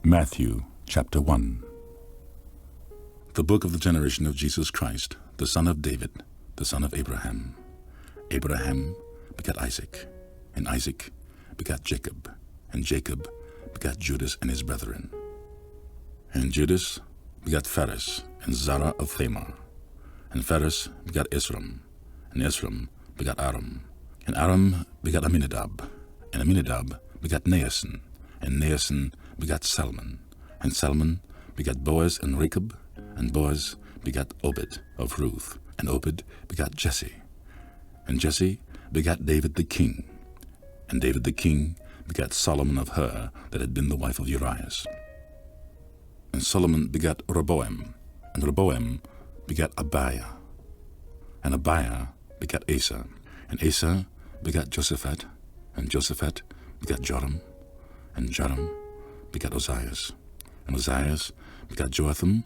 Matthew chapter 1. The book of the generation of Jesus Christ, the son of David, the son of Abraham. Abraham begat Isaac, and Isaac begat Jacob, and Jacob begat Judas and his brethren. And Judas begat Phares and Zara of Thamar, and Phares begat Esrom, and Esrom begat Aram, and Aram begat Aminadab, and Aminadab begat Naasson, and Naasson begat Salmon, and Salmon begat Boaz and Rechab, and Boaz begat Obed of Ruth, and Obed begat Jesse, and Jesse begat David the king, and David the king begat Solomon of her that had been the wife of Urias. And Solomon begat Rehoboam, and Rehoboam begat Abiah, and Abiah begat Asa, and Asa begat Josaphat, and Josaphat begat Joram, and Joram begat Ozias, and Ozias begat Joatham,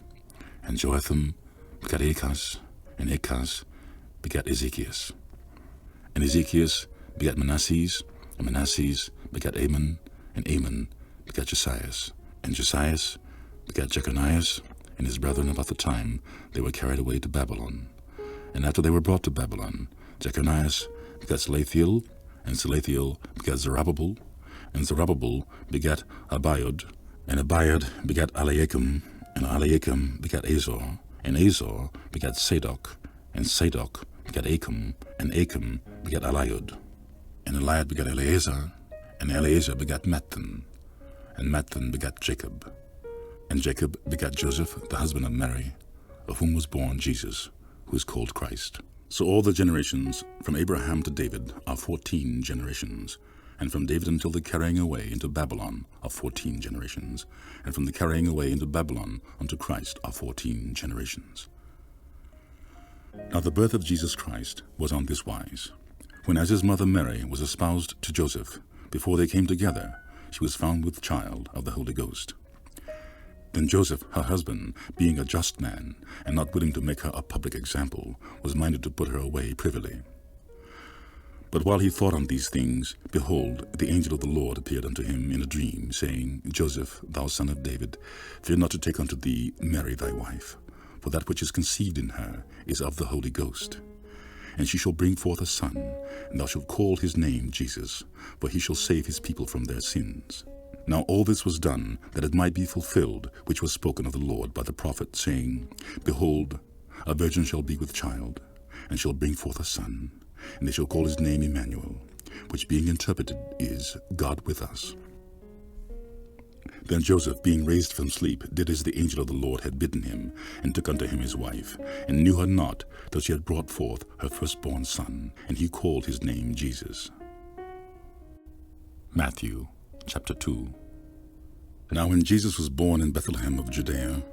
and Joatham begat Achaz, and Achaz begat Ezekias, and Ezekias begat Manasses, and Manasses begat Amon, and Amon begat Josias, and Josias begat Jeconias and his brethren about the time they were carried away to Babylon. And after they were brought to Babylon, Jeconias begat Salathiel, and Salathiel begat Zerubbabel, and Zerubbabel begat Abiud, and Abiud begat Eliakim, and Eliakim begat Azor, and Azor begat Sadok, and Sadok begat Achim, and Achim begat Eliud, and Eliud begat Eleazar, and Eleazar begat Matthan, and Matthan begat Jacob, and Jacob begat Joseph, the husband of Mary, of whom was born Jesus, who is called Christ. So all the generations from Abraham to David are 14 generations, and from David until the carrying away into Babylon are 14 generations, and from the carrying away into Babylon unto Christ are 14 generations. Now the birth of Jesus Christ was on this wise. When as his mother Mary was espoused to Joseph, before they came together, she was found with child of the Holy Ghost. Then Joseph, her husband, being a just man, and not willing to make her a public example, was minded to put her away privily. But while he thought on these things, behold, the angel of the Lord appeared unto him in a dream, saying, Joseph, thou son of David, fear not to take unto thee Mary thy wife, for that which is conceived in her is of the Holy Ghost. And she shall bring forth a son, and thou shalt call his name Jesus, for he shall save his people from their sins. Now all this was done, that it might be fulfilled, which was spoken of the Lord by the prophet, saying, Behold, a virgin shall be with child, and shall bring forth a son, and they shall call his name Emmanuel, which being interpreted is, God with us. Then Joseph, being raised from sleep, did as the angel of the Lord had bidden him, and took unto him his wife, and knew her not till she had brought forth her firstborn son, and he called his name Jesus. Matthew chapter 2. Now when Jesus was born in Bethlehem of Judea,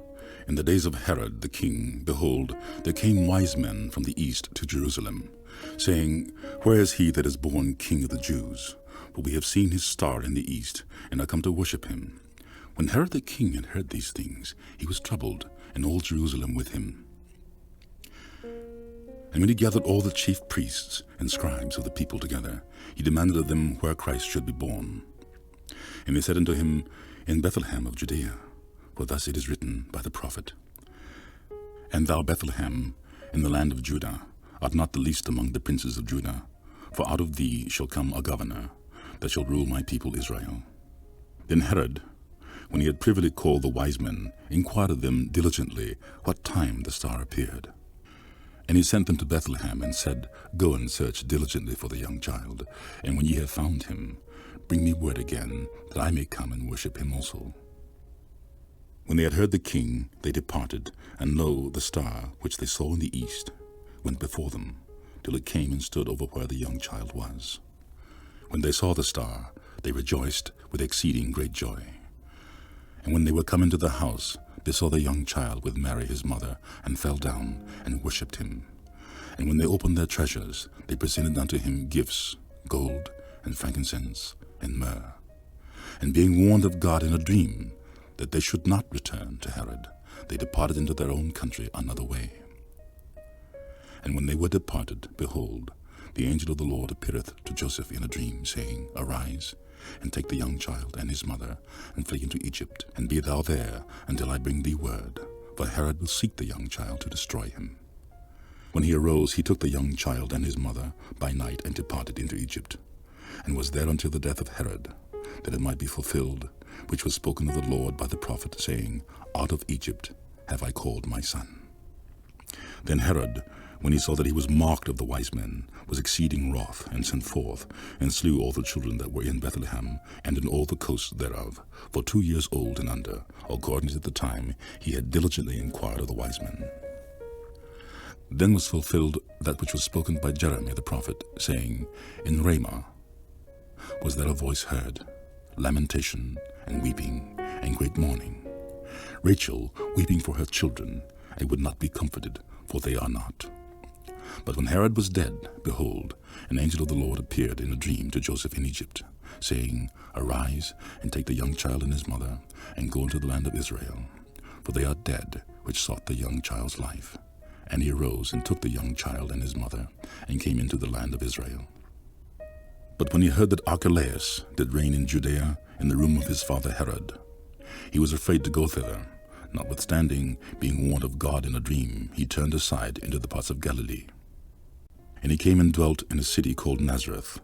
in the days of Herod the king, behold, there came wise men from the east to Jerusalem, saying, Where is he that is born King of the Jews? For we have seen his star in the east, and are come to worship him. When Herod the king had heard these things, he was troubled, and all Jerusalem with him. And when he gathered all the chief priests and scribes of the people together, he demanded of them where Christ should be born. And they said unto him, In Bethlehem of Judea, for thus it is written by the prophet, And thou, Bethlehem, in the land of Judah, art not the least among the princes of Judah, for out of thee shall come a governor, that shall rule my people Israel. Then Herod, when he had privily called the wise men, inquired of them diligently what time the star appeared. And he sent them to Bethlehem, and said, Go and search diligently for the young child, and when ye have found him, bring me word again, that I may come and worship him also. When they had heard the king, they departed, and lo, the star, which they saw in the east, went before them, till it came and stood over where the young child was. When they saw the star, they rejoiced with exceeding great joy. And when they were come into the house, they saw the young child with Mary his mother, and fell down, and worshipped him. And when they opened their treasures, they presented unto him gifts, gold, and frankincense, and myrrh. And being warned of God in a dream, that they should not return to Herod, they departed into their own country another way. And when they were departed, behold, the angel of the Lord appeareth to Joseph in a dream, saying, Arise, and take the young child and his mother, and flee into Egypt, and be thou there until I bring thee word, for Herod will seek the young child to destroy him. When he arose, he took the young child and his mother by night, and departed into Egypt, and was there until the death of Herod, that it might be fulfilled, which was spoken of the Lord by the prophet, saying, Out of Egypt have I called my son. Then Herod, when he saw that he was mocked of the wise men, was exceeding wroth, and sent forth, and slew all the children that were in Bethlehem, and in all the coasts thereof, for 2 years old and under, according to the time he had diligently inquired of the wise men. Then was fulfilled that which was spoken by Jeremiah the prophet, saying, In Ramah was there a voice heard, lamentation, and weeping, and great mourning, Rachel weeping for her children, and would not be comforted, for they are not. But when Herod was dead, behold, an angel of the Lord appeared in a dream to Joseph in Egypt, saying, Arise, and take the young child and his mother, and go into the land of Israel, for they are dead which sought the young child's life. And he arose and took the young child and his mother, and came into the land of Israel. But when he heard that Archelaus did reign in Judea in the room of his father Herod, he was afraid to go thither. Notwithstanding, being warned of God in a dream, he turned aside into the parts of Galilee. And he came and dwelt in a city called Nazareth,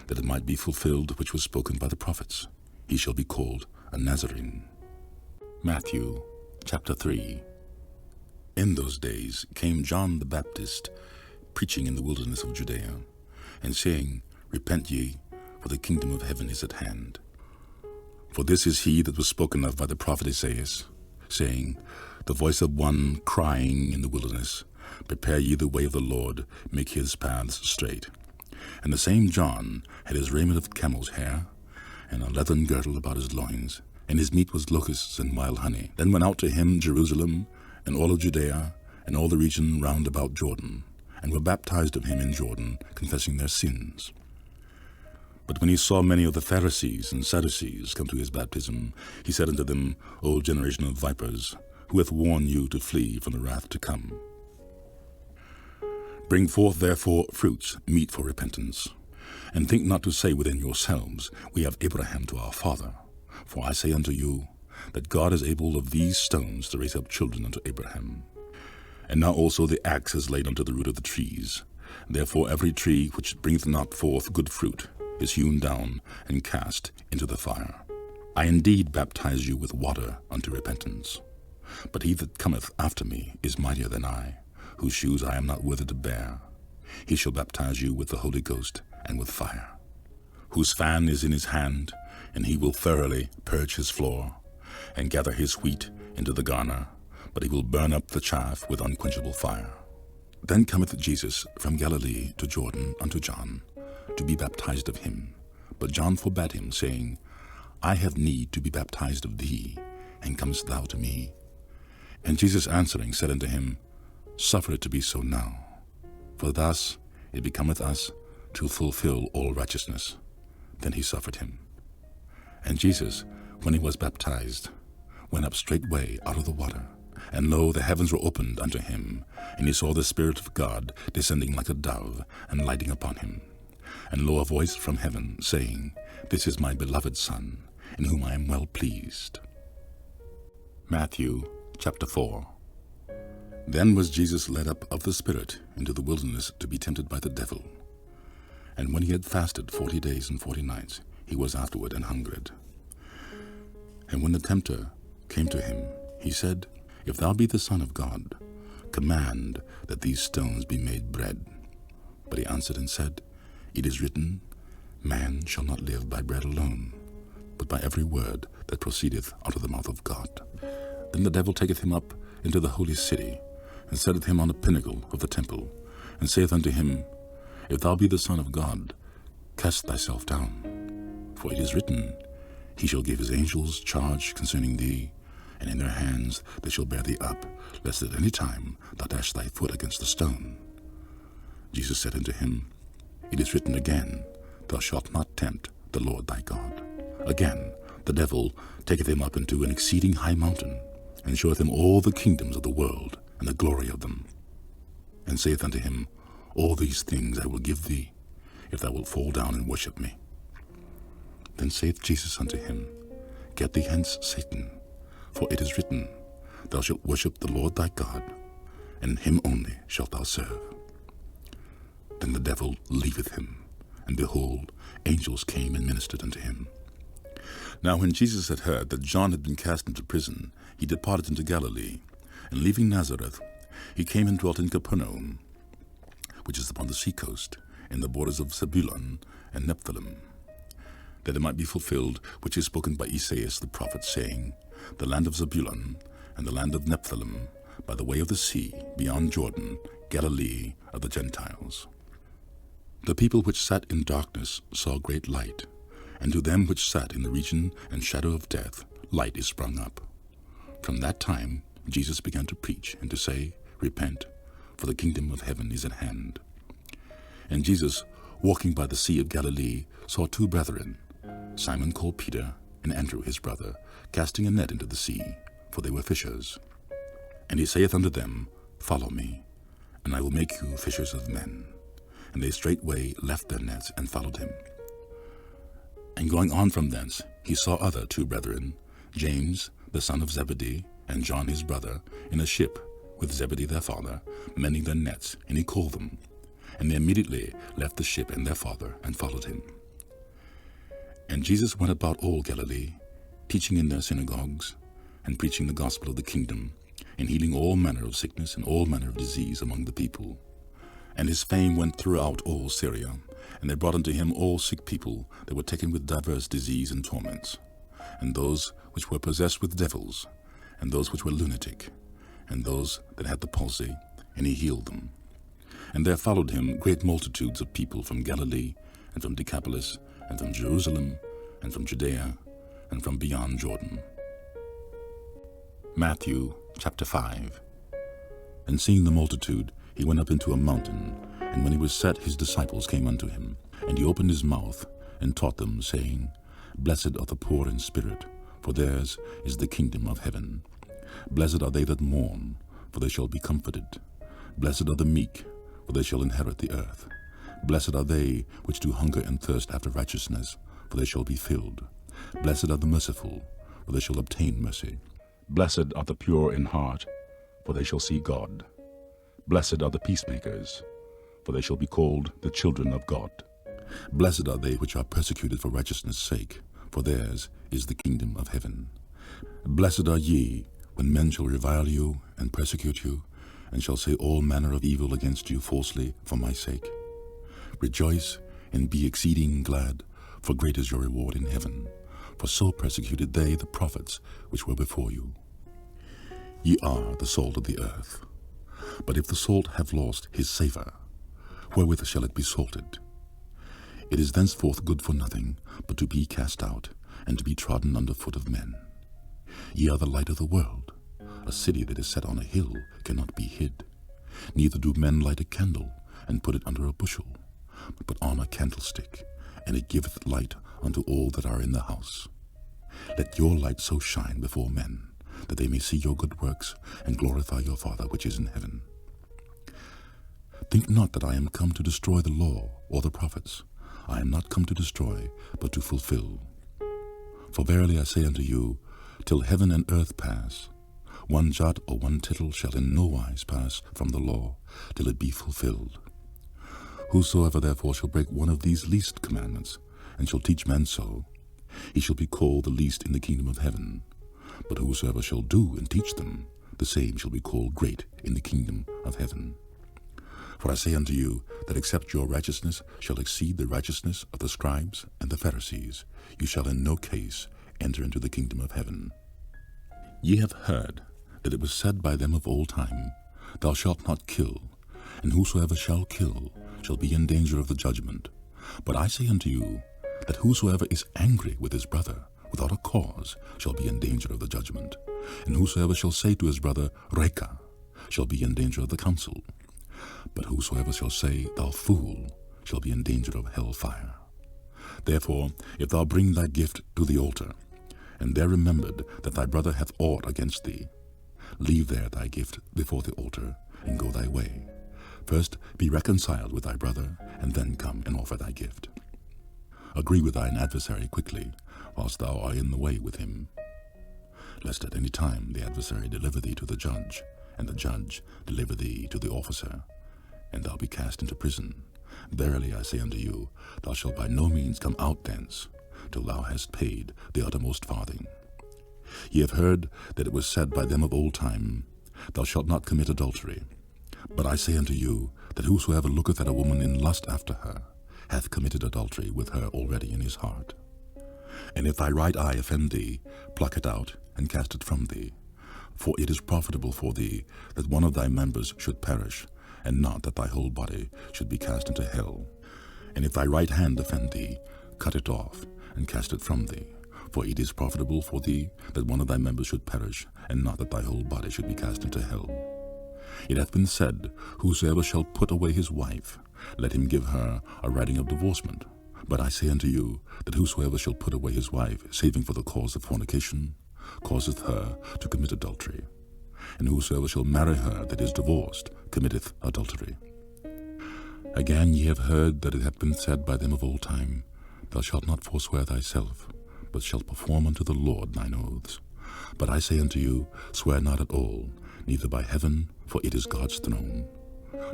that it might be fulfilled which was spoken by the prophets, He shall be called a Nazarene. Matthew chapter 3. In those days came John the Baptist, preaching in the wilderness of Judea, and saying, Repent ye, for the kingdom of heaven is at hand. For this is he that was spoken of by the prophet Isaiah, saying, The voice of one crying in the wilderness, Prepare ye the way of the Lord, make his paths straight. And the same John had his raiment of camel's hair, and a leathern girdle about his loins, and his meat was locusts and wild honey. Then went out to him Jerusalem, and all of Judea, and all the region round about Jordan, and were baptized of him in Jordan, confessing their sins. But when he saw many of the Pharisees and Sadducees come to his baptism, he said unto them, O generation of vipers, who hath warned you to flee from the wrath to come? Bring forth therefore fruits meet for repentance, and think not to say within yourselves, We have Abraham to our father. For I say unto you, that God is able of these stones to raise up children unto Abraham. And now also the axe is laid unto the root of the trees. Therefore every tree which bringeth not forth good fruit is hewn down and cast into the fire. I indeed baptize you with water unto repentance. But he that cometh after me is mightier than I, whose shoes I am not worthy to bear. He shall baptize you with the Holy Ghost and with fire, whose fan is in his hand, and he will thoroughly purge his floor, and gather his wheat into the garner, but he will burn up the chaff with unquenchable fire. Then cometh Jesus from Galilee to Jordan unto John, to be baptized of him. But John forbade him, saying, I have need to be baptized of thee, and comest thou to me? And Jesus answering said unto him, Suffer it to be so now, for thus it becometh us to fulfill all righteousness. Then he suffered him. And Jesus, when he was baptized, went up straightway out of the water. And lo, the heavens were opened unto him, and he saw the Spirit of God descending like a dove, and lighting upon him. And lo, a voice from heaven, saying, This is my beloved Son, in whom I am well pleased. Matthew chapter 4. Then was Jesus led up of the Spirit into the wilderness to be tempted by the devil. And when he had fasted 40 days and 40 nights, he was afterward and hungered. And when the tempter came to him, he said, If thou be the Son of God, command that these stones be made bread. But he answered and said, It is written, Man shall not live by bread alone, but by every word that proceedeth out of the mouth of God. Then the devil taketh him up into the holy city, and setteth him on a pinnacle of the temple, and saith unto him, If thou be the Son of God, cast thyself down. For it is written, He shall give his angels charge concerning thee, and in their hands they shall bear thee up, lest at any time thou dash thy foot against a stone. Jesus said unto him, It is written again, Thou shalt not tempt the Lord thy God. Again, the devil taketh him up into an exceeding high mountain, and showeth him all the kingdoms of the world, and the glory of them, and saith unto him, All these things I will give thee, if thou wilt fall down and worship me. Then saith Jesus unto him, Get thee hence, Satan, for it is written, Thou shalt worship the Lord thy God, and him only shalt thou serve. Then the devil leaveth him, and behold, angels came and ministered unto him. Now when Jesus had heard that John had been cast into prison, he departed into Galilee, and leaving Nazareth, he came and dwelt in Capernaum, which is upon the sea coast, in the borders of Zebulun and Nephthalim, that it might be fulfilled which is spoken by Esaias the prophet, saying, The land of Zebulun and the land of Nephthalim, by the way of the sea, beyond Jordan, Galilee of the Gentiles. The people which sat in darkness saw great light, and to them which sat in the region and shadow of death, light is sprung up. From that time Jesus began to preach and to say, Repent, for the kingdom of heaven is at hand. And Jesus, walking by the sea of Galilee, saw two brethren, Simon called Peter, and Andrew his brother, casting a net into the sea, for they were fishers. And he saith unto them, Follow me, and I will make you fishers of men. And they straightway left their nets and followed him. And going on from thence, he saw other two brethren, James the son of Zebedee, and John his brother, in a ship with Zebedee their father, mending their nets, and he called them. And they immediately left the ship and their father, and followed him. And Jesus went about all Galilee, teaching in their synagogues, and preaching the gospel of the kingdom, and healing all manner of sickness and all manner of disease among the people. And his fame went throughout all Syria, and they brought unto him all sick people that were taken with divers disease and torments, and those which were possessed with devils, and those which were lunatic, and those that had the palsy, and he healed them. And there followed him great multitudes of people from Galilee, and from Decapolis, and from Jerusalem, and from Judea, and from beyond Jordan. Matthew chapter 5. And seeing the multitude, he went up into a mountain, and when he was set, his disciples came unto him. And he opened his mouth, and taught them, saying, Blessed are the poor in spirit, for theirs is the kingdom of heaven. Blessed are they that mourn, for they shall be comforted. Blessed are the meek, for they shall inherit the earth. Blessed are they which do hunger and thirst after righteousness, for they shall be filled. Blessed are the merciful, for they shall obtain mercy. Blessed are the pure in heart, for they shall see God. Blessed are the peacemakers, for they shall be called the children of God. Blessed are they which are persecuted for righteousness' sake, for theirs is the kingdom of heaven. Blessed are ye, when men shall revile you, and persecute you, and shall say all manner of evil against you falsely for my sake. Rejoice and be exceeding glad, for great is your reward in heaven. For so persecuted they the prophets which were before you. Ye are the salt of the earth. But if the salt have lost his savour, wherewith shall it be salted? It is thenceforth good for nothing, but to be cast out, and to be trodden under foot of men. Ye are the light of the world. A city that is set on a hill cannot be hid. Neither do men light a candle, and put it under a bushel, but on a candlestick, and it giveth light unto all that are in the house. Let your light so shine before men, that they may see your good works, and glorify your Father which is in heaven. Think not that I am come to destroy the law or the prophets. I am not come to destroy, but to fulfill. For verily I say unto you, till heaven and earth pass, one jot or one tittle shall in no wise pass from the law, till it be fulfilled. Whosoever therefore shall break one of these least commandments, and shall teach men so, he shall be called the least in the kingdom of heaven. But whosoever shall do and teach them, the same shall be called great in the kingdom of heaven. For I say unto you, that except your righteousness shall exceed the righteousness of the scribes and the Pharisees, you shall in no case enter into the kingdom of heaven. Ye have heard that it was said by them of old time, Thou shalt not kill, and whosoever shall kill shall be in danger of the judgment. But I say unto you, that whosoever is angry with his brother without a cause shall be in danger of the judgment. And whosoever shall say to his brother, Reka, shall be in danger of the council. But whosoever shall say, Thou fool, shall be in danger of hell fire. Therefore, if thou bring thy gift to the altar, and there remembered that thy brother hath aught against thee, leave there thy gift before the altar, and go thy way. First be reconciled with thy brother, and then come and offer thy gift. agree with thine adversary quickly, whilst thou art in the way with him. Lest at any time the adversary deliver thee to the judge, and the judge deliver thee to the officer, and thou be cast into prison. Verily I say unto you, thou shalt by no means come out thence, till thou hast paid the uttermost farthing. Ye have heard that it was said by them of old time, Thou shalt not commit adultery. But I say unto you, that whosoever looketh at a woman in lust after her, hath committed adultery with her already in his heart. And if thy right eye offend thee, pluck it out, and cast it from thee. For it is profitable for thee that one of thy members should perish, and not that thy whole body should be cast into hell. And if thy right hand offend thee, cut it off, and cast it from thee. For it is profitable for thee that one of thy members should perish, and not that thy whole body should be cast into hell. It hath been said, Whosoever shall put away his wife, let him give her a writing of divorcement. But I say unto you, that whosoever shall put away his wife, saving for the cause of fornication, causeth her to commit adultery. And whosoever shall marry her that is divorced, committeth adultery. Again ye have heard that it hath been said by them of old time, Thou shalt not forswear thyself, but shalt perform unto the Lord thine oaths. But I say unto you, swear not at all, neither by heaven, for it is God's throne,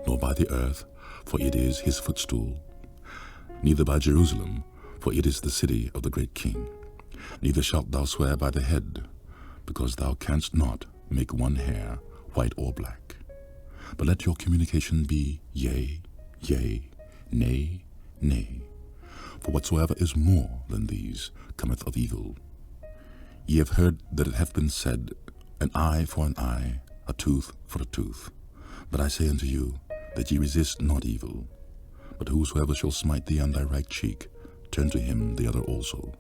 nor by the earth, for it is his footstool, neither by Jerusalem, for it is the city of the great King. Neither shalt thou swear by the head, because thou canst not make one hair white or black. But let your communication be yea, yea, nay, nay. For whatsoever is more than these cometh of evil. Ye have heard that it hath been said, An eye for an eye, a tooth for a tooth. But I say unto you, that ye resist not evil. But whosoever shall smite thee on thy right cheek, turn to him the other also.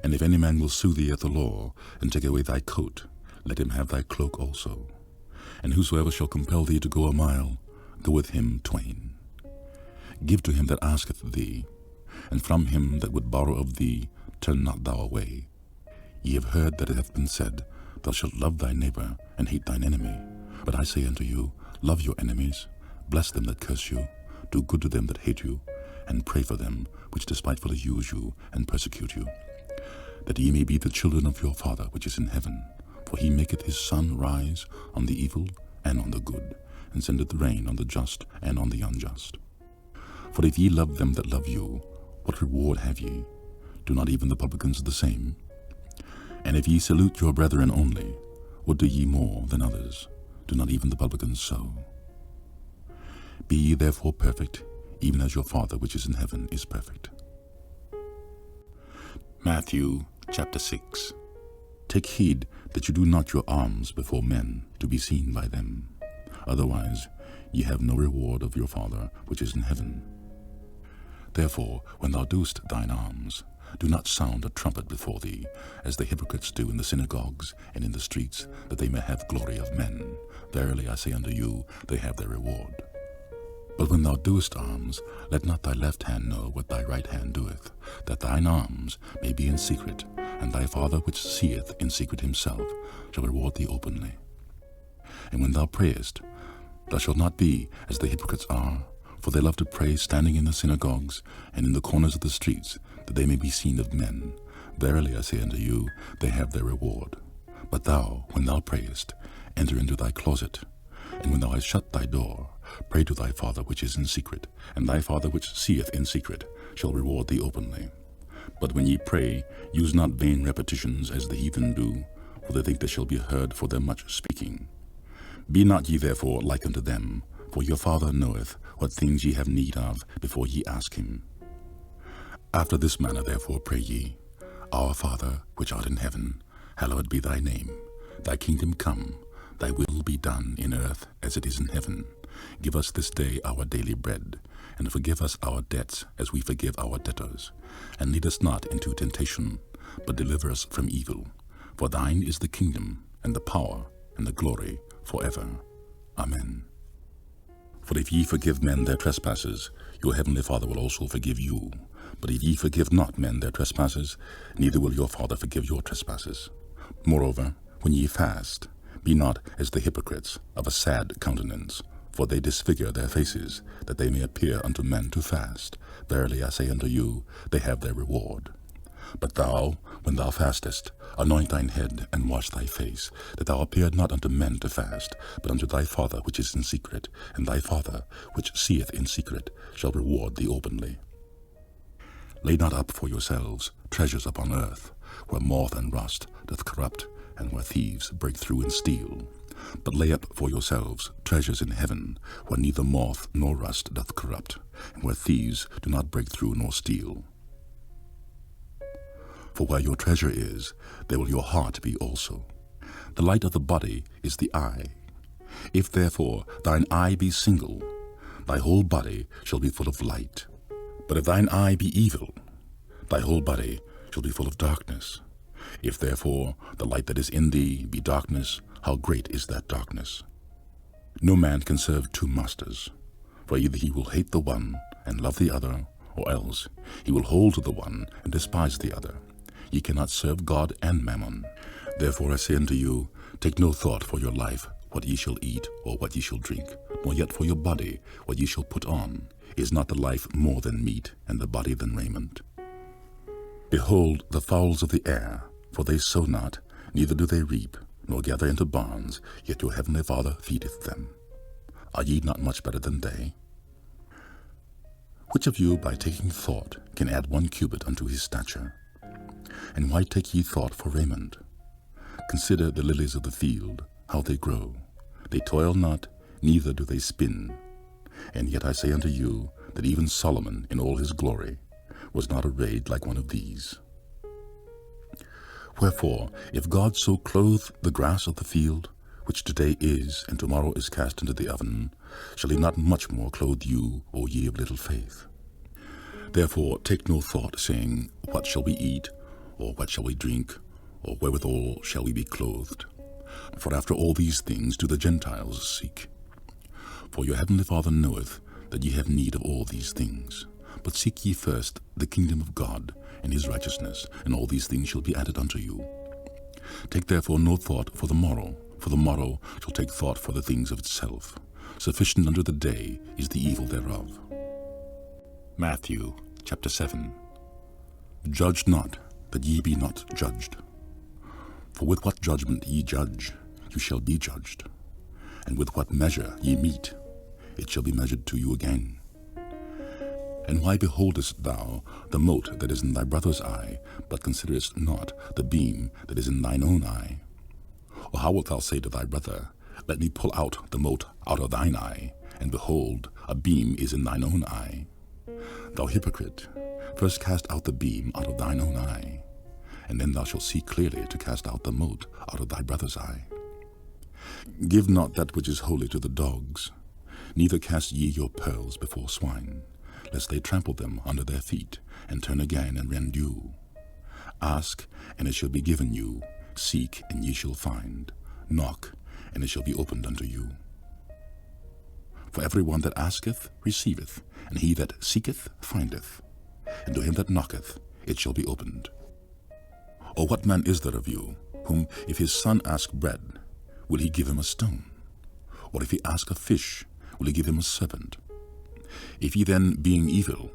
And if any man will sue thee at the law, and take away thy coat, let him have thy cloak also. And whosoever shall compel thee to go a mile, go with him twain. Give to him that asketh thee, and from him that would borrow of thee, turn not thou away. Ye have heard that it hath been said, Thou shalt love thy neighbor, and hate thine enemy. But I say unto you, love your enemies, bless them that curse you, do good to them that hate you, and pray for them which despitefully use you and persecute you, that ye may be the children of your Father which is in heaven. For he maketh his sun rise on the evil and on the good, and sendeth rain on the just and on the unjust. For if ye love them that love you, what reward have ye? Do not even the publicans the same? And if ye salute your brethren only, what do ye more than others? Do not even the publicans so? Be ye therefore perfect, even as your Father which is in heaven is perfect. Matthew chapter 6. Take heed that you do not your alms before men, to be seen by them. Otherwise ye have no reward of your Father which is in heaven. Therefore, when thou doest thine alms, do not sound a trumpet before thee, as the hypocrites do in the synagogues and in the streets, that they may have glory of men. Verily I say unto you, they have their reward. But when thou doest alms, let not thy left hand know what thy right hand doeth, that thine alms may be in secret, and thy Father which seeth in secret himself shall reward thee openly. And when thou prayest, thou shalt not be as the hypocrites are, for they love to pray standing in the synagogues and in the corners of the streets, that they may be seen of men. Verily I say unto you, they have their reward. But thou, when thou prayest, enter into thy closet, and when thou hast shut thy door, pray to thy Father which is in secret, and thy Father which seeth in secret shall reward thee openly. But when ye pray, use not vain repetitions as the heathen do, for they think they shall be heard for their much speaking. Be not ye therefore like unto them, for your Father knoweth what things ye have need of before ye ask him. After this manner therefore pray ye, Our Father which art in heaven, hallowed be thy name. Thy kingdom come, thy will be done in earth as it is in heaven. Give us this day our daily bread, and forgive us our debts as we forgive our debtors. And lead us not into temptation, but deliver us from evil. For thine is the kingdom, and the power, and the glory, forever. Amen. For if ye forgive men their trespasses, your heavenly Father will also forgive you. But if ye forgive not men their trespasses, neither will your Father forgive your trespasses. Moreover, when ye fast, be not as the hypocrites, of a sad countenance, For they disfigure their faces, that they may appear unto men to fast. Verily I say unto you, they have their reward. But thou, when thou fastest, anoint thine head, and wash thy face, that thou appear not unto men to fast, but unto thy Father which is in secret, and thy Father which seeth in secret shall reward thee openly. Lay not up for yourselves treasures upon earth, where moth and rust doth corrupt, and where thieves break through and steal. But lay up for yourselves treasures in heaven, where neither moth nor rust doth corrupt, and where thieves do not break through nor steal. For where your treasure is, there will your heart be also. The light of the body is the eye. If therefore thine eye be single, thy whole body shall be full of light. But if thine eye be evil, thy whole body shall be full of darkness. If therefore the light that is in thee be darkness, how great is that darkness? No man can serve two masters, for either he will hate the one and love the other, or else he will hold to the one and despise the other. Ye cannot serve God and mammon. Therefore I say unto you, take no thought for your life, what ye shall eat, or what ye shall drink, nor yet for your body, what ye shall put on. Is not the life more than meat, and the body than raiment? Behold the fowls of the air, for they sow not, neither do they reap, nor gather into barns, yet your heavenly Father feedeth them. Are ye not much better than they? Which of you by taking thought can add 1 cubit unto his stature? And why take ye thought for raiment? Consider the lilies of the field, how they grow. They toil not, neither do they spin. And yet I say unto you, that even Solomon in all his glory was not arrayed like one of these. Wherefore, if God so clothe the grass of the field, which today is, and tomorrow is cast into the oven, shall he not much more clothe you, O ye of little faith? Therefore take no thought, saying, what shall we eat, or what shall we drink, or wherewithal shall we be clothed? For after all these things do the Gentiles seek. For your heavenly Father knoweth that ye have need of all these things. But seek ye first the kingdom of God and his righteousness, and all these things shall be added unto you. Take therefore no thought for the morrow shall take thought for the things of itself. Sufficient unto the day is the evil thereof. Matthew chapter 7. Judge not, that ye be not judged. For with what judgment ye judge, you shall be judged. And with what measure ye mete, it shall be measured to you again. And why beholdest thou the mote that is in thy brother's eye, but considerest not the beam that is in thine own eye? Or how wilt thou say to thy brother, let me pull out the mote out of thine eye, and behold, a beam is in thine own eye? Thou hypocrite, first cast out the beam out of thine own eye, and then thou shalt see clearly to cast out the mote out of thy brother's eye. Give not that which is holy to the dogs, neither cast ye your pearls before swine, lest they trample them under their feet, and turn again and rend you. Ask, and it shall be given you. Seek, and ye shall find. Knock, and it shall be opened unto you. For every one that asketh receiveth, and he that seeketh findeth, and to him that knocketh it shall be opened. Or what man is there of you, whom if his son ask bread, will he give him a stone? Or if he ask a fish, will he give him a serpent? If ye then, being evil,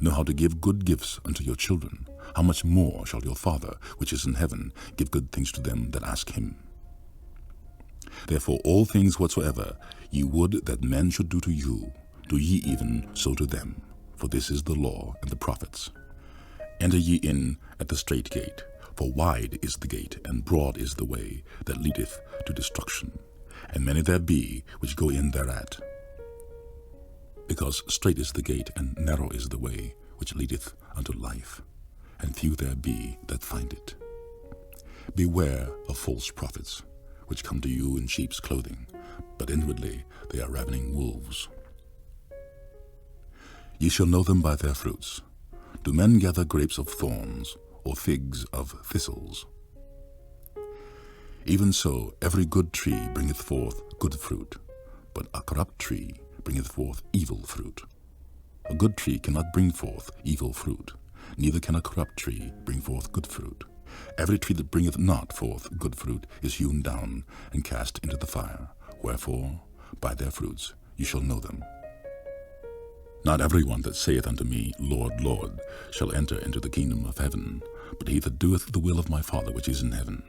know how to give good gifts unto your children, how much more shall your Father, which is in heaven, give good things to them that ask him? Therefore all things whatsoever ye would that men should do to you, do ye even so to them. For this is the law and the prophets. Enter ye in at the strait gate, for wide is the gate, and broad is the way that leadeth to destruction, and many there be which go in thereat. Because strait is the gate, and narrow is the way which leadeth unto life, and few there be that find it. Beware of false prophets, which come to you in sheep's clothing, but inwardly they are ravening wolves. Ye shall know them by their fruits. Do men gather grapes of thorns, or figs of thistles? Even so every good tree bringeth forth good fruit, but a corrupt tree bringeth forth evil fruit. A good tree cannot bring forth evil fruit, neither can a corrupt tree bring forth good fruit. Every tree that bringeth not forth good fruit is hewn down and cast into the fire. Wherefore, By their fruits you shall know them. Not every one that saith unto me, Lord, Lord, shall enter into the kingdom of heaven, but he that doeth the will of my Father which is in heaven.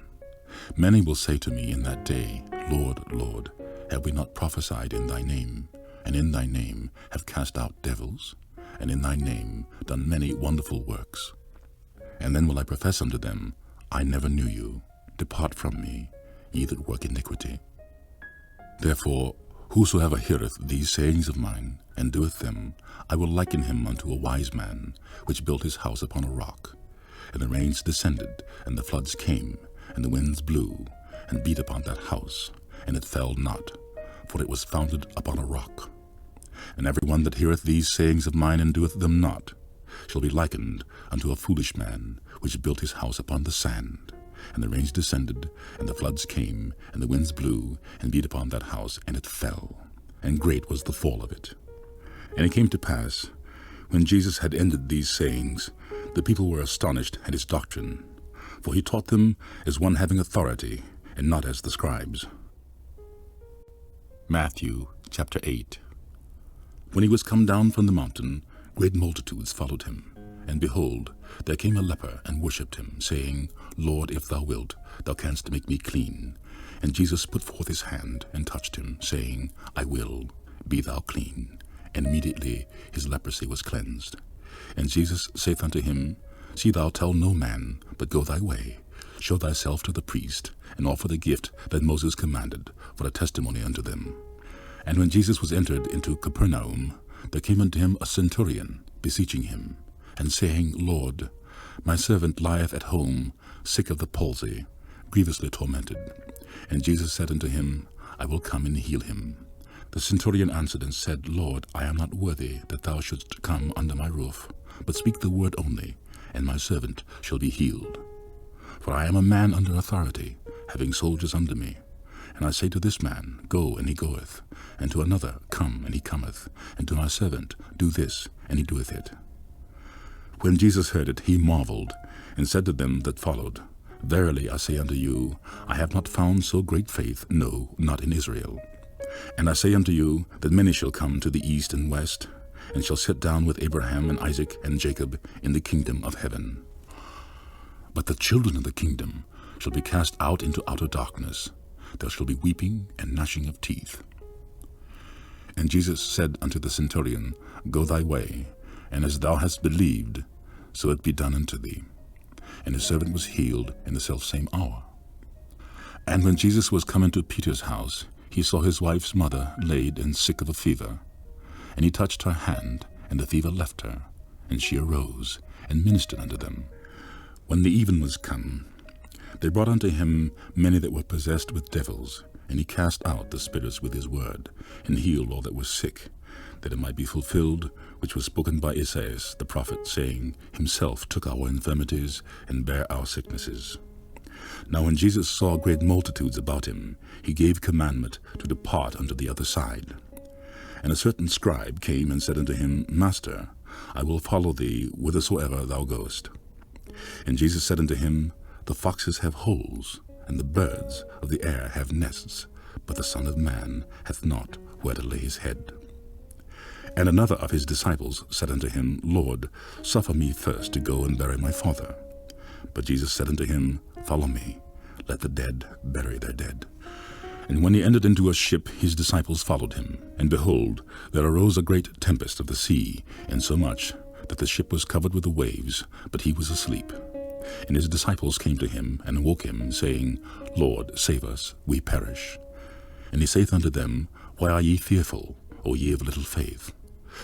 Many will say to me in that day, Lord, Lord, have we not prophesied in thy name, and in thy name have cast out devils, and in thy name done many wonderful works? And then will I profess unto them, I never knew you. Depart from me, ye that work iniquity. Therefore, whosoever heareth these sayings of mine, and doeth them, I will liken him unto a wise man, which built his house upon a rock. And the rains descended, and the floods came, and the winds blew, and beat upon that house, and it fell not, for it was founded upon a rock. And every one that heareth these sayings of mine, and doeth them not, shall be likened unto a foolish man, which built his house upon the sand. And the rains descended, and the floods came, and the winds blew, and beat upon that house, and it fell. And great was the fall of it. And it came to pass, when Jesus had ended these sayings, the people were astonished at his doctrine, for he taught them as one having authority, and not as the scribes. Matthew chapter 8. When he was come down from the mountain, great multitudes followed him. And behold, there came a leper, and worshipped him, saying, Lord, if thou wilt, thou canst make me clean. And Jesus put forth his hand, and touched him, saying, I will, be thou clean. And immediately his leprosy was cleansed. And Jesus saith unto him, See thou tell no man, but go thy way, show thyself to the priest, and offer the gift that Moses commanded, for a testimony unto them. And when Jesus was entered into Capernaum, there came unto him a centurion, beseeching him, and saying, Lord, my servant lieth at home, sick of the palsy, grievously tormented. And Jesus said unto him, I will come and heal him. The centurion answered and said, Lord, I am not worthy that thou shouldst come under my roof, but speak the word only, and my servant shall be healed. For I am a man under authority, having soldiers under me. And I say to this man, Go, and he goeth, and to another, Come, and he cometh, and to my servant, Do this, and he doeth it. When Jesus heard it, he marveled, and said to them that followed, Verily I say unto you, I have not found so great faith, no, not in Israel. And I say unto you, that many shall come to the east and west, and shall sit down with Abraham and Isaac and Jacob in the kingdom of heaven. But the children of the kingdom shall be cast out into outer darkness. There shall be weeping and gnashing of teeth. And Jesus said unto the centurion, Go thy way, and as thou hast believed, so it be done unto thee. And his servant was healed in the selfsame hour. And when Jesus was come into Peter's house, he saw his wife's mother laid and sick of a fever. And he touched her hand, and the fever left her, and she arose, and ministered unto them. When the even was come, they brought unto him many that were possessed with devils, and he cast out the spirits with his word, and healed all that were sick, that it might be fulfilled, which was spoken by Isaiah the prophet, saying, Himself took our infirmities, and bare our sicknesses. Now when Jesus saw great multitudes about him, he gave commandment to depart unto the other side. And a certain scribe came and said unto him, Master, I will follow thee whithersoever thou goest. And Jesus said unto him, The foxes have holes, and the birds of the air have nests, but the Son of Man hath not where to lay his head. And another of his disciples said unto him, Lord, suffer me first to go and bury my father. But Jesus said unto him, Follow me, let the dead bury their dead. And when he entered into a ship, his disciples followed him. And behold, there arose a great tempest of the sea, insomuch that the ship was covered with the waves, but he was asleep. And his disciples came to him, and woke him, saying, Lord, save us, we perish. And he saith unto them, Why are ye fearful, O ye of little faith?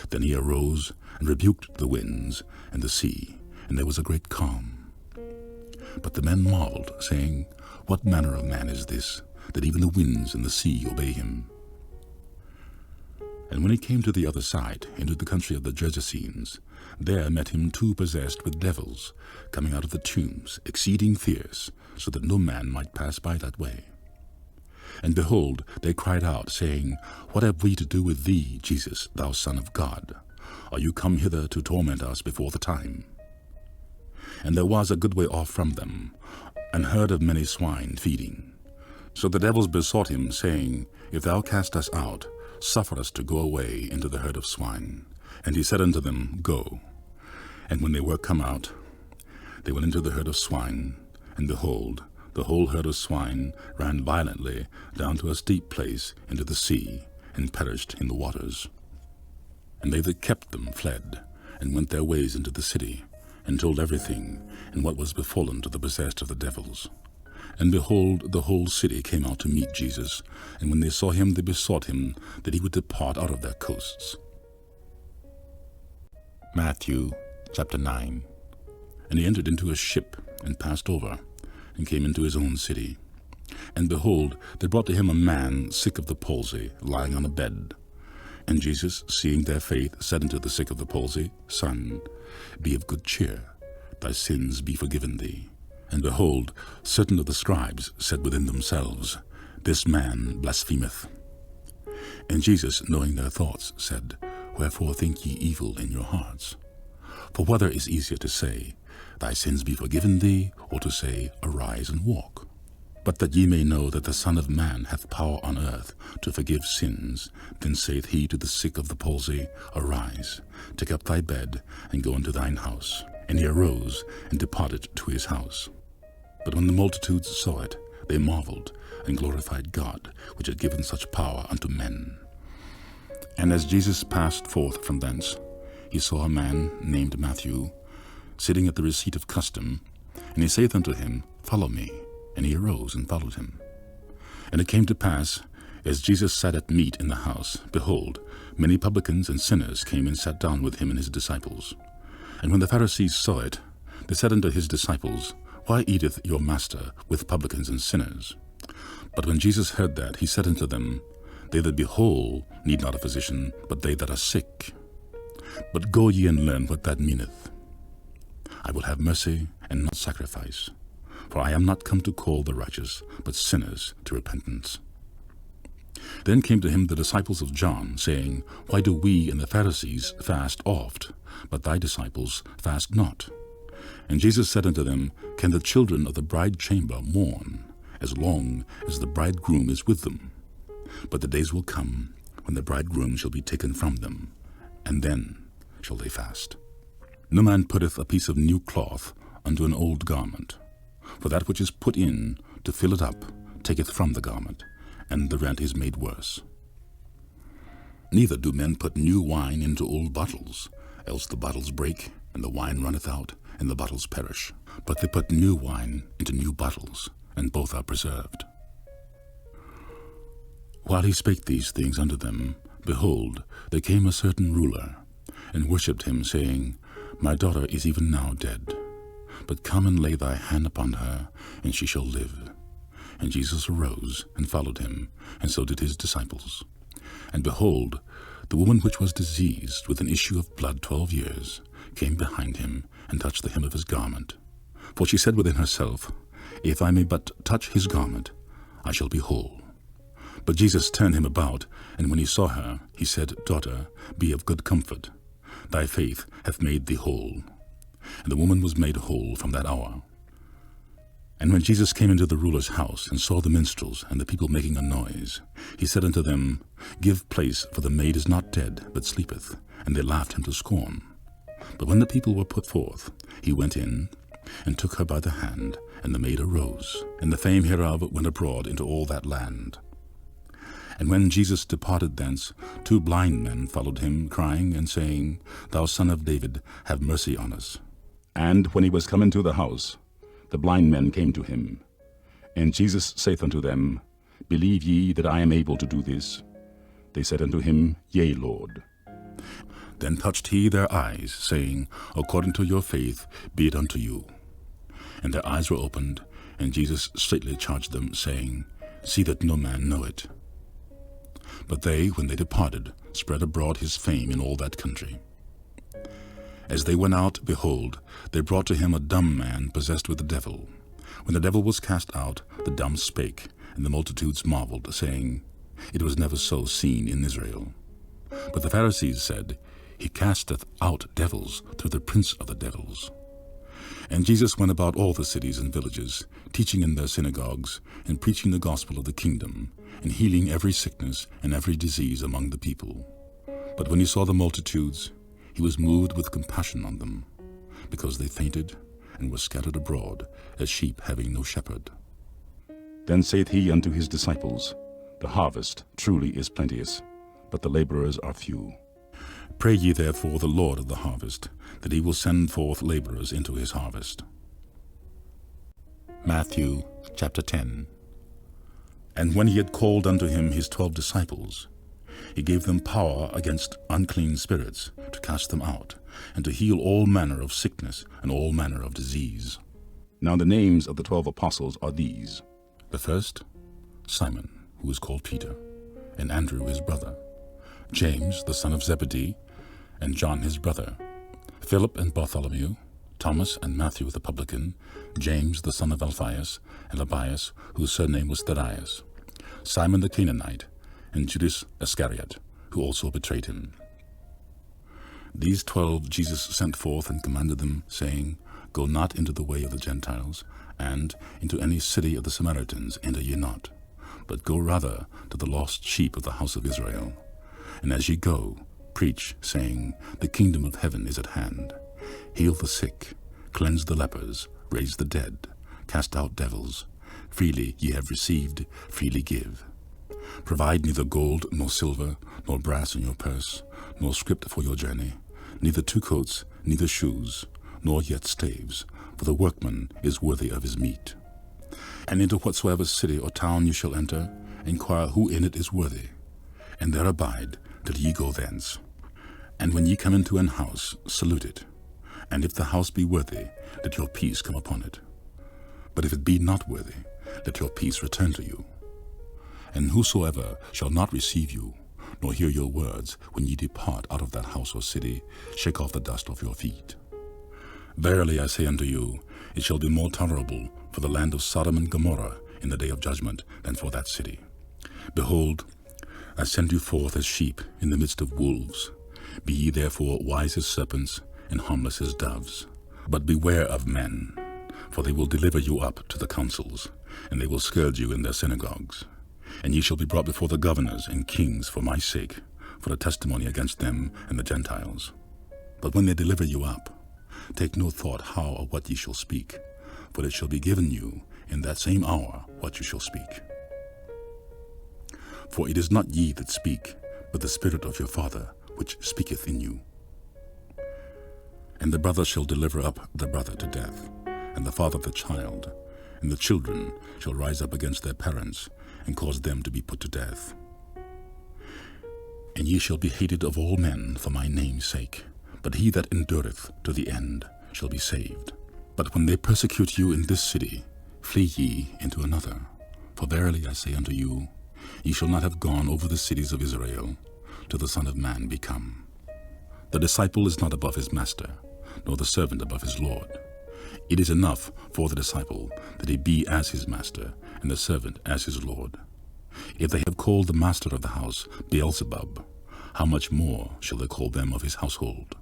Then he arose, and rebuked the winds and the sea, and there was a great calm. But the men marveled, saying, What manner of man is this, that even the winds and the sea obey him? And when he came to the other side, into the country of the Gergesenes, there met him two possessed with devils, coming out of the tombs, exceeding fierce, so that no man might pass by that way. And behold, they cried out, saying, What have we to do with thee, Jesus, thou Son of God? Are you come hither to torment us before the time? And there was a good way off from them an herd of many swine feeding. So the devils besought him, saying, If thou cast us out, suffer us to go away into the herd of swine. And he said unto them, Go. And when they were come out, they went into the herd of swine, and behold, the whole herd of swine ran violently down to a steep place into the sea, and perished in the waters. And they that kept them fled, and went their ways into the city, and told everything, and what was befallen to the possessed of the devils. And behold, the whole city came out to meet Jesus, and when they saw him, they besought him that he would depart out of their coasts. Matthew chapter 9. And he entered into a ship, and passed over, and came into his own city. And behold, they brought to him a man sick of the palsy, lying on a bed. And Jesus, seeing their faith, said unto the sick of the palsy, Son, be of good cheer, thy sins be forgiven thee. And behold, certain of the scribes said within themselves, This man blasphemeth. And Jesus, knowing their thoughts, said, Wherefore think ye evil in your hearts? For whether is easier to say, Thy sins be forgiven thee, or to say, Arise and walk? But that ye may know that the Son of Man hath power on earth to forgive sins, then saith he to the sick of the palsy, Arise, take up thy bed, and go into thine house. And he arose, and departed to his house. But when the multitudes saw it, they marveled, and glorified God, which had given such power unto men. And as Jesus passed forth from thence, he saw a man named Matthew, sitting at the receipt of custom, and he saith unto him, Follow me. And he arose and followed him. And it came to pass, as Jesus sat at meat in the house, behold, many publicans and sinners came and sat down with him and his disciples. And when the Pharisees saw it, they said unto his disciples, Why eateth your master with publicans and sinners? But when Jesus heard that, he said unto them, They that be whole need not a physician, but they that are sick. But go ye and learn what that meaneth. I will have mercy and not sacrifice. For I am not come to call the righteous, but sinners to repentance. Then came to him the disciples of John, saying, Why do we and the Pharisees fast oft, but thy disciples fast not? And Jesus said unto them, Can the children of the bride chamber mourn, as long as the bridegroom is with them? But the days will come, when the bridegroom shall be taken from them, and then shall they fast. No man putteth a piece of new cloth unto an old garment. For that which is put in to fill it up taketh from the garment, and the rent is made worse. Neither do men put new wine into old bottles, else the bottles break, and the wine runneth out, and the bottles perish. But they put new wine into new bottles, and both are preserved. While he spake these things unto them, behold, there came a certain ruler, and worshipped him, saying, My daughter is even now dead. But come and lay thy hand upon her, and she shall live. And Jesus arose, and followed him, and so did his disciples. And behold, the woman which was diseased with an issue of blood 12 years came behind him, and touched the hem of his garment. For she said within herself, If I may but touch his garment, I shall be whole. But Jesus turned him about, and when he saw her, he said, Daughter, be of good comfort. Thy faith hath made thee whole. And the woman was made whole from that hour. And when Jesus came into the ruler's house, and saw the minstrels and the people making a noise, he said unto them, Give place, for the maid is not dead, but sleepeth. And they laughed him to scorn. But when the people were put forth, he went in, and took her by the hand, and the maid arose. And the fame hereof went abroad into all that land. And when Jesus departed thence, 2 blind men followed him, crying and saying, Thou Son of David, have mercy on us. And when he was come into the house, the blind men came to him. And Jesus saith unto them, Believe ye that I am able to do this? They said unto him, Yea, Lord. Then touched he their eyes, saying, According to your faith be it unto you. And their eyes were opened, and Jesus straitly charged them, saying, See that no man know it. But they, when they departed, spread abroad his fame in all that country. As they went out, behold, they brought to him a dumb man possessed with the devil. When the devil was cast out, the dumb spake, and the multitudes marveled, saying, It was never so seen in Israel. But the Pharisees said, He casteth out devils through the prince of the devils. And Jesus went about all the cities and villages, teaching in their synagogues, and preaching the gospel of the kingdom, and healing every sickness and every disease among the people. But when he saw the multitudes, he was moved with compassion on them, because they fainted and were scattered abroad, as sheep having no shepherd. Then saith he unto his disciples, The harvest truly is plenteous, but the laborers are few. Pray ye therefore the Lord of the harvest, that he will send forth laborers into his harvest. Matthew chapter 10. And when he had called unto him his 12 disciples, he gave them power against unclean spirits, to cast them out, and to heal all manner of sickness and all manner of disease. Now the names of the 12 apostles are these: the first, Simon, who is called Peter, and Andrew his brother, James the son of Zebedee, and John his brother, Philip and Bartholomew, Thomas and Matthew the publican, James the son of Alphaeus, and Lebbaeus, whose surname was Thaddeus, Simon the Canaanite, and Judas Iscariot, who also betrayed him. These 12 Jesus sent forth and commanded them, saying, Go not into the way of the Gentiles, and into any city of the Samaritans enter ye not, but go rather to the lost sheep of the house of Israel. And as ye go, preach, saying, The kingdom of heaven is at hand. Heal the sick, cleanse the lepers, raise the dead, cast out devils. Freely ye have received, freely give. Provide neither gold nor silver, nor brass in your purse, nor scrip for your journey, neither 2 coats, neither shoes, nor yet staves, for the workman is worthy of his meat. And into whatsoever city or town ye shall enter, inquire who in it is worthy, and there abide till ye go thence. And when ye come into an house, salute it. And if the house be worthy, let your peace come upon it. But if it be not worthy, let your peace return to you. And whosoever shall not receive you, nor hear your words, when ye depart out of that house or city, shake off the dust off your feet. Verily I say unto you, it shall be more tolerable for the land of Sodom and Gomorrah in the day of judgment than for that city. Behold, I send you forth as sheep in the midst of wolves. Be ye therefore wise as serpents, and harmless as doves. But beware of men, for they will deliver you up to the councils, and they will scourge you in their synagogues. And ye shall be brought before the governors and kings for my sake, for a testimony against them and the Gentiles. But when they deliver you up, take no thought how or what ye shall speak, for it shall be given you in that same hour what you shall speak. For it is not ye that speak, but the Spirit of your Father, which speaketh in you. And the brother shall deliver up the brother to death, and the father the child, and the children shall rise up against their parents, and cause them to be put to death. And ye shall be hated of all men for my name's sake, but he that endureth to the end shall be saved. But when they persecute you in this city, flee ye into another. For verily I say unto you, ye shall not have gone over the cities of Israel, till the Son of Man be come. The disciple is not above his master, nor the servant above his Lord. It is enough for the disciple that he be as his master, and the servant as his Lord. If they have called the master of the house Beelzebub, how much more shall they call them of his household?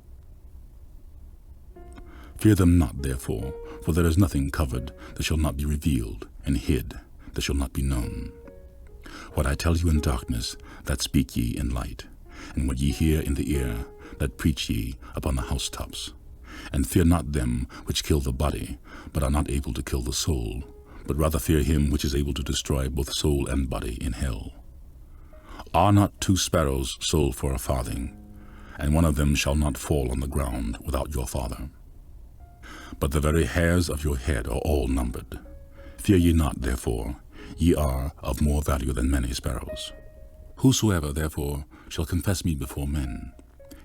Fear them not, therefore, for there is nothing covered that shall not be revealed, and hid that shall not be known. What I tell you in darkness, that speak ye in light, and what ye hear in the ear, that preach ye upon the housetops. And fear not them which kill the body, but are not able to kill the soul, but rather fear him which is able to destroy both soul and body in hell. Are not 2 sparrows sold for a farthing, and one of them shall not fall on the ground without your Father? But the very hairs of your head are all numbered. Fear ye not, therefore, ye are of more value than many sparrows. Whosoever, therefore, shall confess me before men,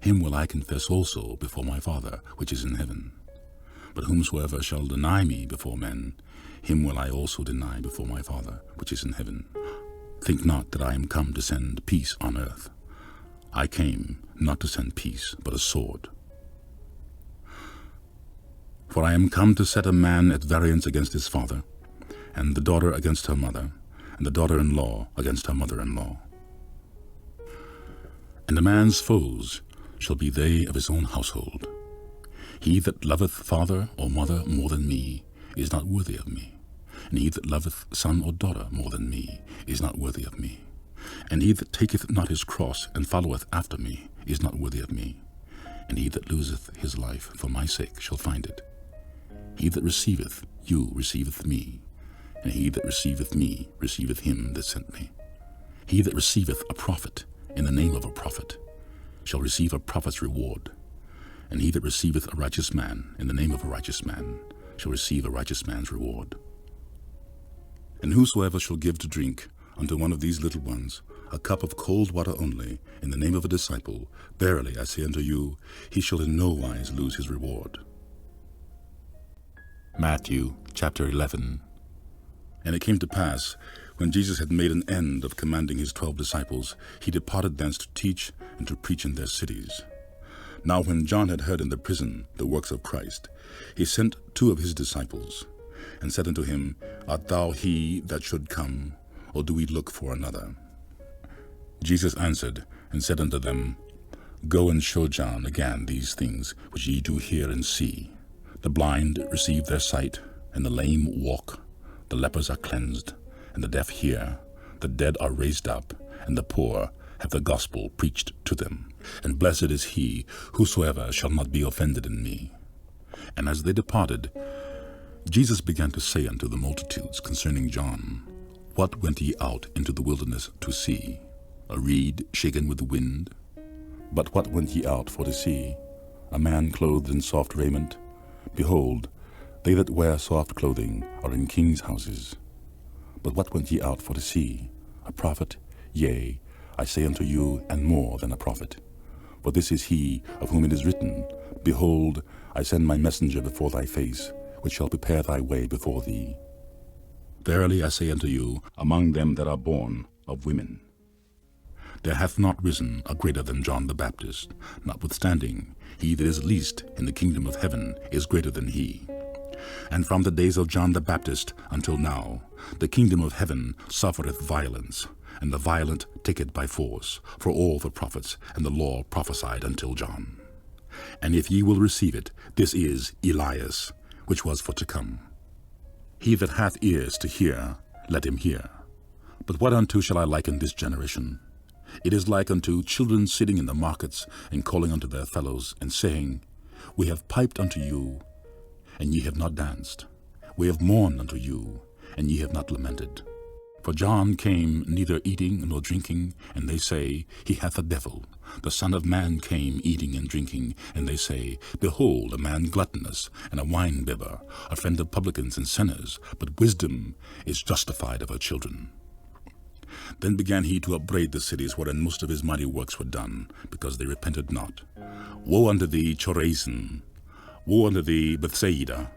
him will I confess also before my Father which is in heaven. But whomsoever shall deny me before men, him will I also deny before my Father which is in heaven. Think not that I am come to send peace on earth. I came not to send peace, but a sword. For I am come to set a man at variance against his father, and the daughter against her mother, and the daughter-in-law against her mother-in-law. And a man's foes shall be they of his own household. He that loveth father or mother more than me is not worthy of me. And he that loveth son or daughter more than me is not worthy of me. And he that taketh not his cross and followeth after me is not worthy of me. And he that loseth his life for my sake shall find it. He that receiveth you receiveth me, and he that receiveth me receiveth him that sent me. He that receiveth a prophet in the name of a prophet shall receive a prophet's reward, and he that receiveth a righteous man in the name of a righteous man shall receive a righteous man's reward. And whosoever shall give to drink unto one of these little ones a cup of cold water only in the name of a disciple, verily I say unto you, he shall in no wise lose his reward. Matthew chapter 11. And it came to pass, when Jesus had made an end of commanding his 12 disciples, he departed thence to teach and to preach in their cities. Now when John had heard in the prison the works of Christ, he sent 2 of his disciples, and said unto him, Art thou he that should come, or do we look for another? Jesus answered and said unto them, Go and show John again these things which ye do hear and see. The blind receive their sight, and the lame walk. The lepers are cleansed, and the deaf hear. The dead are raised up, and the poor have the gospel preached to them. And blessed is he whosoever shall not be offended in me. And as they departed, Jesus began to say unto the multitudes concerning John, What went ye out into the wilderness to see? A reed shaken with the wind? But what went ye out for to see? A man clothed in soft raiment? Behold, they that wear soft clothing are in kings' houses. But what went ye out for to see? A prophet? Yea, I say unto you, and more than a prophet. For this is he of whom it is written, Behold, I send my messenger before thy face, which shall prepare thy way before thee. Verily I say unto you, among them that are born of women, there hath not risen a greater than John the Baptist. Notwithstanding, he that is least in the kingdom of heaven is greater than he. And from the days of John the Baptist until now, the kingdom of heaven suffereth violence, and the violent take it by force. For all the prophets and the law prophesied until John. And if ye will receive it, this is Elias, which was for to come. He that hath ears to hear, let him hear. But what unto shall I liken this generation? It is like unto children sitting in the markets, and calling unto their fellows, and saying, We have piped unto you, and ye have not danced. We have mourned unto you, and ye have not lamented. For John came neither eating nor drinking, and they say, He hath a devil. The Son of Man came eating and drinking, and they say, Behold, a man gluttonous, and a winebibber, a friend of publicans and sinners, but wisdom is justified of her children. Then began he to upbraid the cities wherein most of his mighty works were done, because they repented not. Woe unto thee, Chorazin! Woe unto thee, Bethsaida!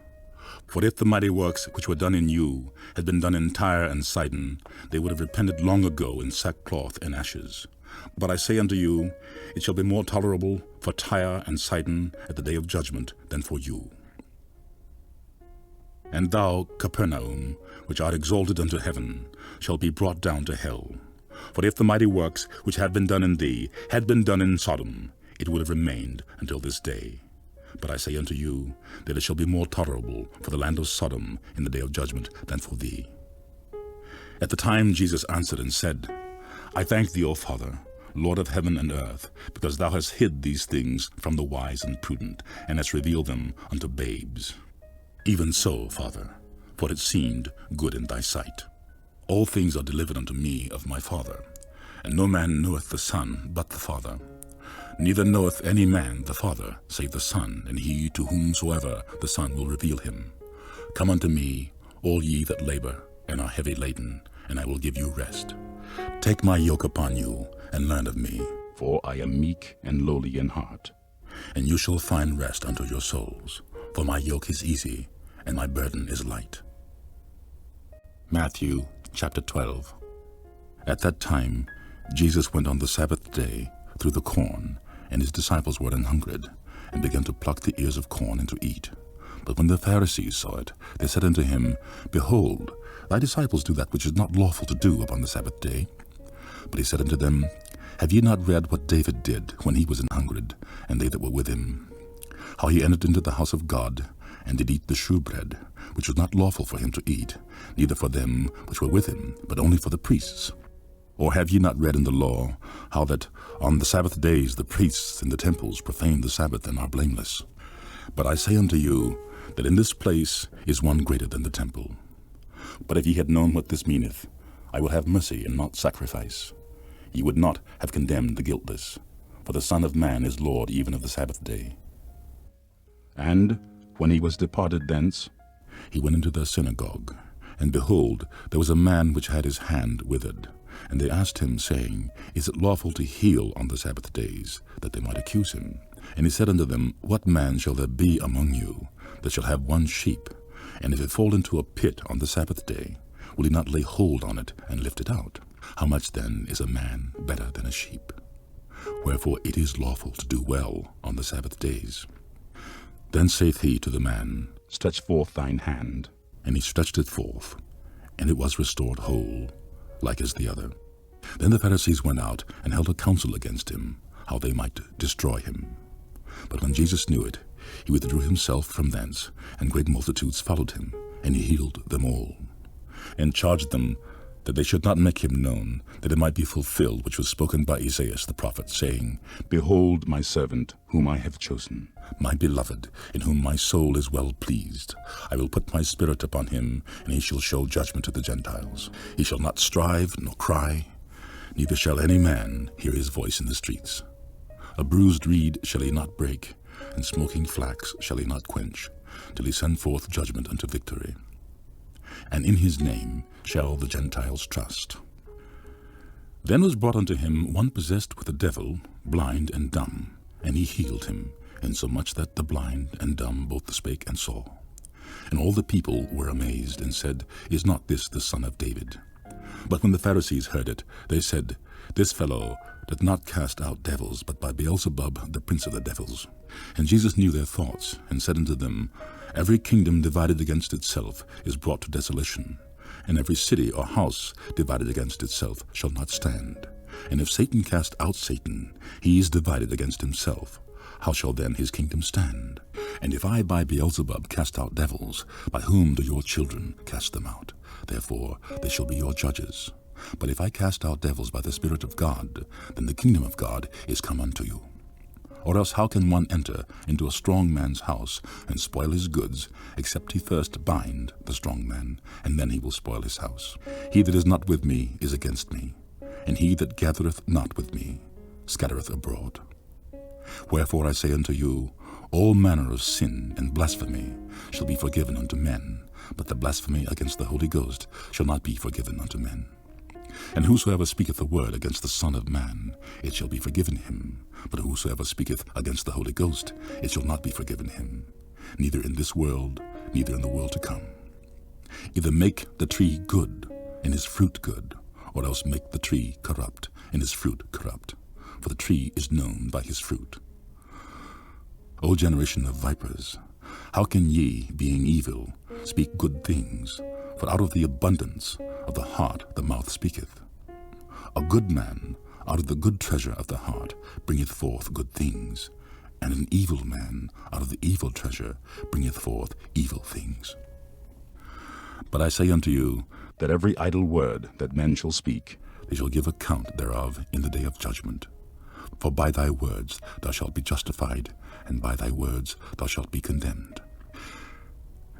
For if the mighty works which were done in you had been done in Tyre and Sidon, they would have repented long ago in sackcloth and ashes. But I say unto you, it shall be more tolerable for Tyre and Sidon at the day of judgment than for you. And thou, Capernaum, which art exalted unto heaven, shall be brought down to hell. For if the mighty works which have been done in thee had been done in Sodom, it would have remained until this day. But I say unto you, that it shall be more tolerable for the land of Sodom in the day of judgment than for thee. At the time Jesus answered and said, I thank thee, O Father, Lord of heaven and earth, because thou hast hid these things from the wise and prudent, and hast revealed them unto babes. Even so, Father, for it seemed good in thy sight. All things are delivered unto me of my Father, and no man knoweth the Son but the Father. Neither knoweth any man the Father, save the Son, and he to whomsoever the Son will reveal him. Come unto me, all ye that labor and are heavy laden, and I will give you rest. Take my yoke upon you, and learn of me, for I am meek and lowly in heart. And you shall find rest unto your souls, for my yoke is easy, and my burden is light. Matthew chapter 12. At that time Jesus went on the Sabbath day through the corn, and his disciples were an-hungered, and began to pluck the ears of corn and to eat. But when the Pharisees saw it, they said unto him, Behold, thy disciples do that which is not lawful to do upon the Sabbath day. But he said unto them, Have ye not read what David did when he was an-hungered, and they that were with him? how he entered into the house of God, and did eat the shewbread, which was not lawful for him to eat, neither for them which were with him, but only for the priests. Or have ye not read in the law, how that on the Sabbath days the priests in the temples profane the Sabbath and are blameless? But I say unto you, that in this place is one greater than the temple. But if ye had known what this meaneth, I will have mercy and not sacrifice, ye would not have condemned the guiltless, for the Son of Man is Lord even of the Sabbath day. And when he was departed thence, he went into the synagogue, and behold, there was a man which had his hand withered. And they asked him, saying, Is it lawful to heal on the Sabbath days? That they might accuse him. And he said unto them, What man shall there be among you that shall have one sheep, and if it fall into a pit on the Sabbath day, will he not lay hold on it and lift it out? How much then is a man better than a sheep? Wherefore it is lawful to do well on the Sabbath days. Then saith he to the man, Stretch forth thine hand. And he stretched it forth, and it was restored whole, like as the other. Then the Pharisees went out and held a council against him, how they might destroy him. But when Jesus knew it, he withdrew himself from thence, and great multitudes followed him, and he healed them all, and charged them that they should not make him known, that it might be fulfilled which was spoken by Isaiah the prophet, saying, Behold my servant, whom I have chosen, my beloved, in whom my soul is well pleased. I will put my spirit upon him, and he shall show judgment to the Gentiles. He shall not strive nor cry, neither shall any man hear his voice in the streets. A bruised reed shall he not break, and smoking flax shall he not quench, till he send forth judgment unto victory. And in his name shall the Gentiles trust. Then was brought unto him one possessed with a devil, blind and dumb, and he healed him, insomuch that the blind and dumb both spake and saw. And all the people were amazed, and said, Is not this the son of David? But when the Pharisees heard it, they said, This fellow doth not cast out devils, but by Beelzebub, the prince of the devils. And Jesus knew their thoughts, and said unto them, Every kingdom divided against itself is brought to desolation, and every city or house divided against itself shall not stand. And if Satan cast out Satan, he is divided against himself. How shall then his kingdom stand? And if I by Beelzebub cast out devils, by whom do your children cast them out? Therefore they shall be your judges. But if I cast out devils by the Spirit of God, then the kingdom of God is come unto you. Or else how can one enter into a strong man's house and spoil his goods, except he first bind the strong man, and then he will spoil his house? He that is not with me is against me, and he that gathereth not with me scattereth abroad. Wherefore I say unto you, all manner of sin and blasphemy shall be forgiven unto men, but the blasphemy against the Holy Ghost shall not be forgiven unto men. And whosoever speaketh a word against the Son of Man, it shall be forgiven him. But whosoever speaketh against the Holy Ghost, it shall not be forgiven him, neither in this world, neither in the world to come. Either make the tree good, and his fruit good, or else make the tree corrupt, and his fruit corrupt. For the tree is known by his fruit. O generation of vipers, how can ye, being evil, speak good things? For out of the abundance of the heart the mouth speaketh. A good man out of the good treasure of the heart bringeth forth good things, and an evil man out of the evil treasure bringeth forth evil things. But I say unto you, that every idle word that men shall speak, they shall give account thereof in the day of judgment. For by thy words thou shalt be justified, and by thy words thou shalt be condemned.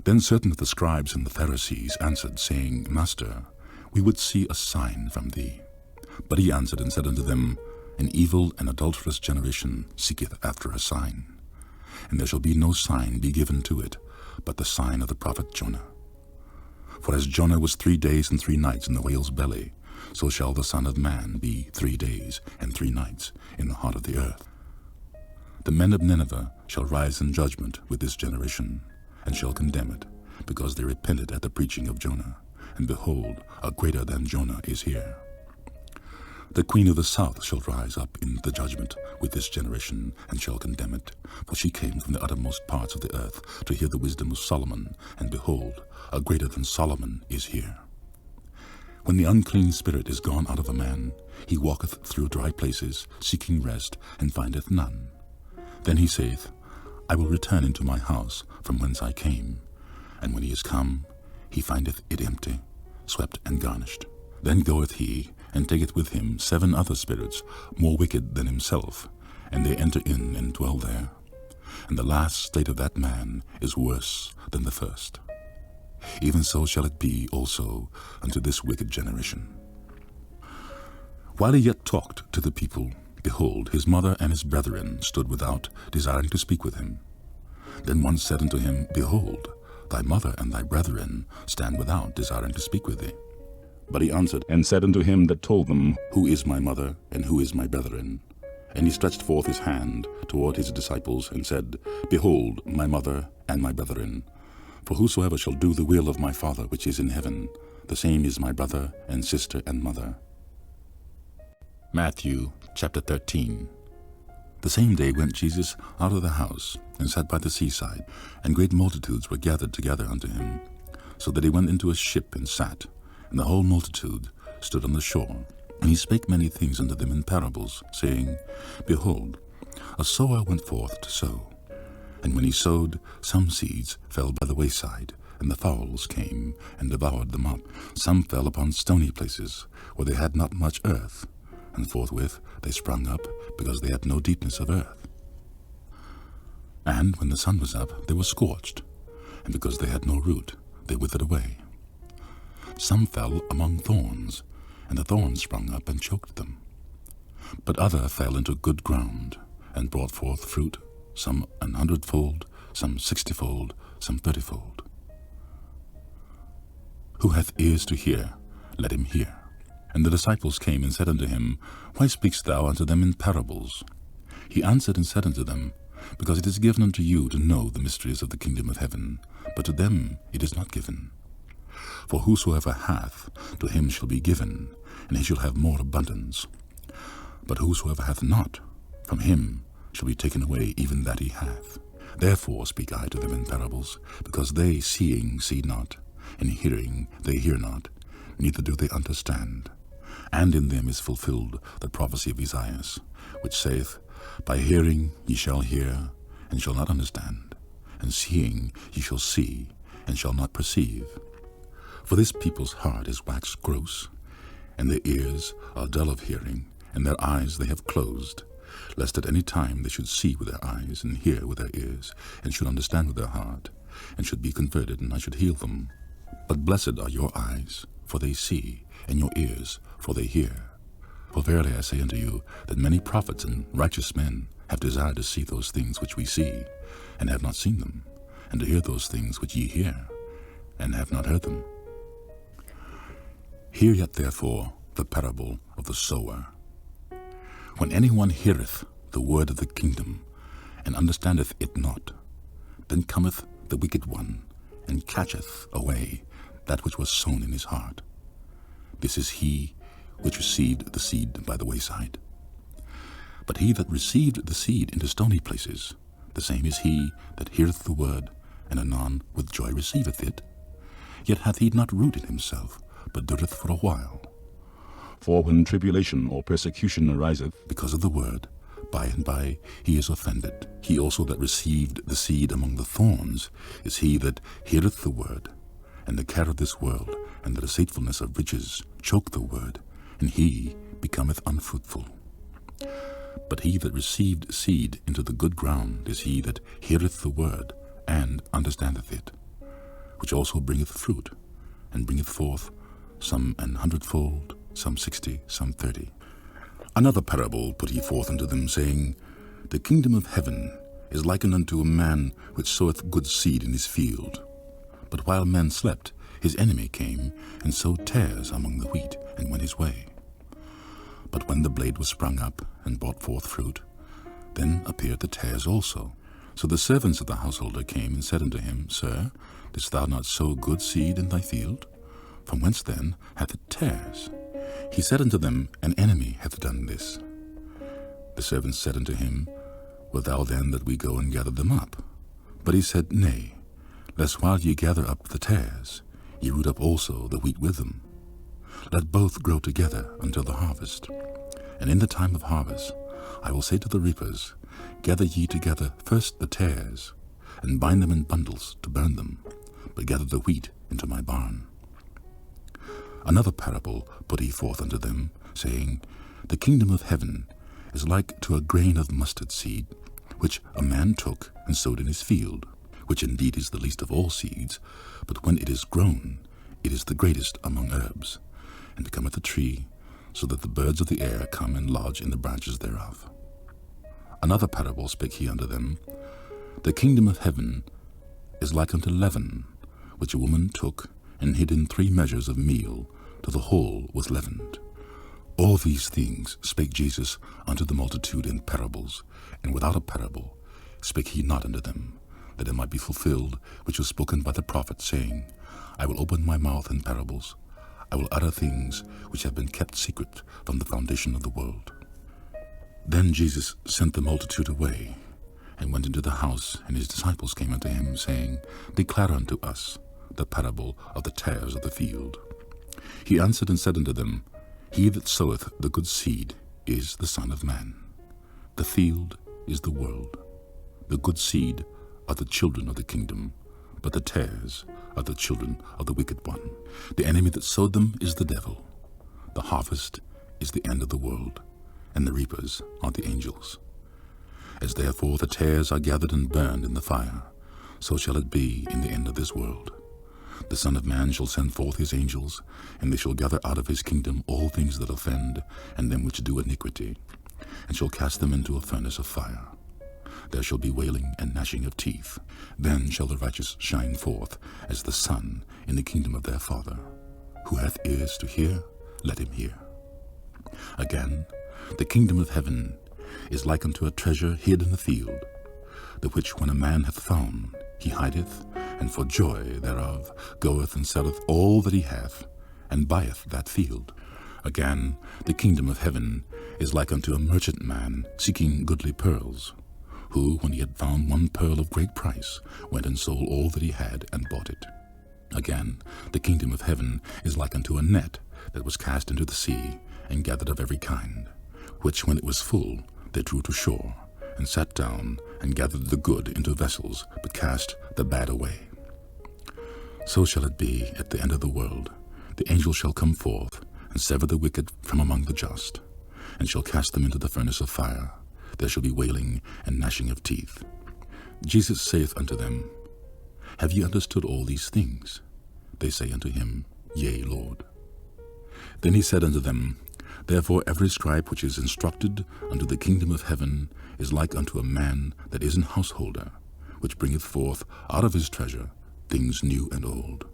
Then certain of the scribes and the Pharisees answered, saying, Master, we would see a sign from thee. But he answered and said unto them, An evil and adulterous generation seeketh after a sign, and there shall be no sign be given to it, but the sign of the prophet Jonah. For as Jonah was 3 days and 3 nights in the whale's belly, so shall the Son of Man be 3 days and 3 nights in the heart of the earth. The men of Nineveh shall rise in judgment with this generation, and shall condemn it, because they repented at the preaching of Jonah. And behold, a greater than Jonah is here. The queen of the south shall rise up in the judgment with this generation, and shall condemn it. For she came from the uttermost parts of the earth to hear the wisdom of Solomon, and behold, a greater than Solomon is here. When the unclean spirit is gone out of a man, he walketh through dry places, seeking rest, and findeth none. Then he saith, I will return into my house from whence I came. And when he is come, he findeth it empty, swept and garnished. Then goeth he, and taketh with him 7 other spirits, more wicked than himself, and they enter in and dwell there. And the last state of that man is worse than the first. Even so shall it be also unto this wicked generation. While he yet talked to the people, behold, his mother and his brethren stood without, desiring to speak with him. Then one said unto him, Behold, thy mother and thy brethren stand without, desiring to speak with thee. But he answered and said unto him that told them, Who is my mother, and who is my brethren? And he stretched forth his hand toward his disciples, and said, Behold, my mother and my brethren. For whosoever shall do the will of my Father which is in heaven, the same is my brother and sister and mother. Matthew chapter 13. The same day went Jesus out of the house, and sat by the seaside, and great multitudes were gathered together unto him, so that he went into a ship and sat, and the whole multitude stood on the shore. And he spake many things unto them in parables, saying, Behold, a sower went forth to sow. And when he sowed, some seeds fell by the wayside, and the fowls came and devoured them up. Some fell upon stony places, where they had not much earth, and forthwith they sprung up, because they had no deepness of earth. And when the sun was up, they were scorched, and because they had no root, they withered away. Some fell among thorns, and the thorns sprung up and choked them. But other fell into good ground, and brought forth fruit, some 100-fold, some 60-fold, some 30-fold. Who hath ears to hear, let him hear. And the disciples came and said unto him, Why speakest thou unto them in parables? He answered and said unto them, Because it is given unto you to know the mysteries of the kingdom of heaven, but to them it is not given. For whosoever hath, to him shall be given, and he shall have more abundance. But whosoever hath not, from him shall be taken away even that he hath. Therefore speak I to them in parables, because they seeing see not, and hearing they hear not, neither do they understand. And in them is fulfilled the prophecy of Esaias, which saith, By hearing ye shall hear, and shall not understand, and seeing ye shall see, and shall not perceive. For this people's heart is waxed gross, and their ears are dull of hearing, and their eyes they have closed, lest at any time they should see with their eyes, and hear with their ears, and should understand with their heart, and should be converted, and I should heal them. But blessed are your eyes, for they see, and your ears, for they hear. For verily I say unto you, that many prophets and righteous men have desired to see those things which we see, and have not seen them, and to hear those things which ye hear, and have not heard them. Hear yet therefore the parable of the sower. When any one heareth the word of the kingdom, and understandeth it not, then cometh the wicked one, and catcheth away that which was sown in his heart. This is he which received the seed by the wayside. But he that received the seed into stony places, the same is he that heareth the word, and anon with joy receiveth it. Yet hath he not root in himself, but dureth for a while. For when tribulation or persecution ariseth because of the word, by and by he is offended. He also that received the seed among the thorns is he that heareth the word, and the care of this world and the deceitfulness of riches choke the word, and he becometh unfruitful. But he that received seed into the good ground is he that heareth the word, and understandeth it, which also bringeth fruit, and bringeth forth some 100-fold, some 60, some 30. Another parable put he forth unto them, saying, The kingdom of heaven is likened unto a man which soweth good seed in his field. But while men slept, his enemy came, and sowed tares among the wheat, and went his way. But when the blade was sprung up, and brought forth fruit, then appeared the tares also. So the servants of the householder came, and said unto him, Sir, didst thou not sow good seed in thy field? From whence then hath it tares? He said unto them, An enemy hath done this. The servants said unto him, Wilt thou then that we go and gather them up? But he said, Nay, lest while ye gather up the tares, ye root up also the wheat with them. Let both grow together until the harvest. And in the time of harvest I will say to the reapers, Gather ye together first the tares, and bind them in bundles to burn them, but gather the wheat into my barn. Another parable put he forth unto them, saying, The kingdom of heaven is like to a grain of mustard seed, which a man took and sowed in his field, which indeed is the least of all seeds, but when it is grown, it is the greatest among herbs, and becometh a tree, so that the birds of the air come and lodge in the branches thereof. Another parable spake he unto them, The kingdom of heaven is like unto leaven, which a woman took and hid in 3 measures of meal, till the whole was leavened. All these things spake Jesus unto the multitude in parables, and without a parable spake he not unto them, that it might be fulfilled which was spoken by the prophet, saying, I will open my mouth in parables, I will utter things which have been kept secret from the foundation of the world. Then Jesus sent the multitude away, and went into the house, and his disciples came unto him, saying, Declare unto us the parable of the tares of the field. He answered and said unto them, He that soweth the good seed is the Son of Man. The field is the world. The good seed are the children of the kingdom, but the tares are the children of the wicked one. The enemy that sowed them is the devil. The harvest is the end of the world, and the reapers are the angels. As therefore the tares are gathered and burned in the fire, so shall it be in the end of this world. The Son of Man shall send forth his angels, and they shall gather out of his kingdom all things that offend, and them which do iniquity, and shall cast them into a furnace of fire. There shall be wailing and gnashing of teeth. Then shall the righteous shine forth as the sun in the kingdom of their Father. Who hath ears to hear, let him hear. Again, the kingdom of heaven is like unto a treasure hid in the field, the which when a man hath found, he hideth, and for joy thereof goeth and selleth all that he hath, and buyeth that field. Again, the kingdom of heaven is like unto a merchant man seeking goodly pearls, who, when he had found one pearl of great price, went and sold all that he had, and bought it. Again, the kingdom of heaven is like unto a net that was cast into the sea, and gathered of every kind, which when it was full, they drew to shore, and sat down, and gathered the good into vessels, but cast the bad away. So shall it be at the end of the world. The angel shall come forth, and sever the wicked from among the just, and shall cast them into the furnace of fire. There shall be wailing and gnashing of teeth. Jesus saith unto them, Have ye understood all these things? They say unto him, Yea, Lord. Then he said unto them, Therefore every scribe which is instructed unto the kingdom of heaven is like unto a man that is an householder, which bringeth forth out of his treasure things new and old.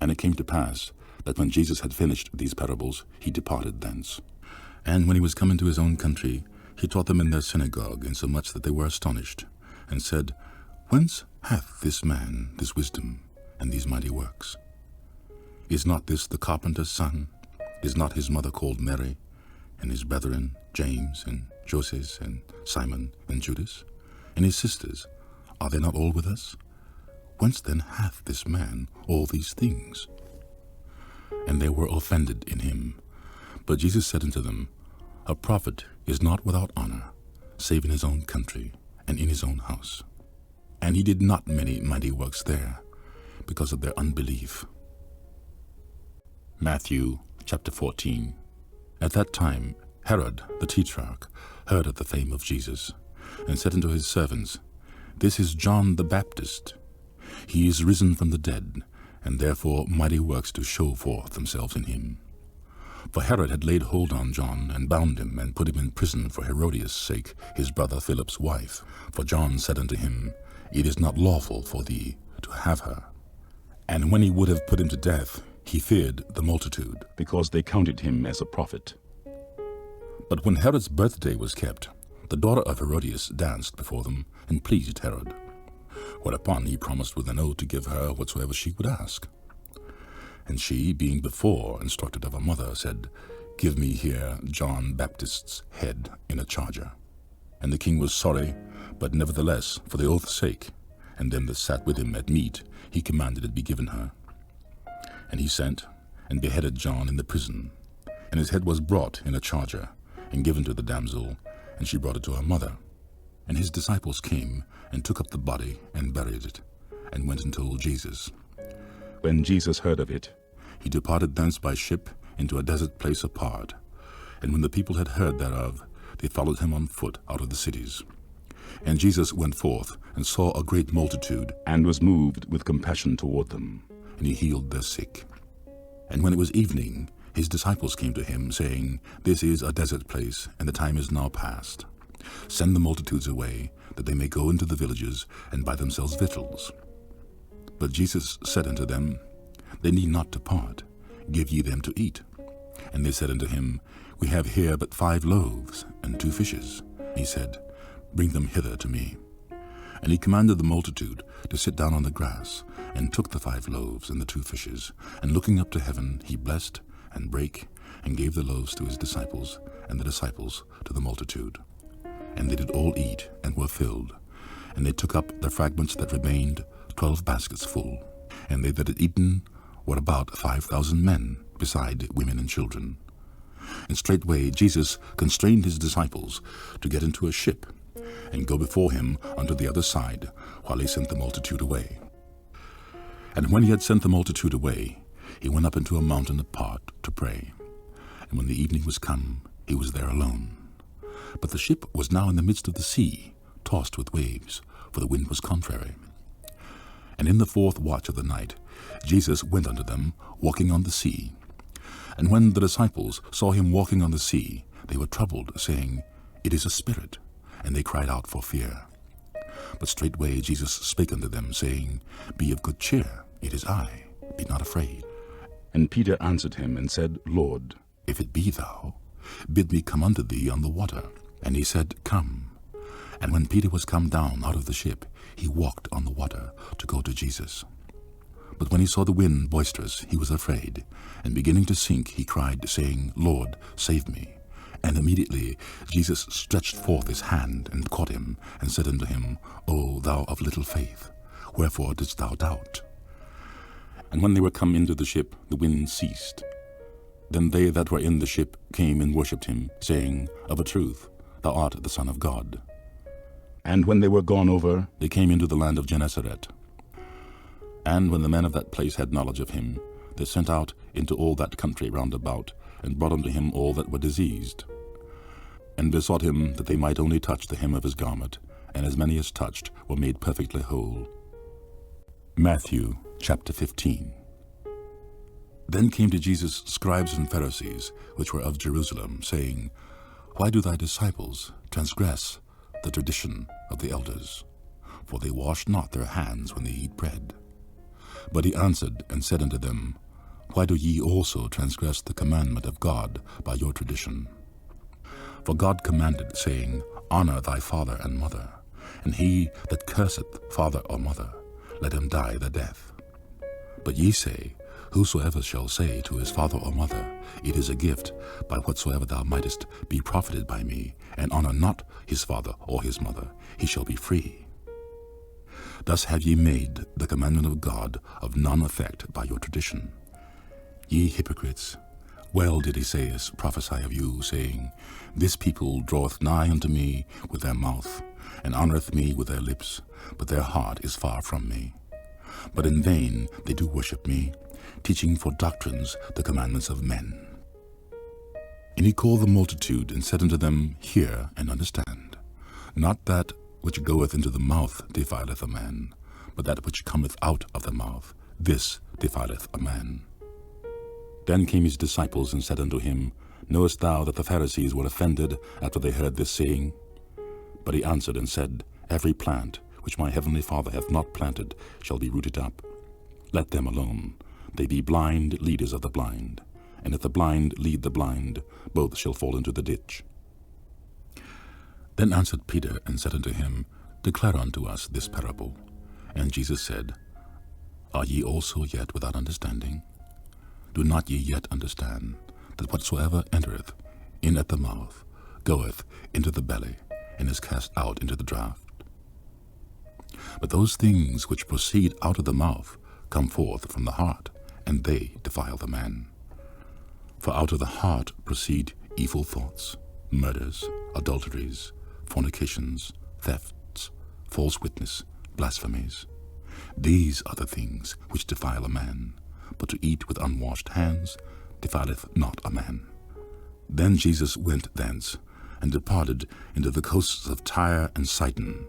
And it came to pass that when Jesus had finished these parables, he departed thence. And when he was come into his own country, he taught them in their synagogue, insomuch that they were astonished, and said, Whence hath this man this wisdom and these mighty works? Is not this the carpenter's son? Is not his mother called Mary, and his brethren James and Joses and Simon and Judas? And his sisters, are they not all with us? Whence then hath this man all these things? And they were offended in him. But Jesus said unto them, A prophet is not without honor, save in his own country and in his own house. And he did not many mighty works there, because of their unbelief. Matthew chapter 14. At that time Herod the Tetrarch heard of the fame of Jesus, and said unto his servants, This is John the Baptist. He is risen from the dead, and therefore mighty works do show forth themselves in him. For Herod had laid hold on John, and bound him, and put him in prison for Herodias' sake, his brother Philip's wife. For John said unto him, It is not lawful for thee to have her. And when he would have put him to death, he feared the multitude, because they counted him as a prophet. But when Herod's birthday was kept, the daughter of Herodias danced before them, and pleased Herod. Whereupon he promised with an oath to give her whatsoever she would ask. And she, being before instructed of her mother, said, Give me here John Baptist's head in a charger. And the king was sorry, but nevertheless, for the oath's sake, and them that sat with him at meat, he commanded it be given her. And he sent, and beheaded John in the prison. And his head was brought in a charger, and given to the damsel, and she brought it to her mother. And his disciples came and took up the body and buried it, and went and told Jesus. When Jesus heard of it, he departed thence by ship into a desert place apart. And when the people had heard thereof, they followed him on foot out of the cities. And Jesus went forth and saw a great multitude, and was moved with compassion toward them, and he healed their sick. And when it was evening, his disciples came to him, saying, This is a desert place, and the time is now past. Send the multitudes away, that they may go into the villages, and buy themselves victuals. But Jesus said unto them, They need not depart, give ye them to eat. And they said unto him, We have here but 5 loaves, and 2 fishes. He said, Bring them hither to me. And he commanded the multitude to sit down on the grass, and took the 5 loaves and the 2 fishes, and looking up to heaven, he blessed, and brake, and gave the loaves to his disciples, and the disciples to the multitude. And they did all eat, and were filled. And they took up the fragments that remained, 12 baskets full. And they that had eaten were about 5,000 men, beside women and children. And straightway Jesus constrained his disciples to get into a ship, and go before him unto the other side, while he sent the multitude away. And when he had sent the multitude away, he went up into a mountain apart to pray. And when the evening was come, he was there alone. But the ship was now in the midst of the sea, tossed with waves, for the wind was contrary. And in the 4th watch of the night, Jesus went unto them, walking on the sea. And when the disciples saw him walking on the sea, they were troubled, saying, It is a spirit. And they cried out for fear. But straightway Jesus spake unto them, saying, Be of good cheer, it is I, be not afraid. And Peter answered him and said, Lord, if it be thou, bid me come unto thee on the water. And he said, Come. And when Peter was come down out of the ship, he walked on the water to go to Jesus. But when he saw the wind boisterous, he was afraid, and beginning to sink, he cried, saying, Lord, save me. And immediately Jesus stretched forth his hand, and caught him, and said unto him, O thou of little faith, wherefore didst thou doubt? And when they were come into the ship, the wind ceased. Then they that were in the ship came and worshipped him, saying, Of a truth, thou art the Son of God. And when they were gone over, they came into the land of Gennesaret. And when the men of that place had knowledge of him, they sent out into all that country round about, and brought unto him all that were diseased, and besought him that they might only touch the hem of his garment, and as many as touched were made perfectly whole. Matthew chapter 15. Then came to Jesus scribes and Pharisees, which were of Jerusalem, saying, Why do thy disciples transgress the tradition of the elders? For they wash not their hands when they eat bread. But he answered and said unto them, Why do ye also transgress the commandment of God by your tradition? For God commanded, saying, Honor thy father and mother, and he that curseth father or mother, let him die the death. But ye say, Whosoever shall say to his father or mother, It is a gift, by whatsoever thou mightest be profited by me, and honor not his father or his mother, he shall be free. Thus have ye made the commandment of God of none effect by your tradition. Ye hypocrites, well did Esaias prophesy of you, saying, This people draweth nigh unto me with their mouth, and honoureth me with their lips, but their heart is far from me. But in vain they do worship me, teaching for doctrines the commandments of men. And he called the multitude, and said unto them, Hear and understand. Not that which goeth into the mouth defileth a man, but that which cometh out of the mouth, this defileth a man. Then came his disciples and said unto him, Knowest thou that the Pharisees were offended after they heard this saying? But he answered and said, Every plant which my heavenly Father hath not planted shall be rooted up. Let them alone. They be blind leaders of the blind. And if the blind lead the blind, both shall fall into the ditch. Then answered Peter and said unto him, Declare unto us this parable. And Jesus said, Are ye also yet without understanding? Do not ye yet understand that whatsoever entereth in at the mouth goeth into the belly, and is cast out into the draught? But those things which proceed out of the mouth come forth from the heart, and they defile the man. For out of the heart proceed evil thoughts, murders, adulteries, fornications, thefts, false witness, blasphemies. These are the things which defile a man, but to eat with unwashed hands defileth not a man. Then Jesus went thence, and departed into the coasts of Tyre and Sidon.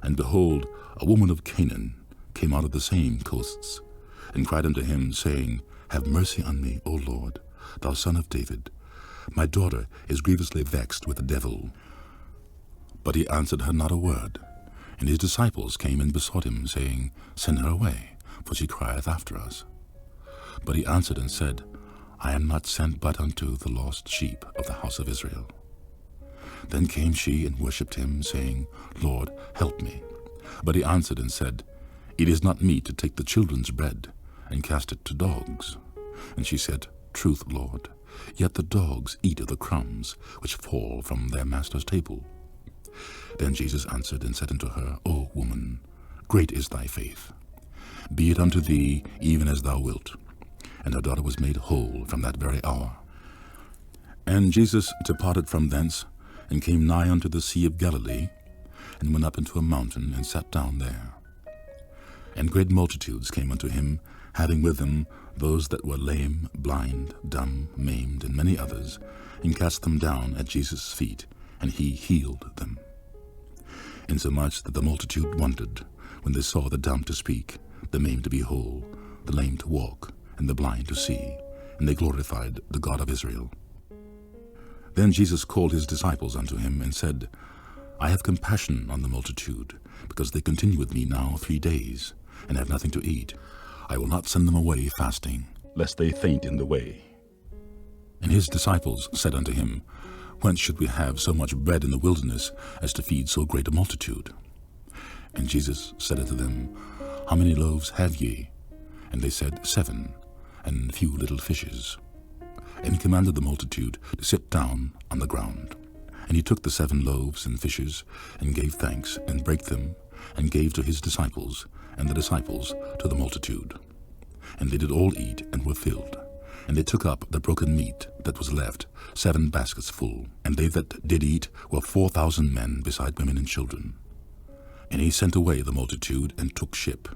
And behold, a woman of Canaan came out of the same coasts, and cried unto him, saying, Have mercy on me, O Lord, thou son of David. My daughter is grievously vexed with the devil. But he answered her not a word. And his disciples came and besought him, saying, Send her away, for she crieth after us. But he answered and said, I am not sent but unto the lost sheep of the house of Israel. Then came she and worshipped him, saying, Lord, help me. But he answered and said, It is not meet to take the children's bread, and cast it to dogs. And she said, Truth, Lord, yet the dogs eat of the crumbs which fall from their master's table. Then Jesus answered and said unto her, O woman, great is thy faith. Be it unto thee even as thou wilt. And her daughter was made whole from that very hour. And Jesus departed from thence, and came nigh unto the sea of Galilee, and went up into a mountain, and sat down there. And great multitudes came unto him, having with them those that were lame, blind, dumb, maimed, and many others, and cast them down at Jesus' feet, and he healed them. Insomuch that the multitude wondered, when they saw the dumb to speak, the maimed to be whole, the lame to walk, and the blind to see, and they glorified the God of Israel. Then Jesus called his disciples unto him, and said, I have compassion on the multitude, because they continue with me now 3 days, and have nothing to eat. I will not send them away fasting, lest they faint in the way. And his disciples said unto him, Whence should we have so much bread in the wilderness, as to feed so great a multitude? And Jesus said unto them, How many loaves have ye? And they said, 7, and few little fishes. And he commanded the multitude to sit down on the ground. And he took the 7 loaves and fishes, and gave thanks, and brake them, and gave to his disciples, and the disciples to the multitude. And they did all eat, and were filled. And they took up the broken meat that was left, 7 baskets full. And they that did eat were 4,000 men, beside women and children. And he sent away the multitude, and took ship,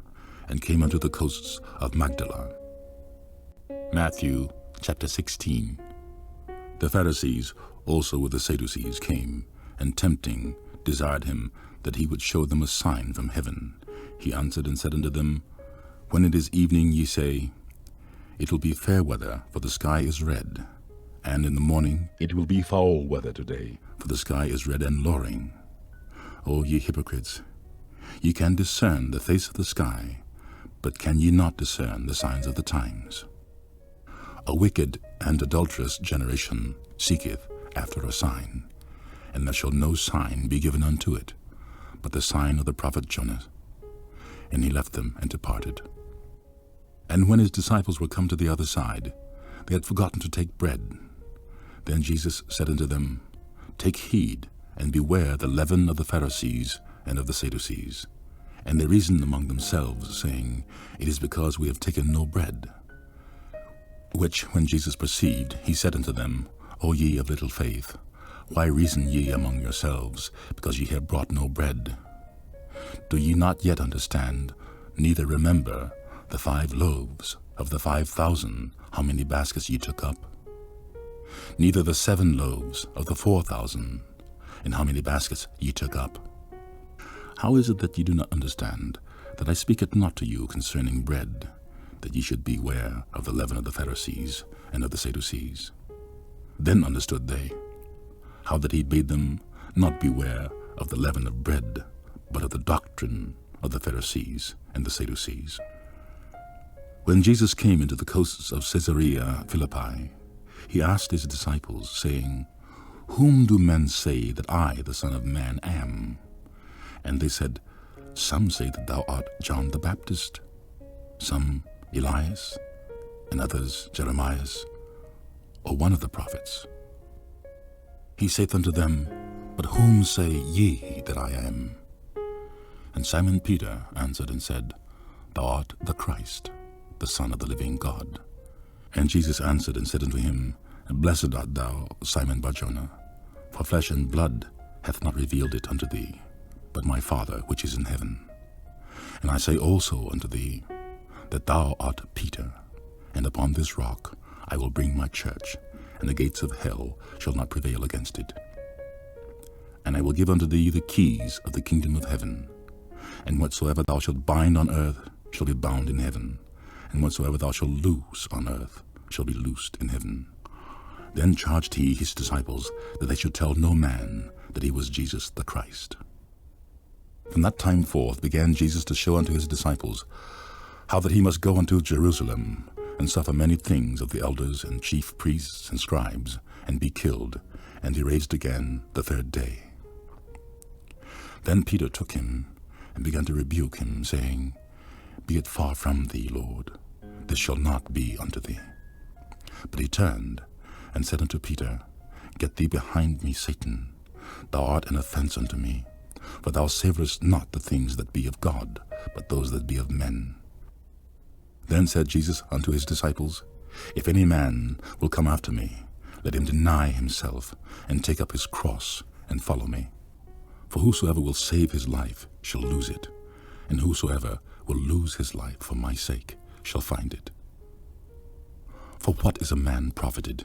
and came unto the coasts of Magdala. Matthew chapter 16. The Pharisees also with the Sadducees came, and tempting desired him that he would show them a sign from heaven. He answered and said unto them, When it is evening, ye say, It will be fair weather, for the sky is red. And in the morning, It will be foul weather today, for the sky is red and lowring. O ye hypocrites, ye can discern the face of the sky, but can ye not discern the signs of the times? A wicked and adulterous generation seeketh after a sign, and there shall no sign be given unto it, but the sign of the prophet Jonah. And he left them and departed. And when his disciples were come to the other side, they had forgotten to take bread. Then Jesus said unto them, Take heed, and beware the leaven of the Pharisees and of the Sadducees. And they reasoned among themselves, saying, It is because we have taken no bread. Which when Jesus perceived, he said unto them, O ye of little faith, why reason ye among yourselves, because ye have brought no bread? Do ye not yet understand, neither remember the 5 loaves of the 5,000, how many baskets ye took up? Neither the 7 loaves of the 4,000, and how many baskets ye took up? How is it that ye do not understand, that I speak it not to you concerning bread, that ye should beware of the leaven of the Pharisees and of the Sadducees? Then understood they, how that he bade them not beware of the leaven of bread, but of the doctrine of the Pharisees and the Sadducees. When Jesus came into the coasts of Caesarea Philippi, he asked his disciples, saying, Whom do men say that I, the Son of Man, am? And they said, Some say that thou art John the Baptist, some Elias, and others Jeremias, or one of the prophets. He saith unto them, But whom say ye that I am? And Simon Peter answered and said, Thou art the Christ, the Son of the living God. And Jesus answered and said unto him, Blessed art thou, Simon Bar-Jonah, for flesh and blood hath not revealed it unto thee, but my Father which is in heaven. And I say also unto thee, that thou art Peter, and upon this rock I will bring my church, and the gates of hell shall not prevail against it. And I will give unto thee the keys of the kingdom of heaven. And whatsoever thou shalt bind on earth shall be bound in heaven, and whatsoever thou shalt loose on earth shall be loosed in heaven. Then charged he his disciples that they should tell no man that he was Jesus the Christ. From that time forth began Jesus to show unto his disciples how that he must go unto Jerusalem, and suffer many things of the elders and chief priests and scribes, and be killed, and be raised again the third day. Then Peter took him, and began to rebuke him, saying, Be it far from thee, Lord, this shall not be unto thee. But he turned, and said unto Peter, Get thee behind me, Satan, thou art an offense unto me, for thou savourest not the things that be of God, but those that be of men. Then said Jesus unto his disciples, If any man will come after me, let him deny himself, and take up his cross, and follow me. For whosoever will save his life shall lose it, and whosoever will lose his life for my sake shall find it. For what is a man profited,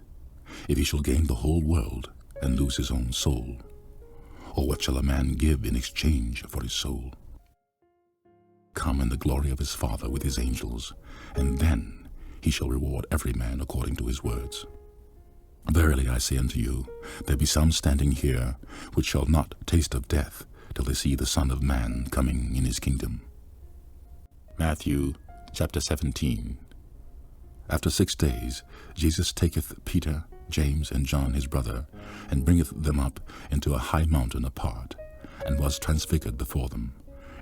if he shall gain the whole world, and lose his own soul? Or what shall a man give in exchange for his soul? Come in the glory of his Father with his angels, and then he shall reward every man according to his words. Verily I say unto you, there be some standing here which shall not taste of death till they see the Son of Man coming in his kingdom. Matthew chapter 17. After 6 days Jesus taketh Peter, James, and John his brother, and bringeth them up into a high mountain apart, and was transfigured before them.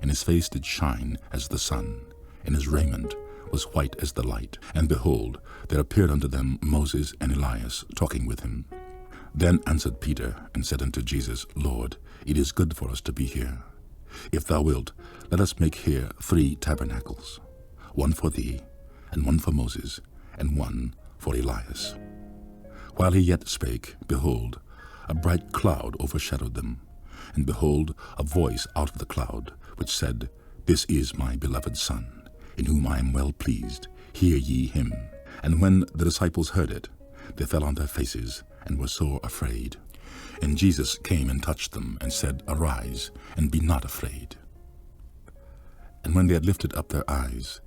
And his face did shine as the sun, and his raiment was white as the light. And behold, there appeared unto them Moses and Elias talking with him. Then answered Peter, and said unto Jesus, Lord, it is good for us to be here. If thou wilt, let us make here 3 tabernacles, one for thee, and one for Moses, and one for Elias. While he yet spake, behold, a bright cloud overshadowed them. And behold, a voice out of the cloud, which said, This is my beloved Son, in whom I am well pleased. Hear ye him. And when the disciples heard it, they fell on their faces, and were sore afraid. And Jesus came and touched them, and said, Arise, and be not afraid. And when they had lifted up their eyes,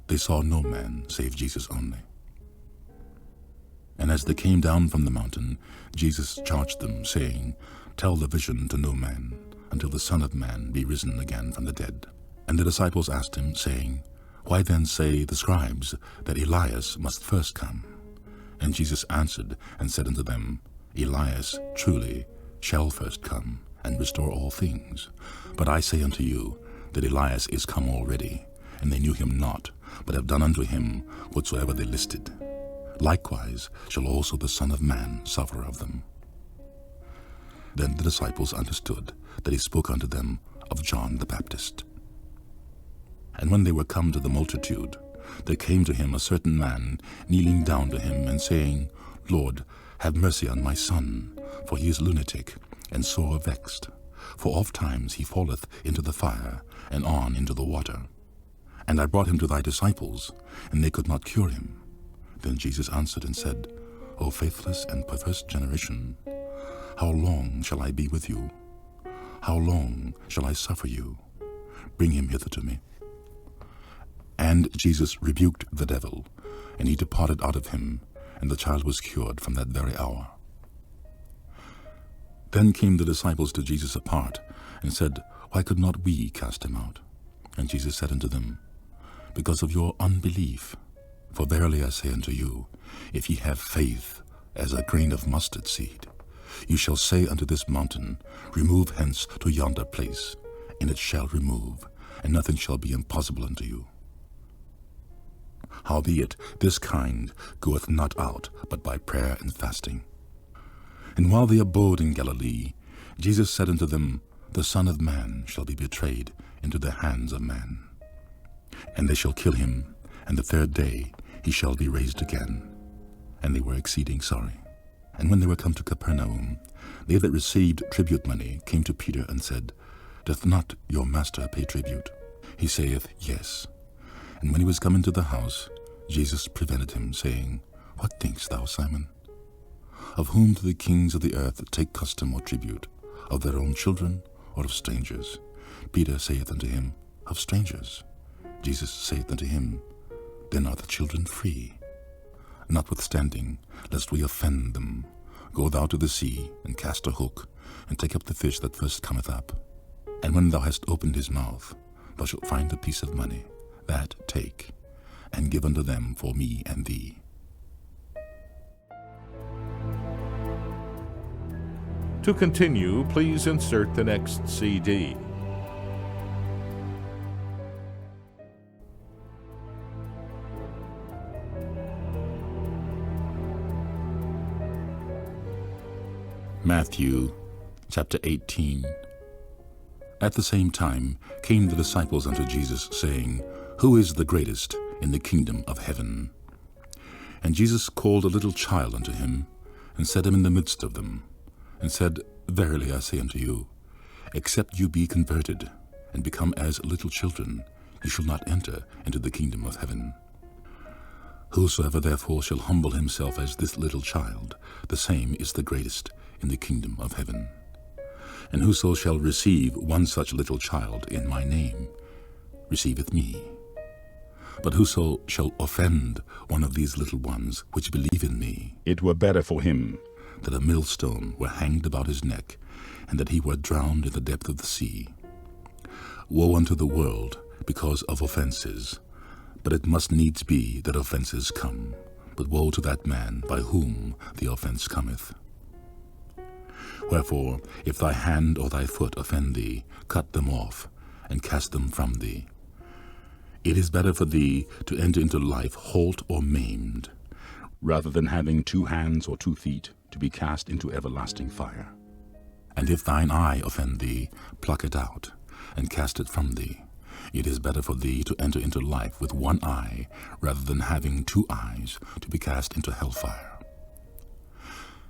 they saw no man save Jesus only. And as they came down from the mountain, Jesus charged them, saying, Tell the vision to no man, until the Son of Man be risen again from the dead. And the disciples asked him, saying, Why then say the scribes that Elias must first come? And Jesus answered and said unto them, Elias truly shall first come, and restore all things. But I say unto you, that Elias is come already, and they knew him not, but have done unto him whatsoever they listed. Likewise shall also the Son of Man suffer of them. Then the disciples understood that he spoke unto them of John the Baptist. And when they were come to the multitude, there came to him a certain man, kneeling down to him, and saying, Lord, have mercy on my son, for he is lunatic, and sore vexed. For oft times he falleth into the fire, and on into the water. And I brought him to thy disciples, and they could not cure him. Then Jesus answered and said, O faithless and perverse generation, how long shall I be with you? How long shall I suffer you? Bring him hither to me. And Jesus rebuked the devil, and he departed out of him, and the child was cured from that very hour. Then came the disciples to Jesus apart, and said, Why could not we cast him out? And Jesus said unto them, Because of your unbelief. For verily I say unto you, if ye have faith as a grain of mustard seed, you shall say unto this mountain, Remove hence to yonder place, and it shall remove, and nothing shall be impossible unto you. Howbeit, this kind goeth not out, but by prayer and fasting. And while they abode in Galilee, Jesus said unto them, The Son of Man shall be betrayed into the hands of men. And they shall kill him, and the third day he shall be raised again. And they were exceeding sorry. And when they were come to Capernaum, they that received tribute money came to Peter and said, Doth not your master pay tribute? He saith, Yes. And when he was come into the house, Jesus prevented him, saying, What thinkst thou, Simon? Of whom do the kings of the earth take custom or tribute? Of their own children, or of strangers? Peter saith unto him, Of strangers. Jesus saith unto him, Then are the children free. Notwithstanding, lest we offend them, go thou to the sea, and cast a hook, and take up the fish that first cometh up. And when thou hast opened his mouth, thou shalt find a piece of money. That take, and give unto them for me and thee. To continue, please insert the next CD. Matthew chapter 18. At the same time came the disciples unto Jesus, saying, Who is the greatest in the kingdom of heaven? And Jesus called a little child unto him, and set him in the midst of them, and said, Verily I say unto you, except you be converted, and become as little children, you shall not enter into the kingdom of heaven. Whosoever therefore shall humble himself as this little child, the same is the greatest in the kingdom of heaven. And whoso shall receive one such little child in my name, receiveth me. But whoso shall offend one of these little ones which believe in me, it were better for him that a millstone were hanged about his neck, and that he were drowned in the depth of the sea. Woe unto the world because of offenses, but it must needs be that offenses come. But woe to that man by whom the offense cometh. Wherefore, if thy hand or thy foot offend thee, cut them off, and cast them from thee. It is better for thee to enter into life halt or maimed, rather than having 2 hands or 2 feet to be cast into everlasting fire. And if thine eye offend thee, pluck it out, and cast it from thee. It is better for thee to enter into life with 1 eye, rather than having 2 eyes to be cast into hellfire.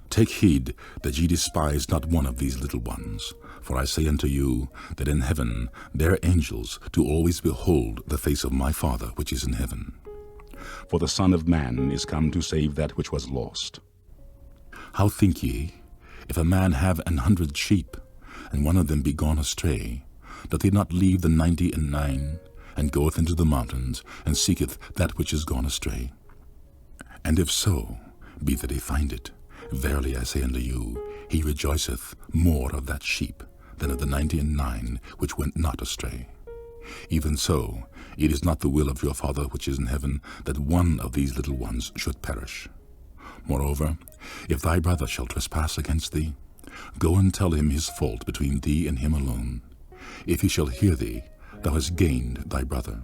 Take heed that ye despise not one of these little ones, for I say unto you, that in heaven their angels do always behold the face of my Father which is in heaven. For the Son of Man is come to save that which was lost. How think ye, if a man have 100 sheep, and one of them be gone astray, doth he not leave the 99, and goeth into the mountains, and seeketh that which is gone astray? And if so be that he find it, verily I say unto you, he rejoiceth more of that sheep than of the 99 which went not astray. Even so, it is not the will of your Father which is in heaven that one of these little ones should perish. Moreover, if thy brother shall trespass against thee, go and tell him his fault between thee and him alone. If he shall hear thee, thou hast gained thy brother.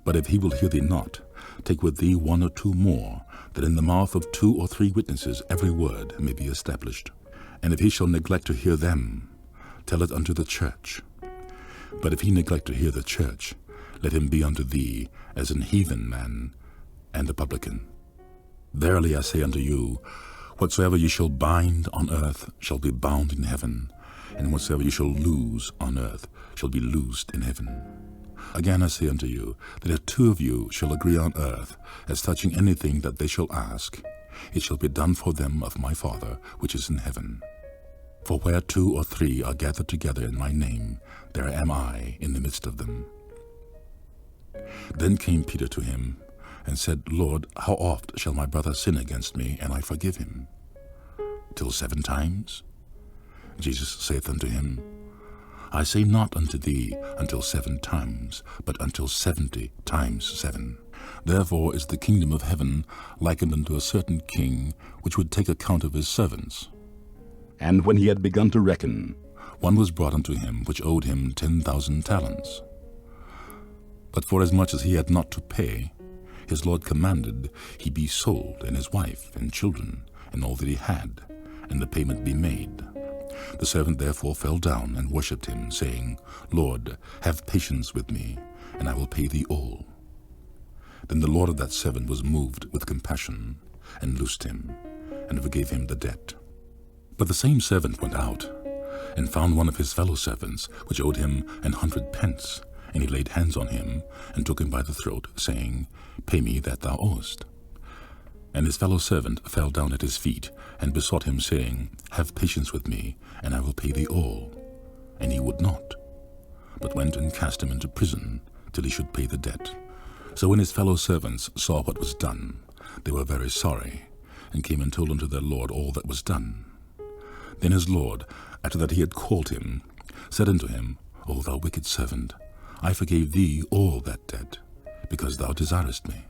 But if he will hear thee not, take with thee 1 or 2 more, that in the mouth of 2 or 3 witnesses every word may be established. And if he shall neglect to hear them, tell it unto the church. But if he neglect to hear the church, let him be unto thee as an heathen man and a publican. Verily I say unto you, whatsoever ye shall bind on earth shall be bound in heaven, and whatsoever ye shall loose on earth shall be loosed in heaven. Again I say unto you, that if 2 of you shall agree on earth as touching anything that they shall ask, it shall be done for them of my Father which is in heaven. For where 2 or 3 are gathered together in my name, there am I in the midst of them. Then came Peter to him, and said, Lord, how oft shall my brother sin against me, and I forgive him? Till 7 times? Jesus saith unto him, I say not unto thee until 7 times, but until 70 times 7. Therefore is the kingdom of heaven likened unto a certain king, which would take account of his servants. And when he had begun to reckon, one was brought unto him which owed him 10,000 talents. But forasmuch as he had not to pay, his Lord commanded he be sold, and his wife, and children, and all that he had, and the payment be made. The servant therefore fell down and worshipped him, saying, Lord, have patience with me, and I will pay thee all. Then the Lord of that servant was moved with compassion, and loosed him, and forgave him the debt. But the same servant went out, and found one of his fellow servants, which owed him 100 pence. And he laid hands on him, and took him by the throat, saying, Pay me that thou owest. And his fellow servant fell down at his feet, and besought him, saying, Have patience with me, and I will pay thee all. And he would not, but went and cast him into prison, till he should pay the debt. So when his fellow servants saw what was done, they were very sorry, and came and told unto their lord all that was done. Then his lord, after that he had called him, said unto him, O thou wicked servant, I forgave thee all that debt, because thou desirest me.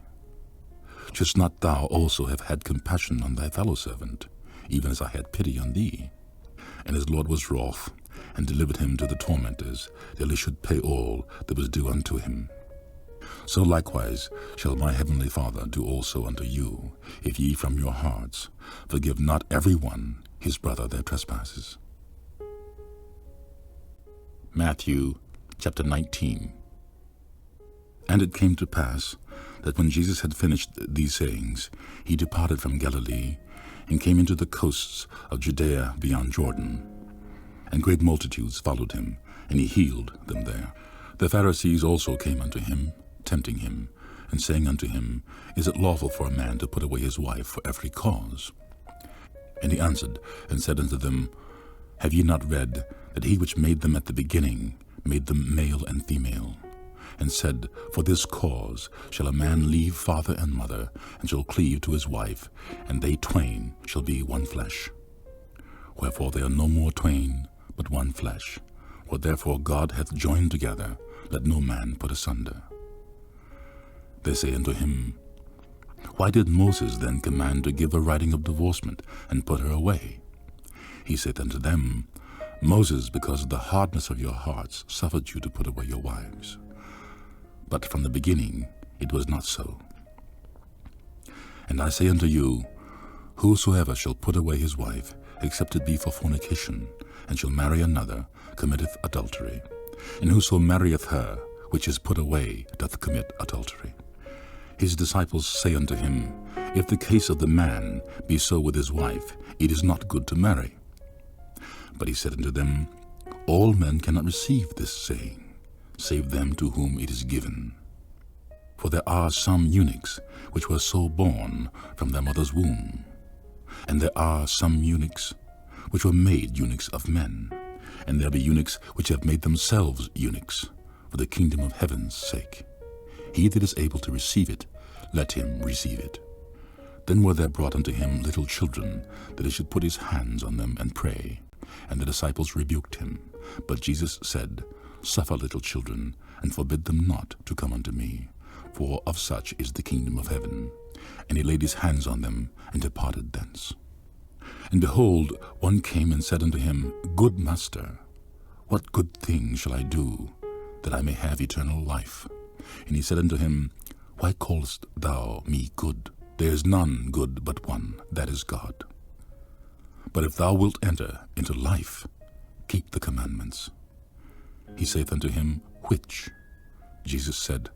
Shouldst not thou also have had compassion on thy fellow servant, even as I had pity on thee? And his lord was wroth, and delivered him to the tormentors, till he should pay all that was due unto him. So likewise shall my heavenly Father do also unto you, if ye from your hearts forgive not every one his brother their trespasses. Matthew chapter 19. And it came to pass that when Jesus had finished these sayings, he departed from Galilee, and came into the coasts of Judea beyond Jordan. And great multitudes followed him, and he healed them there. The Pharisees also came unto him, tempting him, and saying unto him, Is it lawful for a man to put away his wife for every cause? And he answered and said unto them, Have ye not read that he which made them at the beginning made them male and female, and said, For this cause shall a man leave father and mother, and shall cleave to his wife, and they twain shall be one flesh. Wherefore they are no more twain, but one flesh. What therefore God hath joined together, let no man put asunder. They say unto him, Why did Moses then command to give a writing of divorcement, and put her away? He saith unto them, Moses, because of the hardness of your hearts, suffered you to put away your wives. But from the beginning it was not so. And I say unto you, Whosoever shall put away his wife, except it be for fornication, and shall marry another, committeth adultery. And whoso marrieth her, which is put away, doth commit adultery. His disciples say unto him, If the case of the man be so with his wife, it is not good to marry. But he said unto them, All men cannot receive this saying, save them to whom it is given. For there are some eunuchs which were so born from their mother's womb, and there are some eunuchs which were made eunuchs of men, and there be eunuchs which have made themselves eunuchs, for the kingdom of heaven's sake. He that is able to receive it, let him receive it. Then were there brought unto him little children, that he should put his hands on them and pray. And the disciples rebuked him. But Jesus said, Suffer little children, and forbid them not to come unto me, for of such is the kingdom of heaven. And he laid his hands on them, and departed thence. And behold, one came and said unto him, Good Master, what good thing shall I do, that I may have eternal life? And he said unto him, Why callest thou me good? There is none good but one, that is God. But if thou wilt enter into life, keep the commandments. He saith unto him, Which? Jesus said,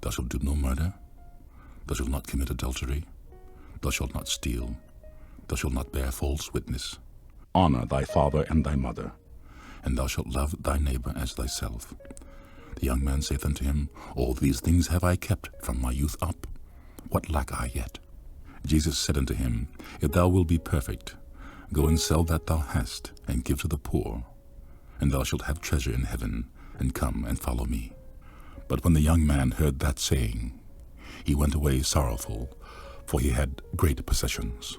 Thou shalt do no murder, thou shalt not commit adultery, thou shalt not steal, thou shalt not bear false witness. Honor thy father and thy mother, and thou shalt love thy neighbor as thyself. The young man saith unto him, All these things have I kept from my youth up. What lack I yet? Jesus said unto him, If thou wilt be perfect, go and sell that thou hast, and give to the poor, and thou shalt have treasure in heaven, and come and follow me. But when the young man heard that saying, he went away sorrowful, for he had great possessions.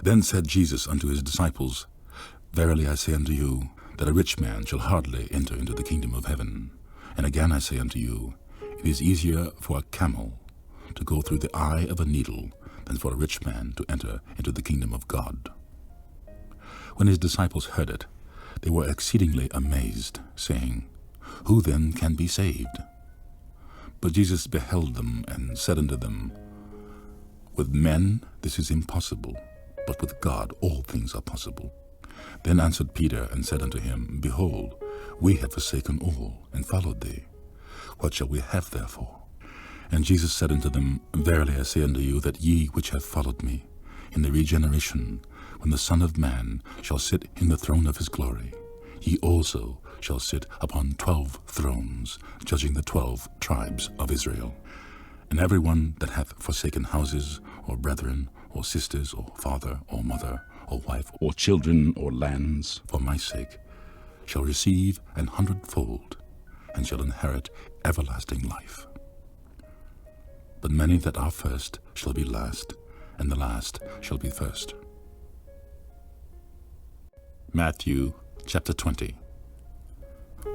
Then said Jesus unto his disciples, Verily I say unto you, that a rich man shall hardly enter into the kingdom of heaven. And again I say unto you, it is easier for a camel to go through the eye of a needle than for a rich man to enter into the kingdom of God. When his disciples heard it, they were exceedingly amazed, saying, Who then can be saved? But Jesus beheld them, and said unto them, With men this is impossible, but with God all things are possible. Then answered Peter, and said unto him, Behold, we have forsaken all, and followed thee. What shall we have therefore? And Jesus said unto them, Verily I say unto you, that ye which have followed me, in the regeneration, when the Son of Man shall sit in the throne of his glory, Ye also shall sit upon 12 thrones, judging the 12 tribes of Israel. And every one that hath forsaken houses, or brethren, or sisters, or father, or mother, or wife, or children, or lands, for my sake, shall receive 100-fold, and shall inherit everlasting life. But many that are first shall be last, and the last shall be first. Matthew chapter 20.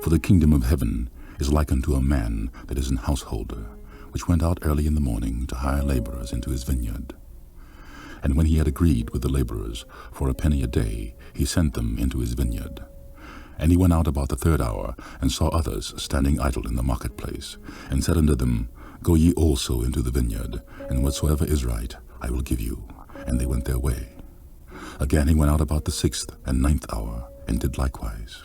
For the kingdom of heaven is like unto a man that is an householder, which went out early in the morning to hire laborers into his vineyard. And when he had agreed with the laborers for a penny a day, he sent them into his vineyard. And he went out about the 3rd hour, and saw others standing idle in the marketplace, and said unto them, Go ye also into the vineyard, and whatsoever is right I will give you. And they went their way. Again he went out about the 6th and 9th hour, and did likewise.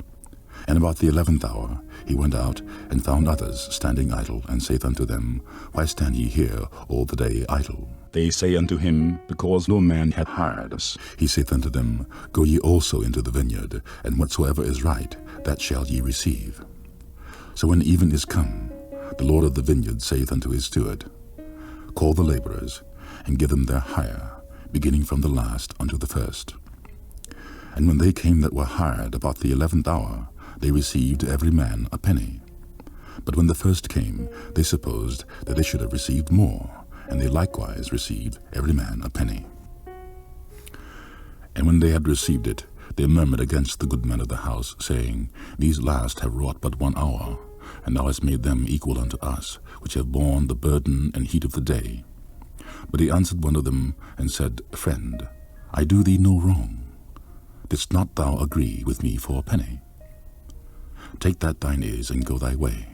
And about the 11th hour he went out, and found others standing idle, and saith unto them, Why stand ye here all the day idle? They say unto him, Because no man hath hired us. He saith unto them, Go ye also into the vineyard, and whatsoever is right, that shall ye receive. So when even is come, the Lord of the vineyard saith unto his steward, Call the laborers, and give them their hire, beginning from the last unto the first. And when they came that were hired about the 11th hour, they received every man a penny. But when the first came, they supposed that they should have received more, and they likewise received every man a penny. And when they had received it, they murmured against the good men of the house, saying, These last have wrought but 1 hour, and thou hast made them equal unto us, which have borne the burden and heat of the day. But he answered one of them, and said, Friend, I do thee no wrong. Didst not thou agree with me for a penny? Take that thine is, and go thy way.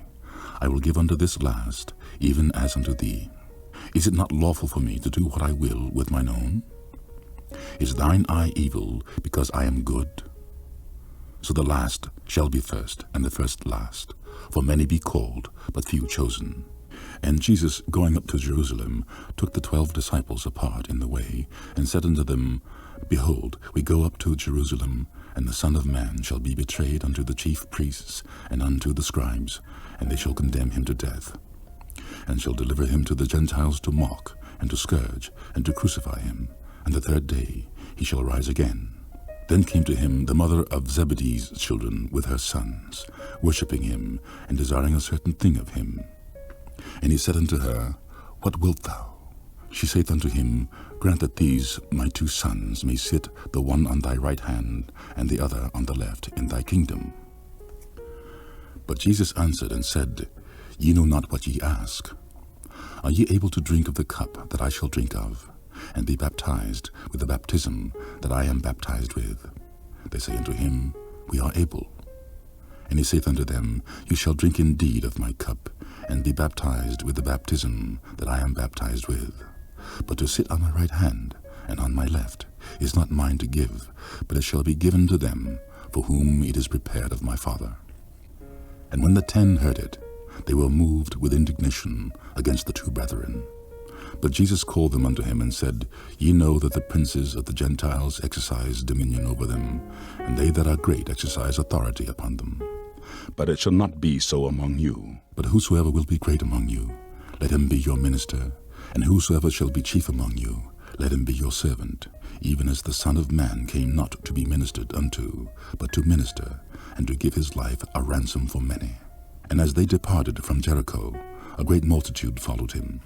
I will give unto this last, even as unto thee. Is it not lawful for me to do what I will with mine own? Is thine eye evil, because I am good? So the last shall be first, and the first last. For many be called, but few chosen. And Jesus, going up to Jerusalem, took the 12 disciples apart in the way, and said unto them, Behold, we go up to Jerusalem, and the Son of Man shall be betrayed unto the chief priests and unto the scribes, and they shall condemn him to death, and shall deliver him to the Gentiles to mock, and to scourge, and to crucify him. And the 3rd day he shall rise again. Then came to him the mother of Zebedee's children with her sons, worshipping him, and desiring a certain thing of him. And he said unto her, What wilt thou? She saith unto him, Grant that these my 2 sons may sit, the one on thy right hand, and the other on the left, in thy kingdom. But Jesus answered and said, Ye know not what ye ask. Are ye able to drink of the cup that I shall drink of, and be baptized with the baptism that I am baptized with? They say unto him, We are able. And he saith unto them, You shall drink indeed of my cup, and be baptized with the baptism that I am baptized with. But to sit on my right hand and on my left is not mine to give, but it shall be given to them for whom it is prepared of my Father. And when the 10 heard it, they were moved with indignation against the 2 brethren. But Jesus called them unto him, and said, Ye know that the princes of the Gentiles exercise dominion over them, and they that are great exercise authority upon them. But it shall not be so among you. But whosoever will be great among you, let him be your minister, and whosoever shall be chief among you, let him be your servant, even as the Son of Man came not to be ministered unto, but to minister, and to give his life a ransom for many. And as they departed from Jericho, a great multitude followed him.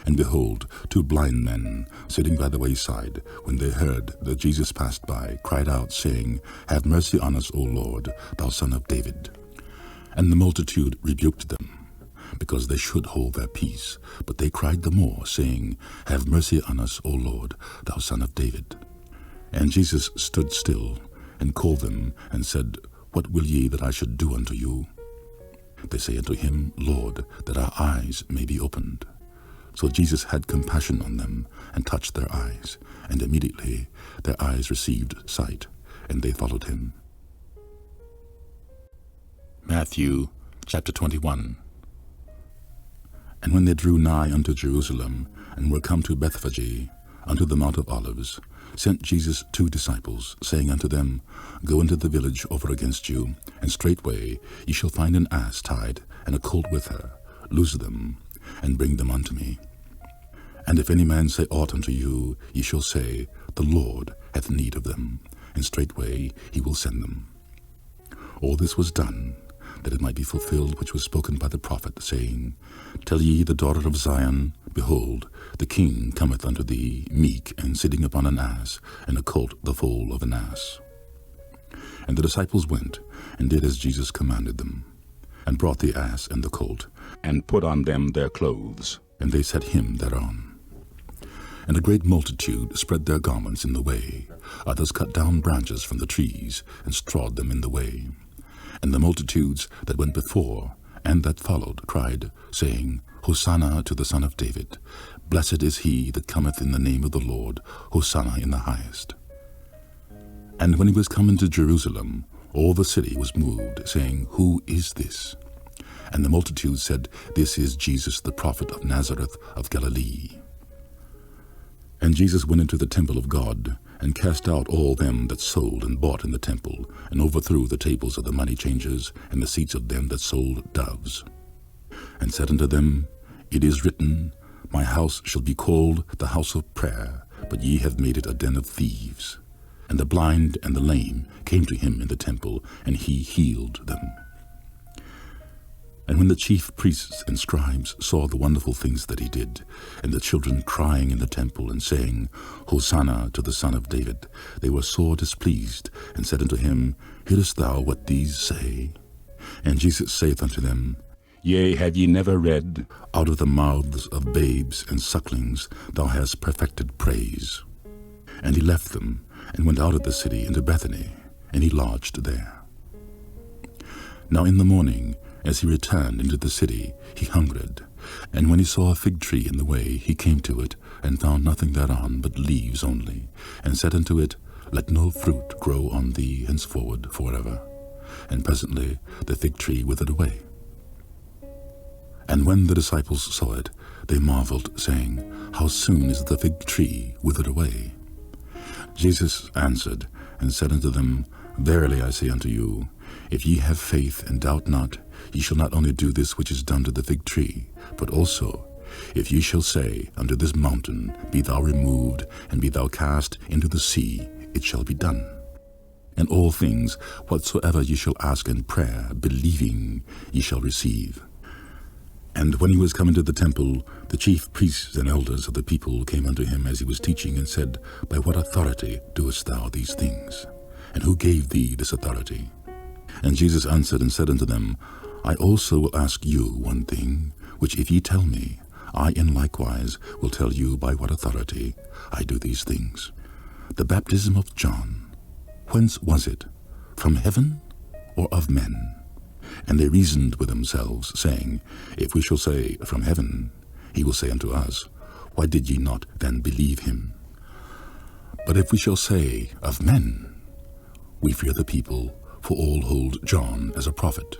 And behold, 2 blind men, sitting by the wayside, when they heard that Jesus passed by, cried out, saying, Have mercy on us, O Lord, thou Son of David. And the multitude rebuked them, because they should hold their peace. But they cried the more, saying, Have mercy on us, O Lord, thou Son of David. And Jesus stood still, and called them, and said, What will ye that I should do unto you? They say unto him, Lord, that our eyes may be opened. So Jesus had compassion on them, and touched their eyes, and immediately their eyes received sight, and they followed him. Matthew chapter 21. And when they drew nigh unto Jerusalem, and were come to Bethphage, unto the Mount of Olives, sent Jesus 2 disciples, saying unto them, Go into the village over against you, and straightway ye shall find an ass tied, and a colt with her. Loose them, and bring them unto me. And if any man say aught unto you, ye shall say, The Lord hath need of them, and straightway he will send them. All this was done, that it might be fulfilled which was spoken by the prophet, saying, Tell ye the daughter of Zion, Behold, the king cometh unto thee, meek, and sitting upon an ass, and a colt the foal of an ass. And the disciples went, and did as Jesus commanded them, and brought the ass and the colt, and put on them their clothes, and they set him thereon. And a great multitude spread their garments in the way. Others cut down branches from the trees, and strawed them in the way. And the multitudes that went before and that followed cried, saying, Hosanna to the Son of David. Blessed is he that cometh in the name of the Lord. Hosanna in the highest. And when he was come into Jerusalem, all the city was moved, saying, Who is this? And the multitude said, This is Jesus the prophet of Nazareth of Galilee. And Jesus went into the temple of God, and cast out all them that sold and bought in the temple, and overthrew the tables of the money changers, and the seats of them that sold doves. And said unto them, It is written, My house shall be called the house of prayer, but ye have made it a den of thieves. And the blind and the lame came to him in the temple, and he healed them. And when the chief priests and scribes saw the wonderful things that he did, and the children crying in the temple, and saying, Hosanna to the Son of David, they were sore displeased, and said unto him, Hearest thou what these say? And Jesus saith unto them, Yea, have ye never read, Out of the mouths of babes and sucklings thou hast perfected praise? And he left them, and went out of the city into Bethany, and he lodged there. Now in the morning, as he returned into the city, he hungered. And when he saw a fig tree in the way, he came to it, and found nothing thereon but leaves only, and said unto it, Let no fruit grow on thee henceforward forever. And presently the fig tree withered away. And when the disciples saw it, they marveled, saying, How soon is the fig tree withered away? Jesus answered and said unto them, Verily I say unto you, if ye have faith and doubt not, ye shall not only do this which is done to the fig tree, but also, if ye shall say unto this mountain, Be thou removed, and be thou cast into the sea, it shall be done. And all things whatsoever ye shall ask in prayer, believing, ye shall receive. And when he was come into the temple, the chief priests and elders of the people came unto him as he was teaching, and said, By what authority doest thou these things? And who gave thee this authority? And Jesus answered and said unto them, I also will ask you one thing, which if ye tell me, I in likewise will tell you by what authority I do these things. The baptism of John, whence was it? From heaven or of men? And they reasoned with themselves, saying, If we shall say, From heaven, he will say unto us, Why did ye not then believe him? But if we shall say, Of men, we fear the people, for all hold John as a prophet.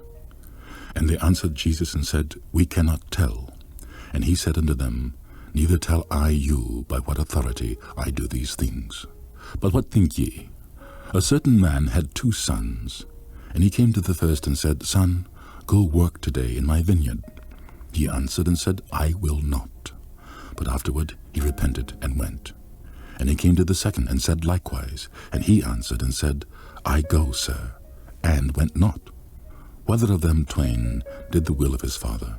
And they answered Jesus and said, We cannot tell. And he said unto them, Neither tell I you by what authority I do these things. But what think ye? A certain man had 2 sons. And he came to the first and said, Son, go work today in my vineyard. He answered and said, I will not. But afterward he repented and went. And he came to the second and said likewise. And he answered and said, I go, sir, and went not. Whether of them twain did the will of his father?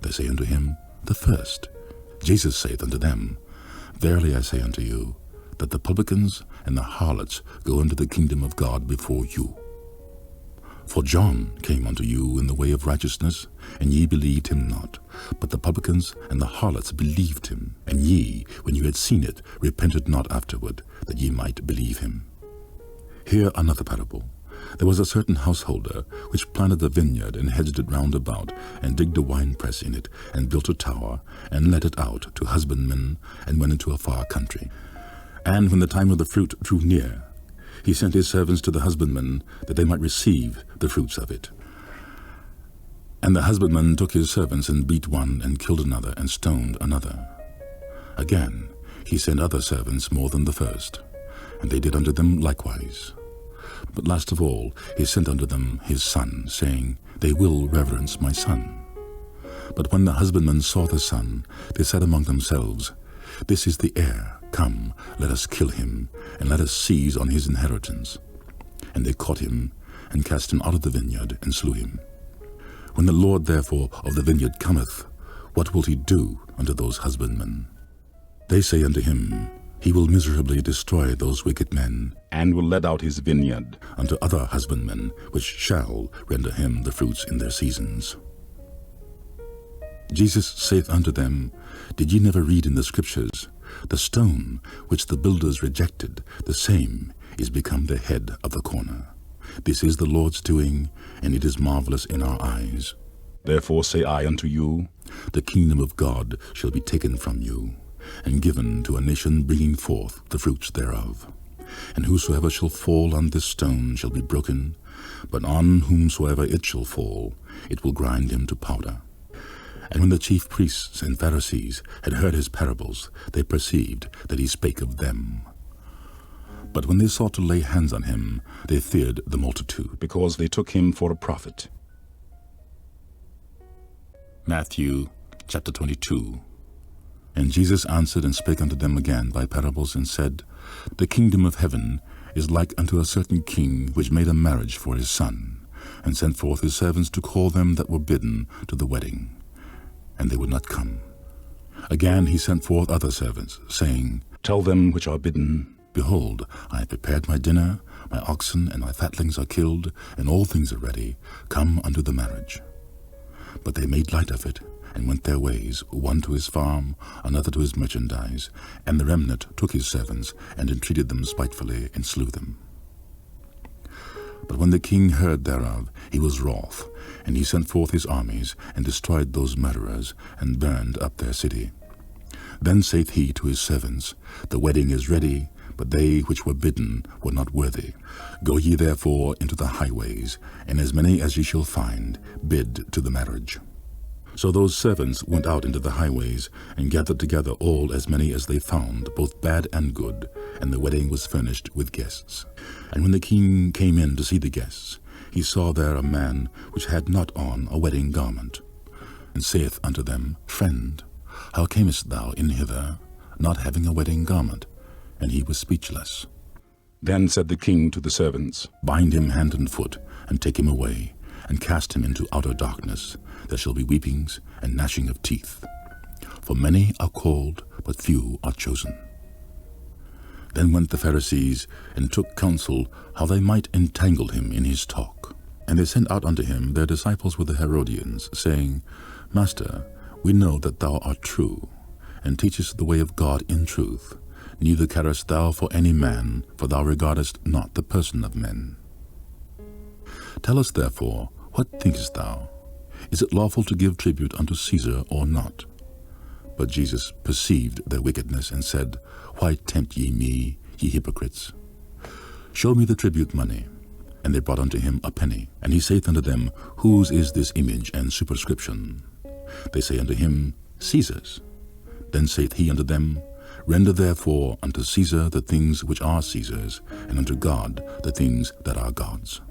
They say unto him, The first. Jesus saith unto them, Verily I say unto you, that the publicans and the harlots go into the kingdom of God before you. For John came unto you in the way of righteousness, and ye believed him not. But the publicans and the harlots believed him, and ye, when you had seen it, repented not afterward, that ye might believe him. Hear another parable. There was a certain householder which planted a vineyard, and hedged it round about, and digged a winepress in it, and built a tower, and let it out to husbandmen, and went into a far country. And when the time of the fruit drew near, he sent his servants to the husbandmen, that they might receive the fruits of it. And the husbandman took his servants, and beat one, and killed another, and stoned another. Again he sent other servants more than the first, and they did unto them likewise. But last of all he sent unto them his son, saying, They will reverence my son. But when the husbandmen saw the son, they said among themselves, This is the heir, come, let us kill him, and let us seize on his inheritance. And they caught him, and cast him out of the vineyard, and slew him. When the Lord therefore of the vineyard cometh, what will he do unto those husbandmen? They say unto him, He will miserably destroy those wicked men, and will let out his vineyard unto other husbandmen, which shall render him the fruits in their seasons. Jesus saith unto them, Did ye never read in the Scriptures, The stone which the builders rejected, the same is become the head of the corner. This is the Lord's doing, and it is marvelous in our eyes. Therefore say I unto you, The kingdom of God shall be taken from you, and given to a nation bringing forth the fruits thereof. And whosoever shall fall on this stone shall be broken, but on whomsoever it shall fall, it will grind him to powder. And when the chief priests and Pharisees had heard his parables, they perceived that he spake of them. But when they sought to lay hands on him, they feared the multitude, because they took him for a prophet. Matthew chapter 22. And Jesus answered and spake unto them again by parables, and said, The kingdom of heaven is like unto a certain king, which made a marriage for his son, and sent forth his servants to call them that were bidden to the wedding. And they would not come. Again he sent forth other servants, saying, Tell them which are bidden, Behold, I have prepared my dinner, my oxen and my fatlings are killed, and all things are ready. Come unto the marriage. But they made light of it, and went their ways, one to his farm, another to his merchandise. And the remnant took his servants, and entreated them spitefully, and slew them. But when the king heard thereof, he was wroth, and he sent forth his armies, and destroyed those murderers, and burned up their city. Then saith he to his servants, The wedding is ready, but they which were bidden were not worthy. Go ye therefore into the highways, and as many as ye shall find, bid to the marriage. So those servants went out into the highways, and gathered together all as many as they found, both bad and good, and the wedding was furnished with guests. And when the king came in to see the guests, he saw there a man which had not on a wedding garment, and saith unto them, Friend, how camest thou in hither, not having a wedding garment? And he was speechless. Then said the king to the servants, Bind him hand and foot, and take him away, and cast him into outer darkness. There shall be weepings and gnashing of teeth. For many are called, but few are chosen. Then went the Pharisees, and took counsel how they might entangle him in his talk. And they sent out unto him their disciples with the Herodians, saying, Master, we know that thou art true, and teachest the way of God in truth. Neither carest thou for any man, for thou regardest not the person of men. Tell us therefore, what thinkest thou? Is it lawful to give tribute unto Caesar or not? But Jesus perceived their wickedness, and said, Why tempt ye me, ye hypocrites? Show me the tribute money. And they brought unto him a penny. And he saith unto them, Whose is this image and superscription? They say unto him, Caesar's. Then saith he unto them, Render therefore unto Caesar the things which are Caesar's, and unto God the things that are God's.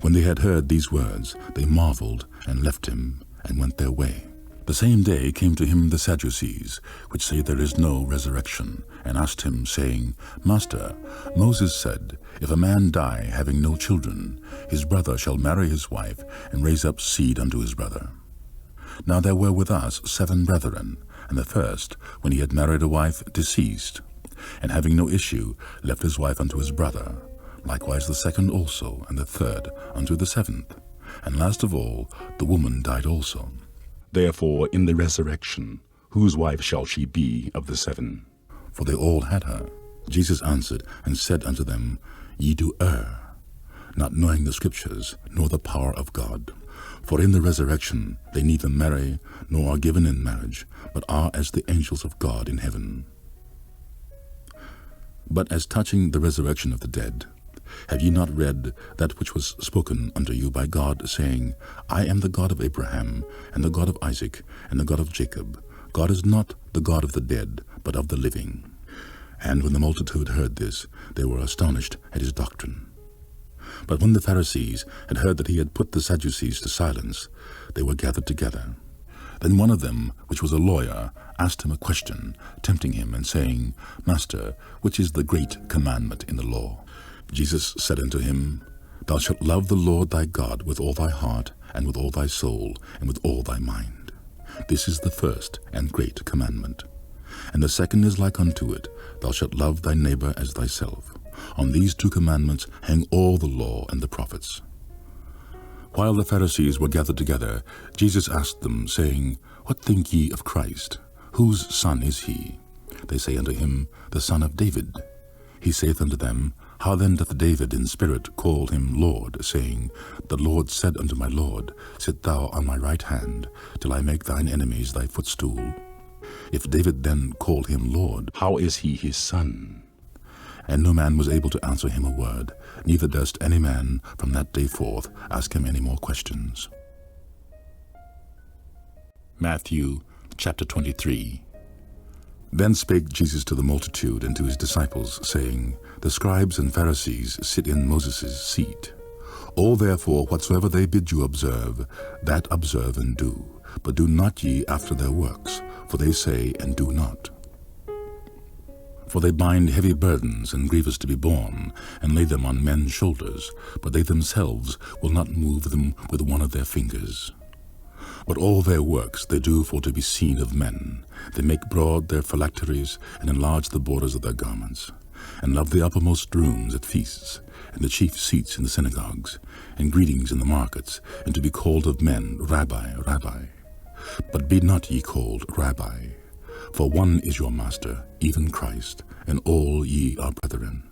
When they had heard these words, they marveled, and left him, and went their way. The same day came to him the Sadducees, which say there is no resurrection, and asked him, saying, Master, Moses said, If a man die having no children, his brother shall marry his wife, and raise up seed unto his brother. Now there were with us 7 brethren, and the first, when he had married a wife, deceased, and having no issue, left his wife unto his brother. Likewise the second also, and the third unto the 7th. And last of all, the woman died also. Therefore in the resurrection, whose wife shall she be of the 7? For they all had her. Jesus answered and said unto them, Ye do err, not knowing the Scriptures, nor the power of God. For in the resurrection they neither marry, nor are given in marriage, but are as the angels of God in heaven. But as touching the resurrection of the dead, have ye not read that which was spoken unto you by God, saying, I am the God of Abraham, and the God of Isaac, and the God of Jacob. God is not the God of the dead, but of the living." And when the multitude heard this, they were astonished at his doctrine. But when the Pharisees had heard that he had put the Sadducees to silence, they were gathered together. Then one of them, which was a lawyer, asked him a question, tempting him, and saying, "Master, which is the great commandment in the law?" Jesus said unto him, "Thou shalt love the Lord thy God with all thy heart, and with all thy soul, and with all thy mind. This is the first and great commandment. And the second is like unto it, Thou shalt love thy neighbor as thyself. On these two commandments hang all the law and the prophets." While the Pharisees were gathered together, Jesus asked them, saying, "What think ye of Christ? Whose son is he?" They say unto him, "The son of David." He saith unto them, "How then doth David in spirit call him Lord, saying, The Lord said unto my Lord, Sit thou on my right hand, till I make thine enemies thy footstool? If David then called him Lord, How is he his son? And no man was able to answer him a word, neither durst any man from that day forth ask him any more questions. Matthew chapter 23. Then spake Jesus to the multitude and to his disciples, saying, The scribes and Pharisees sit in Moses' seat. All therefore whatsoever they bid you observe, that observe and do. But do not ye after their works, for they say and do not. For they bind heavy burdens and grievous to be borne, and lay them on men's shoulders, but they themselves will not move them with one of their fingers. But all their works they do for to be seen of men. They make broad their phylacteries, and enlarge the borders of their garments, and love the uppermost rooms at feasts, and the chief seats in the synagogues, and greetings in the markets, and to be called of men, Rabbi, Rabbi. But be not ye called Rabbi, for one is your Master, even Christ, and all ye are brethren.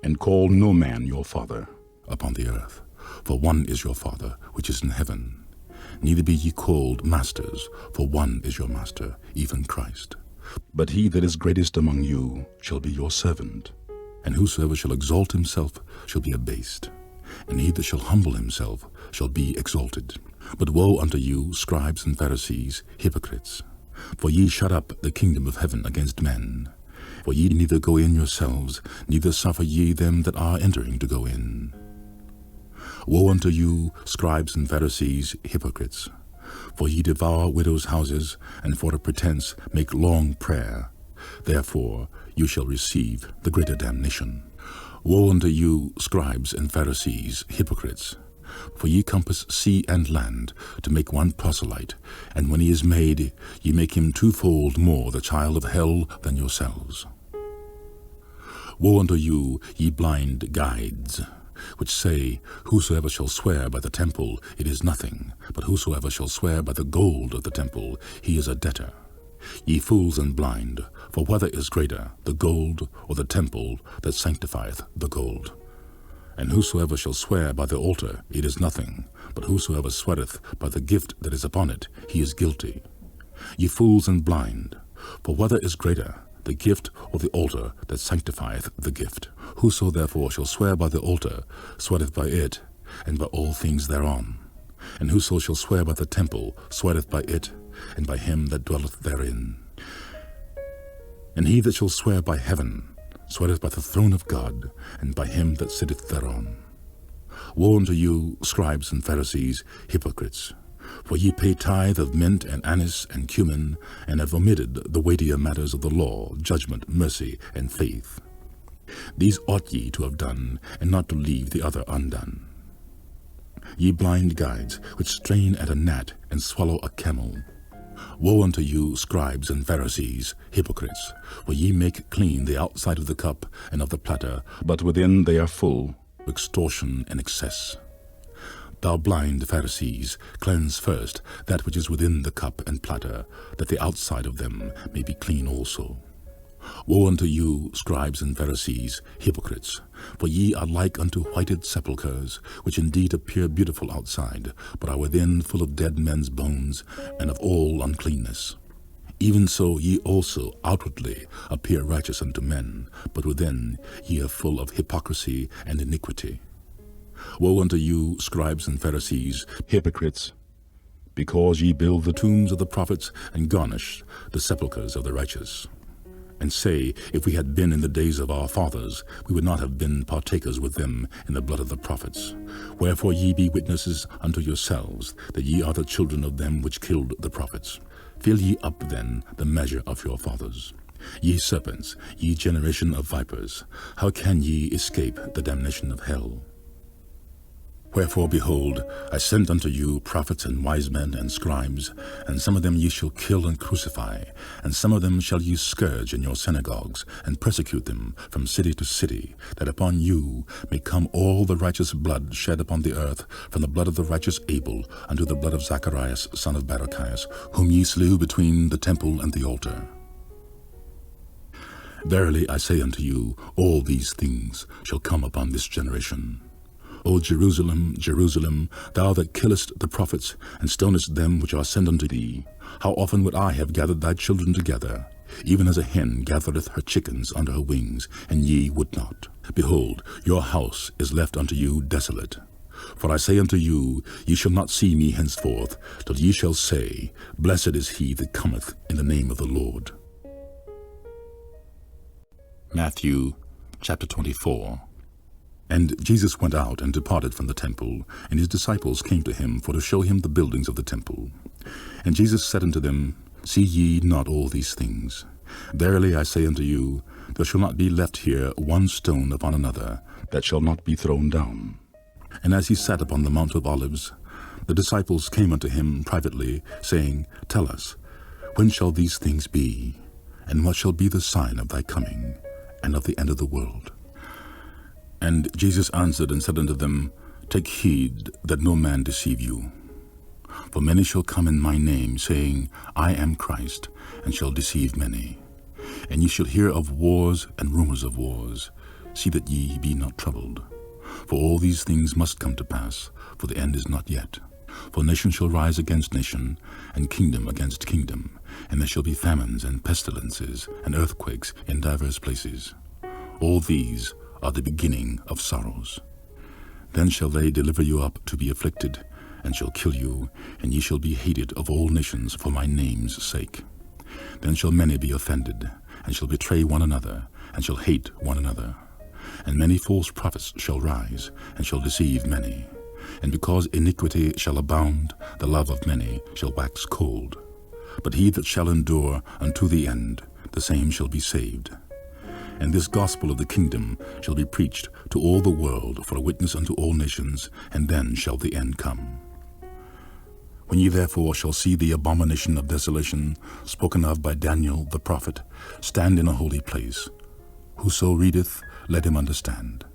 And call no man your father Upon the earth, for one is your Father, which is in heaven. Neither be ye called masters, for one is your Master, even Christ. but he that is greatest among you shall be your servant. And whosoever shall exalt himself shall be abased, and he that shall humble himself shall be exalted. But woe unto you, scribes and Pharisees, hypocrites! For ye shut up the kingdom of heaven against men. For ye neither go in yourselves, neither suffer ye them that are entering to go in. Woe unto you, scribes and Pharisees, hypocrites! For ye devour widows' houses, and for a pretense make long prayer. Therefore you shall receive the greater damnation. Woe unto you, scribes and Pharisees, hypocrites! For ye compass sea and land to make one proselyte, and when he is made, ye make him twofold more the child of hell than yourselves. Woe unto you, ye blind guides, which say, Whosoever shall swear by the temple, it is nothing, but whosoever shall swear by the gold of the temple, he is a debtor. Ye fools and blind, for whether is greater, the gold or the temple that sanctifieth the gold? And whosoever shall swear by the altar, it is nothing, but whosoever sweareth by the gift that is upon it, he is guilty. Ye fools and blind, for whether is greater, the gift or the altar that sanctifieth the gift? Whoso therefore shall swear by the altar, sweareth by it, and by all things thereon. And whoso shall swear by the temple, sweareth by it, and by him that dwelleth therein. And he that shall swear by heaven, sweareth by the throne of God, and by him that sitteth thereon. Woe unto you, scribes and Pharisees, hypocrites! For ye pay tithe of mint and anise and cumin, and have omitted the weightier matters of the law, judgment, mercy, and faith. These ought ye to have done, and not to leave the other undone. Ye blind guides, which strain at a gnat and swallow a camel. Woe unto you, scribes and Pharisees, hypocrites! For ye make clean the outside of the cup and of the platter, But within they are full. extortion and excess. Thou blind Pharisees, cleanse first that which is within the cup and platter, that the outside of them may be clean also. Woe unto you, scribes and Pharisees, hypocrites! For ye are like unto whited sepulchres, which indeed appear beautiful outside, but are within full of dead men's bones, and of all uncleanness. Even so ye also outwardly appear righteous unto men, but within ye are full of hypocrisy and iniquity. Woe unto you, scribes and Pharisees, Hypocrites! because ye build the tombs of the prophets, and garnish the sepulchres of the righteous. And say, if we had been in the days of our fathers, we would not have been partakers with them in the blood of the prophets. Wherefore ye be witnesses unto yourselves, that ye are the children of them which killed the prophets. Fill ye up then the measure of your fathers. Ye serpents, ye generation of vipers, how can ye escape the damnation of hell? Wherefore, behold, I send unto you prophets and wise men and scribes, and some of them ye shall kill and crucify, and some of them shall ye scourge in your synagogues, and persecute them from city to city, that upon you may come all the righteous blood shed upon the earth, from the blood of the righteous Abel unto the blood of Zacharias son of Barachias, whom ye slew between the temple and the altar. Verily I say unto you, all these things shall come upon this generation. O Jerusalem, Jerusalem, thou that killest the prophets, and stonest them which are sent unto thee, how often would I have gathered thy children together, even as a hen gathereth her chickens under her wings, and ye would not. Behold, your house is left unto you desolate. For I say unto you, ye shall not see me henceforth, till ye shall say, Blessed is he that cometh in the name of the Lord. Matthew chapter 24. And Jesus went out and departed from the temple, and his disciples came to him for to show him the buildings of the temple. And Jesus said unto them, See ye not all these things? Verily I say unto you, there shall not be left here one stone upon another that shall not be thrown down. And as he sat upon the Mount of Olives, the disciples came unto him privately, saying, Tell us, when shall these things be? And what shall be the sign of thy coming, and of the end of the world? And Jesus answered and said unto them, Take heed that no man deceive you. For many shall come in my name, saying, I am Christ, and shall deceive many. And ye shall hear of wars and rumors of wars. See that ye be not troubled. For all these things must come to pass, for the end is not yet. For nation shall rise against nation, and kingdom against kingdom, and there shall be famines and pestilences and earthquakes in divers places. All these are the beginning of sorrows. Then shall they deliver you up to be afflicted, and shall kill you, and ye shall be hated of all nations for my name's sake. Then shall many be offended, and shall betray one another, and shall hate one another. And many false prophets shall rise, and shall deceive many. And because iniquity shall abound, the love of many shall wax cold. But he that shall endure unto the end, the same shall be saved. And this gospel of the kingdom shall be preached to all the world for a witness unto all nations, and then shall the end come. When ye therefore shall see the abomination of desolation, spoken of by Daniel the prophet, stand in a holy place. Whoso readeth, let him understand.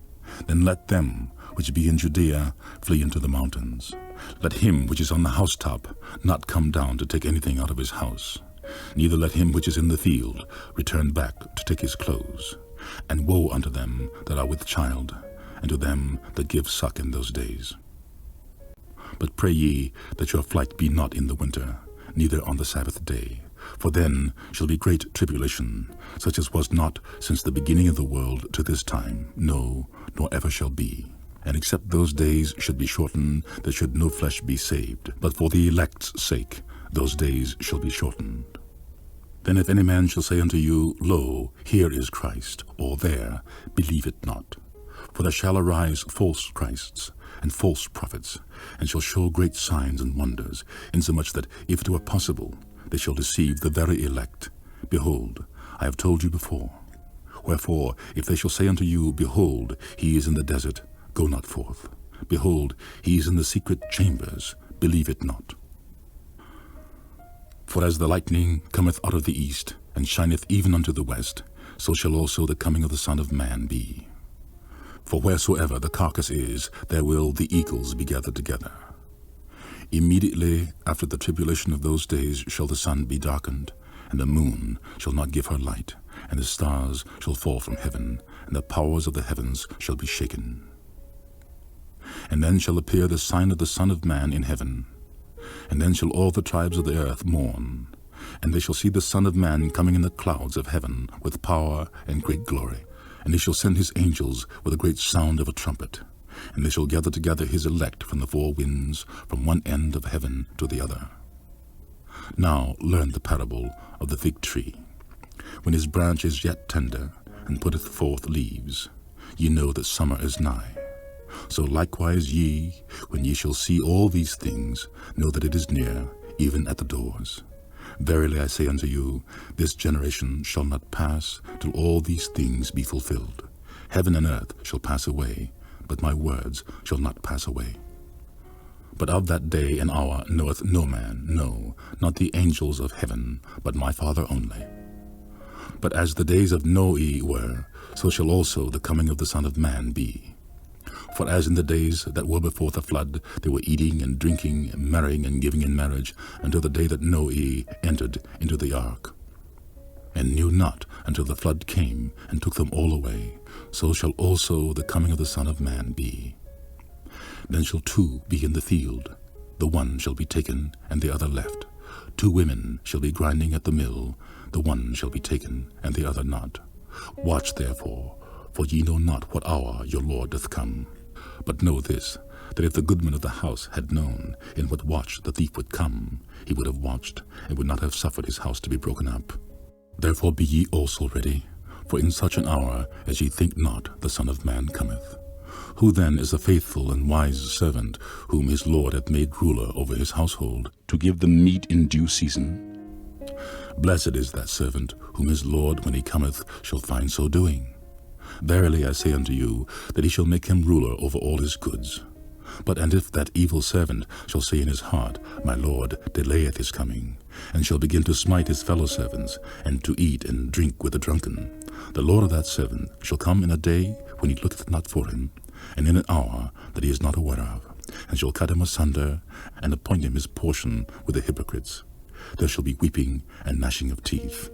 Then let them which be in Judea flee into the mountains. Let him which is on the housetop not come down to take anything out of his house. Neither let him which is in the field return back to take his clothes. And woe unto them that are with child, and to them that give suck in those days. But pray ye that your flight be not in the winter, neither on the Sabbath day. For then shall be great tribulation, such as was not since the beginning of the world to this time, no, nor ever shall be. And except those days should be shortened, there should no flesh be saved. But for the elect's sake, those days shall be shortened. Then if any man shall say unto you, Lo, here is Christ, or there, believe it not. For there shall arise false Christs, and false prophets, and shall show great signs and wonders, insomuch that, if it were possible, they shall deceive the very elect. Behold, I have told you before. Wherefore, if they shall say unto you, Behold, he is in the desert, go not forth. Behold, he is in the secret chambers, believe it not. For as the lightning cometh out of the east, and shineth even unto the west, so shall also the coming of the Son of Man be. For wheresoever the carcass is, there will the eagles be gathered together. Immediately after the tribulation of those days shall the sun be darkened, and the moon shall not give her light, and the stars shall fall from heaven, and the powers of the heavens shall be shaken. And then shall appear the sign of the Son of Man in heaven. And then shall all the tribes of the earth mourn, and they shall see the Son of Man coming in the clouds of heaven with power and great glory. And he shall send his angels with a great sound of a trumpet, and they shall gather together his elect from the four winds, from one end of heaven to the other. Now learn the parable of the fig tree. When his branch is yet tender, and putteth forth leaves, ye know that summer is nigh. So likewise ye, when ye shall see all these things, know that it is near, even at the doors. Verily I say unto you, this generation shall not pass till all these things be fulfilled. Heaven and earth shall pass away, but my words shall not pass away. But of that day and hour knoweth no man, no, not the angels of heaven, but my Father only. But as the days of Noe were, so shall also the coming of the Son of Man be. For as in the days that were before the flood, they were eating and drinking, and marrying and giving in marriage, until the day that Noe entered into the ark, and knew not until the flood came and took them all away, so shall also the coming of the Son of Man be. Then shall two be in the field, the one shall be taken, and the other left. 2 women shall be grinding at the mill, the one shall be taken, and the other not. Watch therefore, for ye know not what hour your Lord doth come. But know this, that if the goodman of the house had known in what watch the thief would come, he would have watched, and would not have suffered his house to be broken up. Therefore be ye also ready, for in such an hour as ye think not, the Son of Man cometh. Who then is the faithful and wise servant, whom his Lord hath made ruler over his household, to give them meat in due season? Blessed is that servant, whom his Lord, when he cometh, shall find so doing. Verily I say unto you, that he shall make him ruler over all his goods. But and if that evil servant shall say in his heart, My Lord delayeth his coming, and shall begin to smite his fellow servants, and to eat and drink with the drunken, the Lord of that servant shall come in a day when he looketh not for him, and in an hour that he is not aware of, and shall cut him asunder, and appoint him his portion with the hypocrites. There shall be weeping and gnashing of teeth.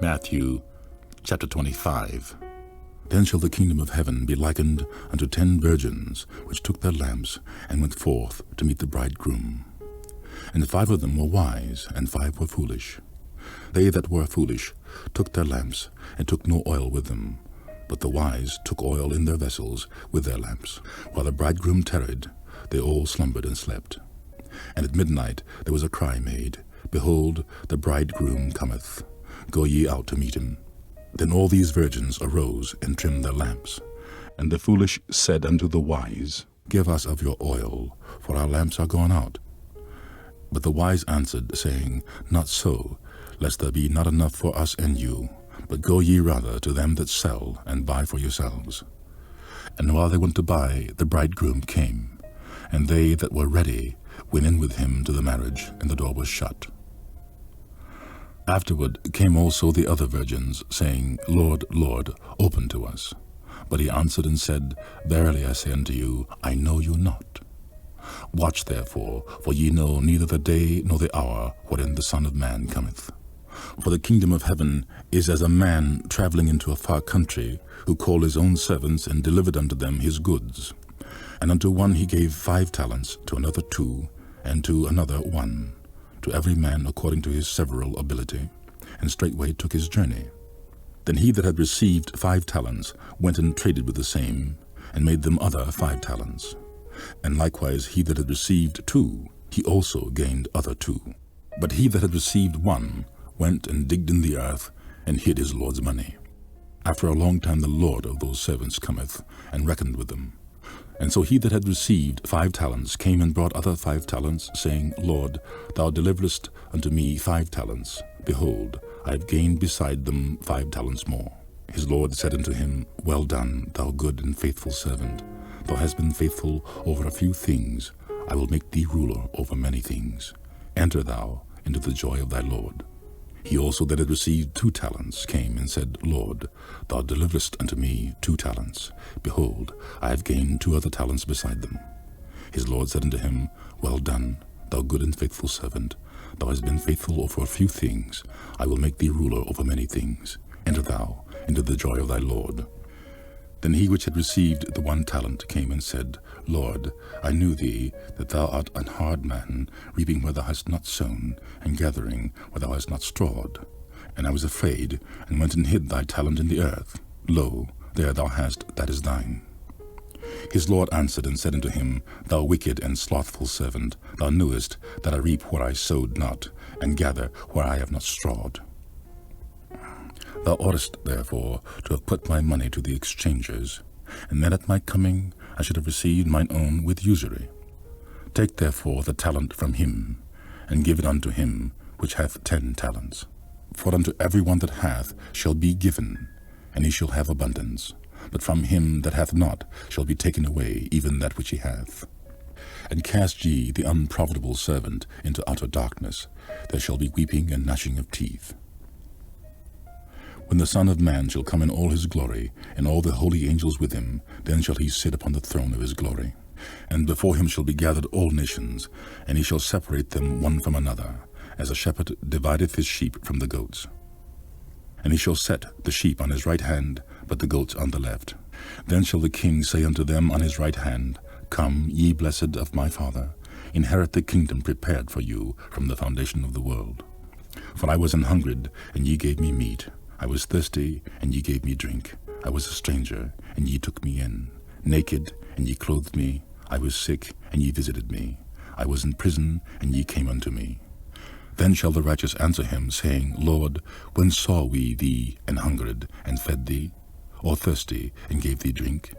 Matthew chapter 25. Then shall the kingdom of heaven be likened unto 10 virgins, which took their lamps, and went forth to meet the bridegroom. And 5 of them were wise, and 5 were foolish. They that were foolish took their lamps, and took no oil with them. But the wise took oil in their vessels with their lamps. While the bridegroom tarried, they all slumbered and slept. And at midnight there was a cry made, Behold, the bridegroom cometh. Go ye out to meet him. Then all these virgins arose and trimmed their lamps. And the foolish said unto the wise, Give us of your oil, for our lamps are gone out. But the wise answered, saying, Not so, lest there be not enough for us and you. But go ye rather to them that sell, and buy for yourselves. And while they went to buy, the bridegroom came. And they that were ready went in with him to the marriage, and the door was shut. Afterward came also the other virgins, saying, Lord, Lord, open to us. But he answered and said, Verily I say unto you, I know you not. Watch therefore, for ye know neither the day nor the hour wherein the Son of Man cometh. For the kingdom of heaven is as a man travelling into a far country, who called his own servants, and delivered unto them his goods. And unto one he gave 5 talents, to another 2, and to another 1, to every man according to his several ability, and straightway took his journey. Then he that had received 5 talents went and traded with the same, and made them other 5 talents. And likewise he that had received 2, he also gained other 2. But he that had received 1 went and digged in the earth, and hid his Lord's money. After a long time the Lord of those servants cometh, and reckoned with them. And so he that had received 5 talents came and brought other 5 talents, saying, Lord, thou deliverest unto me 5 talents. Behold, I have gained beside them 5 talents more. His Lord said unto him, Well done, thou good and faithful servant. Thou hast been faithful over a few things. I will make thee ruler over many things. Enter thou into the joy of thy Lord. He also that had received 2 talents came and said, Lord, thou deliverest unto me 2 talents. Behold, I have gained 2 other talents beside them. His Lord said unto him, Well done, thou good and faithful servant. Thou hast been faithful over a few things. I will make thee ruler over many things. Enter thou into the joy of thy Lord. Then he which had received the 1 talent came and said, Lord, I knew thee, that thou art an hard man, reaping where thou hast not sown, and gathering where thou hast not strawed. And I was afraid, and went and hid thy talent in the earth. Lo, there thou hast that is thine. His Lord answered and said unto him, Thou wicked and slothful servant, thou knewest that I reap where I sowed not, and gather where I have not strawed. Thou oughtest therefore to have put my money to the exchangers, and then at my coming I should have received mine own with usury. Take therefore the talent from him, and give it unto him which hath 10 talents. For unto every one that hath shall be given, and he shall have abundance. But from him that hath not shall be taken away even that which he hath. And cast ye the unprofitable servant into utter darkness. There shall be weeping and gnashing of teeth. When the Son of Man shall come in all his glory, and all the holy angels with him, then shall he sit upon the throne of his glory. And before him shall be gathered all nations, and he shall separate them one from another, as a shepherd divideth his sheep from the goats. And he shall set the sheep on his right hand, but the goats on the left. Then shall the king say unto them on his right hand, Come, ye blessed of my Father, inherit the kingdom prepared for you from the foundation of the world. For I was an hungered, and ye gave me meat. I was thirsty, and ye gave me drink. I was a stranger, and ye took me in. Naked, and ye clothed me. I was sick, and ye visited me. I was in prison, and ye came unto me. Then shall the righteous answer him, saying, Lord, when saw we thee an hungered, and fed thee? Or thirsty, and gave thee drink?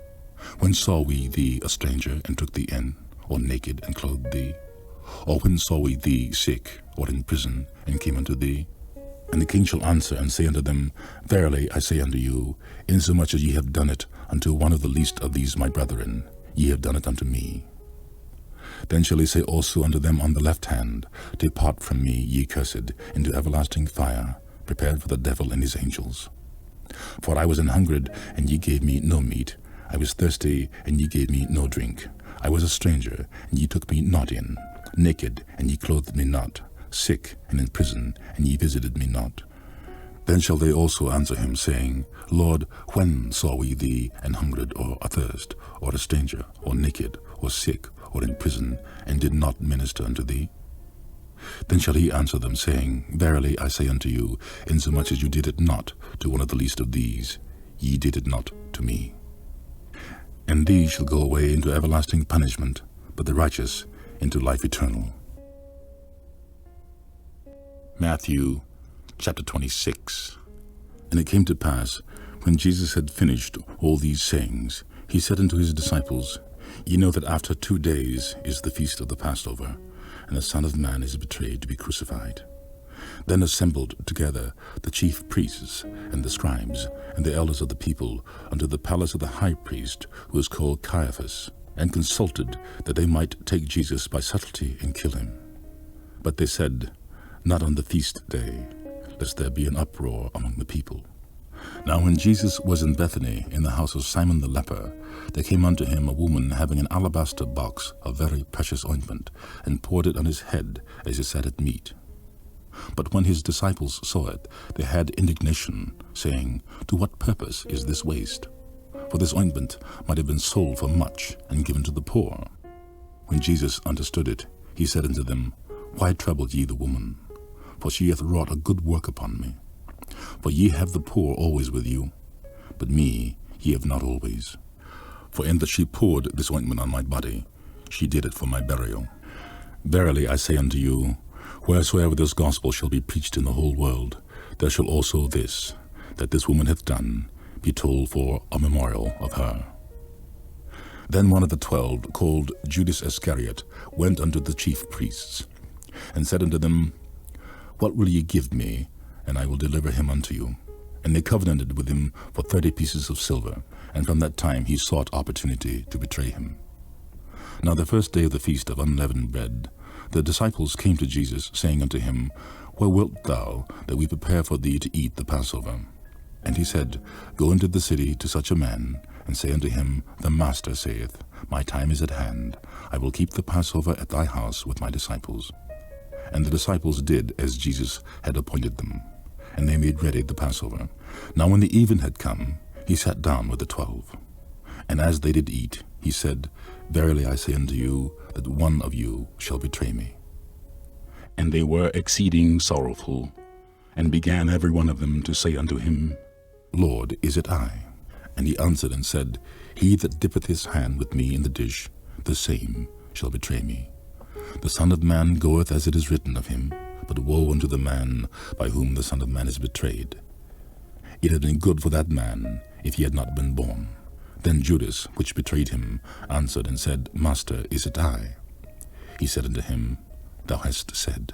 When saw we thee a stranger, and took thee in? Or naked, and clothed thee? Or when saw we thee sick, or in prison, and came unto thee? And the king shall answer and say unto them, Verily I say unto you, insomuch as ye have done it unto one of the least of these my brethren, ye have done it unto me. Then shall he say also unto them on the left hand, Depart from me, ye cursed, into everlasting fire, prepared for the devil and his angels. For I was an hungered, and ye gave me no meat. I was thirsty, and ye gave me no drink. I was a stranger, and ye took me not in. Naked, and ye clothed me not. Sick, and in prison, and ye visited me not. Then shall they also answer him, saying, Lord, when saw we thee an hungered, or athirst, or a stranger, or naked, or sick, or in prison, and did not minister unto thee? Then shall he answer them, saying, Verily I say unto you, insomuch as you did it not to one of the least of these, ye did it not to me. And these shall go away into everlasting punishment, but the righteous into life eternal. Matthew chapter 26. And it came to pass, when Jesus had finished all these sayings, he said unto his disciples, Ye know that after 2 days is the feast of the Passover, and the Son of Man is betrayed to be crucified. Then assembled together the chief priests and the scribes and the elders of the people unto the palace of the high priest, who is called Caiaphas, and consulted that they might take Jesus by subtlety and kill him. But they said, Not on the feast day, lest there be an uproar among the people. Now when Jesus was in Bethany, in the house of Simon the leper, there came unto him a woman having an alabaster box of very precious ointment, and poured it on his head as he sat at meat. But when his disciples saw it, they had indignation, saying, To what purpose is this waste? For this ointment might have been sold for much, and given to the poor. When Jesus understood it, he said unto them, Why trouble ye the woman? For she hath wrought a good work upon me. For ye have the poor always with you, but me ye have not always. For in that she poured this ointment on my body, she did it for my burial. Verily I say unto you, wheresoever this gospel shall be preached in the whole world, there shall also this, that this woman hath done, be told for a memorial of her. Then one of the 12, called Judas Iscariot, went unto the chief priests, and said unto them, What will ye give me, and I will deliver him unto you? And they covenanted with him for 30 pieces of silver, and from that time he sought opportunity to betray him. Now the first day of the feast of unleavened bread, the disciples came to Jesus, saying unto him, Where wilt thou that we prepare for thee to eat the Passover? And he said, Go into the city to such a man, and say unto him, The Master saith, My time is at hand. I will keep the Passover at thy house with my disciples. And the disciples did as Jesus had appointed them, and they made ready the Passover. Now when the even had come, he sat down with the 12. And as they did eat, he said, Verily I say unto you, that one of you shall betray me. And they were exceeding sorrowful, and began every one of them to say unto him, Lord, is it I? And he answered and said, He that dippeth his hand with me in the dish, the same shall betray me. The Son of Man goeth as it is written of him, but woe unto the man by whom the Son of Man is betrayed. It had been good for that man if he had not been born. Then Judas, which betrayed him, answered and said, Master, is it I? He said unto him, Thou hast said.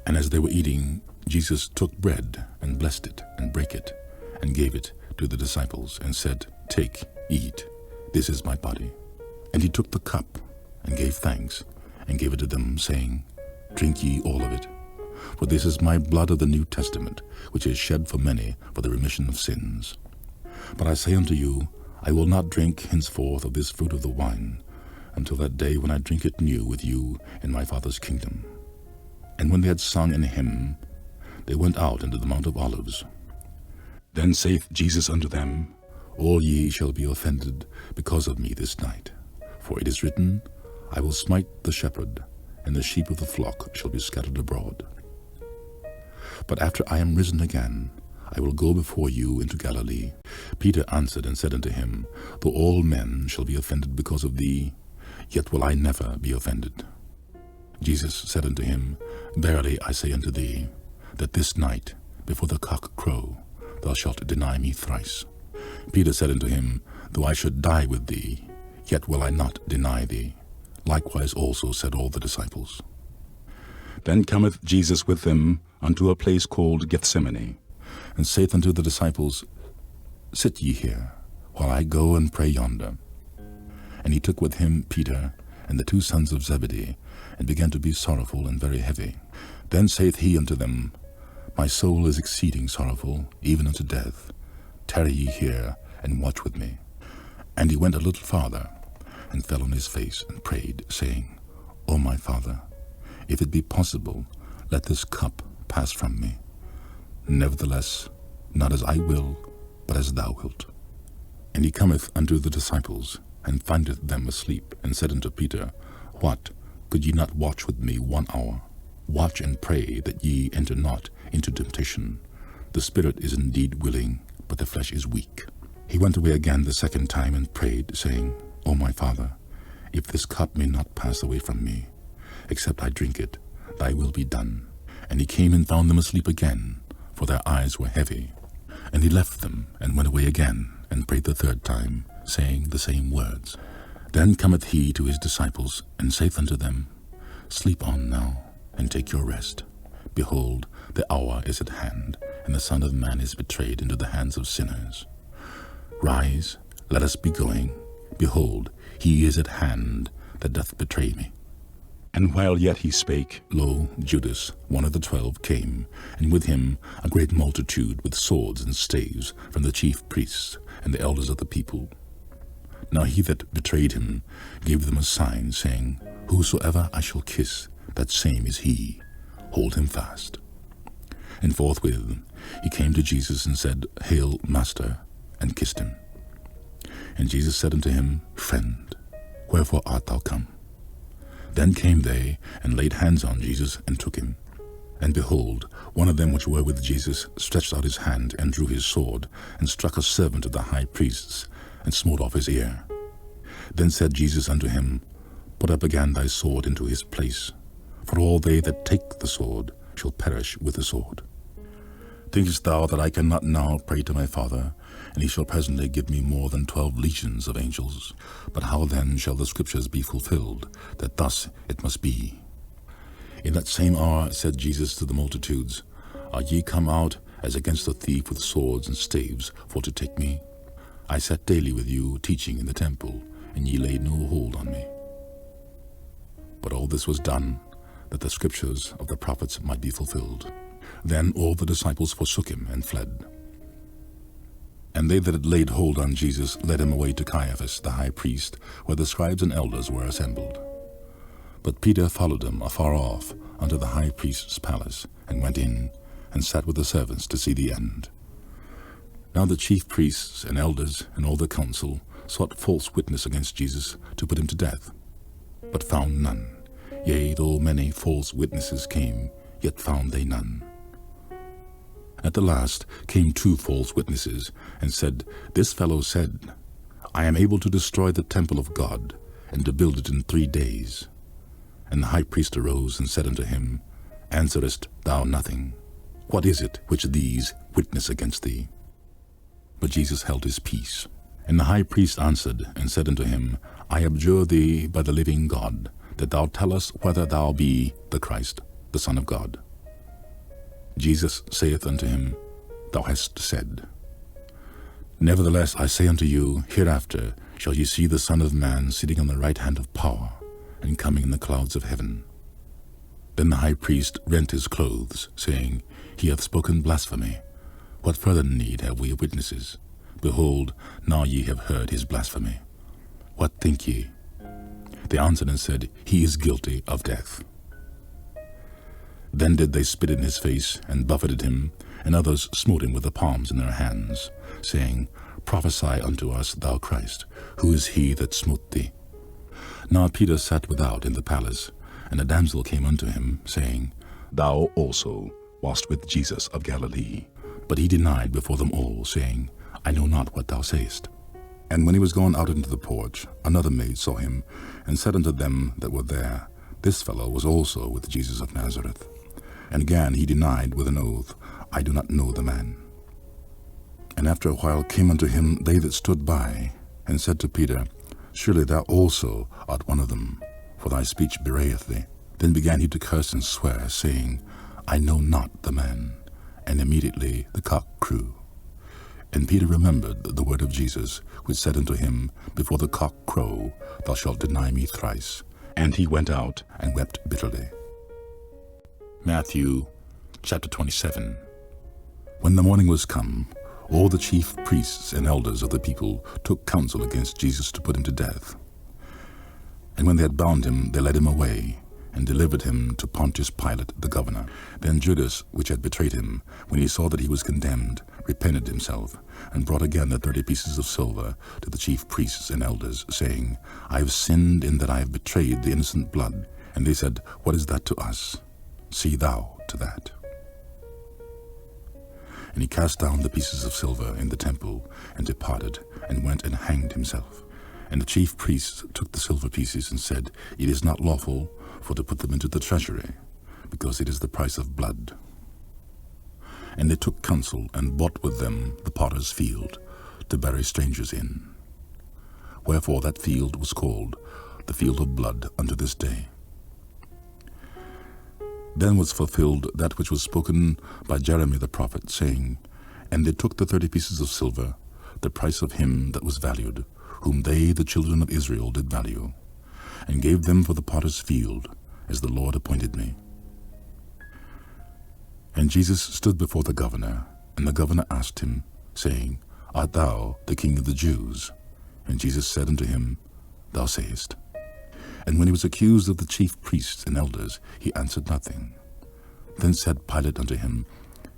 And as they were eating, Jesus took bread, and blessed it, and brake it, and gave it to the disciples, and said, Take, eat, this is my body. And he took the cup, and gave thanks, and gave it to them, saying, Drink ye all of it, for this is my blood of the New Testament, which is shed for many for the remission of sins. But I say unto you, I will not drink henceforth of this fruit of the wine, until that day when I drink it new with you in my Father's kingdom. And when they had sung an hymn, they went out into the Mount of Olives. Then saith Jesus unto them, All ye shall be offended because of me this night. For it is written, I will smite the shepherd, and the sheep of the flock shall be scattered abroad. But after I am risen again, I will go before you into Galilee. Peter answered and said unto him, Though all men shall be offended because of thee, yet will I never be offended. Jesus said unto him, Verily I say unto thee, that this night, before the cock crow, thou shalt deny me thrice. Peter said unto him, Though I should die with thee, yet will I not deny thee. Likewise also said all the disciples. Then cometh Jesus with them unto a place called Gethsemane, and saith unto the disciples, Sit ye here, while I go and pray yonder. And he took with him Peter and the 2 sons of Zebedee, and began to be sorrowful and very heavy. Then saith he unto them, My soul is exceeding sorrowful, even unto death. Tarry ye here, and watch with me. And he went a little farther, and fell on his face, and prayed, saying, O my Father, if it be possible, let this cup pass from me. Nevertheless, not as I will, but as thou wilt. And he cometh unto the disciples, and findeth them asleep, and said unto Peter, What, could ye not watch with me 1 hour? Watch and pray that ye enter not into temptation. The spirit is indeed willing, but the flesh is weak. He went away again the 2nd time, and prayed, saying, O my Father, if this cup may not pass away from me, except I drink it, thy will be done. And he came and found them asleep again, for their eyes were heavy. And he left them, and went away again, and prayed the 3rd time, saying the same words. Then cometh he to his disciples, and saith unto them, Sleep on now, and take your rest. Behold, the hour is at hand, and the Son of Man is betrayed into the hands of sinners. Rise, let us be going. Behold, he is at hand that doth betray me. And while yet he spake, lo, Judas, one of the 12, came, and with him a great multitude with swords and staves from the chief priests and the elders of the people. Now he that betrayed him gave them a sign, saying, Whosoever I shall kiss, that same is he. Hold him fast. And forthwith he came to Jesus and said, Hail, Master, and kissed him. And Jesus said unto him, Friend, wherefore art thou come? Then came they, and laid hands on Jesus, and took him. And behold, one of them which were with Jesus stretched out his hand, and drew his sword, and struck a servant of the high priests, and smote off his ear. Then said Jesus unto him, Put up again thy sword into his place, for all they that take the sword shall perish with the sword. Thinkest thou that I cannot now pray to my Father, and he shall presently give me more than 12 legions of angels? But how then shall the scriptures be fulfilled, that thus it must be? In that same hour said Jesus to the multitudes, Are ye come out as against a thief with swords and staves for to take me? I sat daily with you teaching in the temple, and ye laid no hold on me. But all this was done, that the scriptures of the prophets might be fulfilled. Then all the disciples forsook him and fled. And they that had laid hold on Jesus led him away to Caiaphas the high priest, where the scribes and elders were assembled. But Peter followed them afar off unto the high priest's palace, and went in, and sat with the servants to see the end. Now the chief priests and elders and all the council sought false witness against Jesus to put him to death, but found none. Yea, though many false witnesses came, yet found they none. At the last came 2 false witnesses, and said, This fellow said, I am able to destroy the temple of God, and to build it in 3 days. And the high priest arose and said unto him, Answerest thou nothing? What is it which these witness against thee? But Jesus held his peace. And the high priest answered and said unto him, I abjure thee by the living God, that thou tell us whether thou be the Christ, the Son of God. Jesus saith unto him, Thou hast said. Nevertheless I say unto you, hereafter shall ye see the Son of Man sitting on the right hand of power, and coming in the clouds of heaven. Then the high priest rent his clothes, saying, He hath spoken blasphemy. What further need have we of witnesses? Behold, now ye have heard his blasphemy. What think ye? They answered and said, He is guilty of death. Then did they spit in his face, and buffeted him, and others smote him with the palms in their hands, saying, Prophesy unto us, thou Christ, who is he that smote thee? Now Peter sat without in the palace, and a damsel came unto him, saying, Thou also wast with Jesus of Galilee. But he denied before them all, saying, I know not what thou sayest. And when he was gone out into the porch, another maid saw him, and said unto them that were there, This fellow was also with Jesus of Nazareth. And again he denied with an oath, I do not know the man. And after a while came unto him they that stood by, and said to Peter, Surely thou also art one of them, for thy speech bewrayeth thee. Then began he to curse and swear, saying, I know not the man. And immediately the cock crew. And Peter remembered the word of Jesus, which said unto him, Before the cock crow, thou shalt deny me thrice. And he went out And wept bitterly. Matthew chapter 27. When the morning was come, all the chief priests and elders of the people took counsel against Jesus to put him to death. And when they had bound him, they led him away, and delivered him to Pontius Pilate the governor. Then Judas, which had betrayed him, when he saw that he was condemned, repented himself, and brought again the 30 pieces of silver to the chief priests and elders, saying, I have sinned in that I have betrayed the innocent blood. And they said, What is that to us? See thou to that. And he cast down the pieces of silver in the temple, and departed, and went and hanged himself. And the chief priests took the silver pieces, and said, It is not lawful for to put them into the treasury, because it is the price of blood. And they took counsel, and bought with them the potter's field, to bury strangers in. Wherefore that field was called the field of blood unto this day. Then was fulfilled that which was spoken by Jeremy the prophet, saying, And they took the 30 pieces of silver, the price of him that was valued, whom they, the children of Israel, did value, and gave them for the potter's field, as the Lord appointed me. And Jesus stood before the governor, and the governor asked him, saying, Art thou the King of the Jews? And Jesus said unto him, Thou sayest. And when he was accused of the chief priests and elders, he answered nothing. Then said Pilate unto him,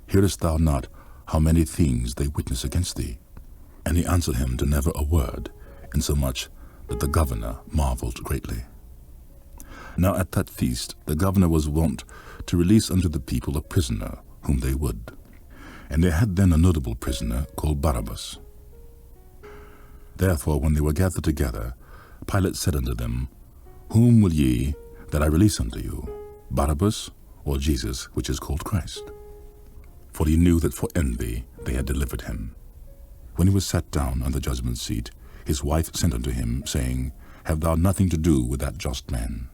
Hearest thou not how many things they witness against thee? And he answered him to never a word, insomuch that the governor marveled greatly. Now at that feast the governor was wont to release unto the people a prisoner whom they would. And they had then a notable prisoner called Barabbas. Therefore when they were gathered together, Pilate said unto them, Whom will ye that I release unto you, Barabbas, or Jesus, which is called Christ? For he knew that for envy they had delivered him. When he was sat down on the judgment seat, his wife sent unto him, saying, Have thou nothing to do with that just man?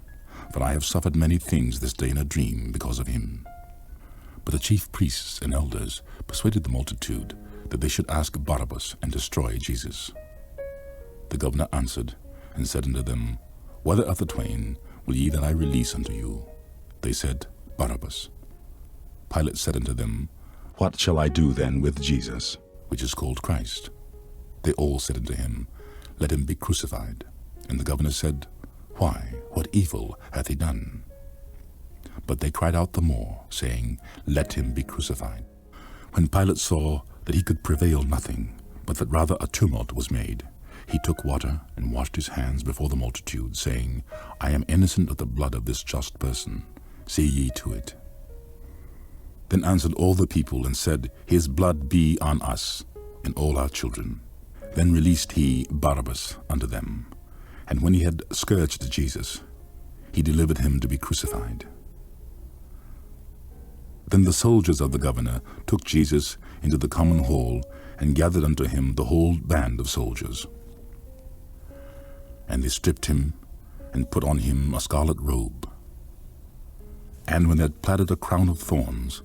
For I have suffered many things this day in a dream because of him. But the chief priests and elders persuaded the multitude that they should ask Barabbas and destroy Jesus. The governor answered and said unto them, Whether of the twain will ye that I release unto you? They said, Barabbas. Pilate said unto them, What shall I do then with Jesus? Which is called Christ. They all said unto him, Let him be crucified. And the governor said, Why, what evil hath he done? But they cried out the more, saying, Let him be crucified. When Pilate saw that he could prevail nothing, but that rather a tumult was made, he took water and washed his hands before the multitude, saying, I am innocent of the blood of this just person. See ye to it. Then answered all the people and said, His blood be on us and all our children. Then released he Barabbas unto them. And when he had scourged Jesus, he delivered him to be crucified. Then the soldiers of the governor took Jesus into the common hall, and gathered unto him the whole band of soldiers. And they stripped him, and put on him a scarlet robe. And when they had platted a crown of thorns,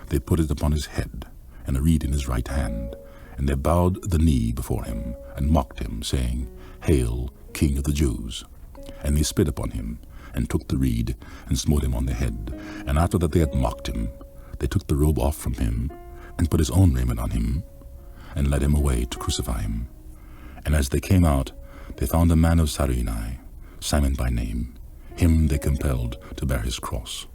they put it upon his head, and a reed in his right hand. And they bowed the knee before him, and mocked him, saying, Hail, King of the Jews! And they spit upon him, and took the reed, and smote him on the head. And after that they had mocked him, they took the robe off from him, and put his own raiment on him, and led him away to crucify him. And as they came out, they found a man of Cyrene, Simon by name. Him they compelled to bear his cross.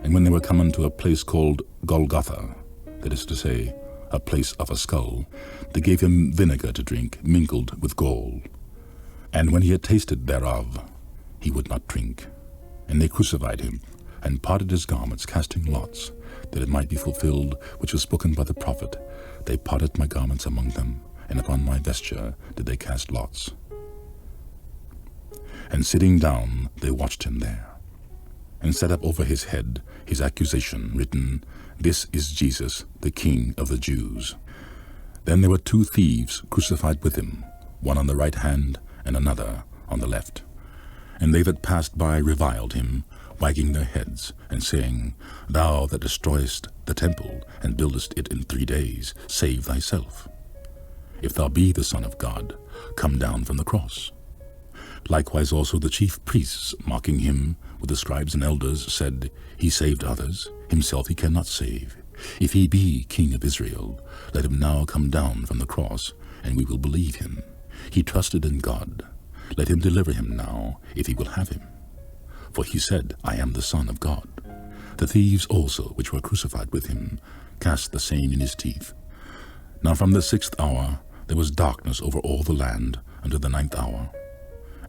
And when they were come unto a place called Golgotha, that is to say, a place of a skull, they gave him vinegar to drink, mingled with gall. And when he had tasted thereof, he would not drink. And they crucified him, and parted his garments, casting lots, that it might be fulfilled which was spoken by the prophet. They parted my garments among them, and upon my vesture did they cast lots. And sitting down, they watched him there, and set up over his head his accusation, written, This is Jesus, the King of the Jews. Then there were 2 thieves crucified with him, one on the right hand, and another on the left. And they that passed by reviled him, wagging their heads, and saying, Thou that destroyest the temple, and buildest it in 3 days, save thyself. If thou be the Son of God, come down from the cross. Likewise also the chief priests, mocking him with the scribes and elders, said, He saved others, himself he cannot save. If he be King of Israel, let him now come down from the cross, and we will believe him. He trusted in God. Let him deliver him now, if he will have him. For he said, I am the Son of God. The thieves also, which were crucified with him, cast the same in his teeth. Now from the 6th hour there was darkness over all the land unto the 9th hour.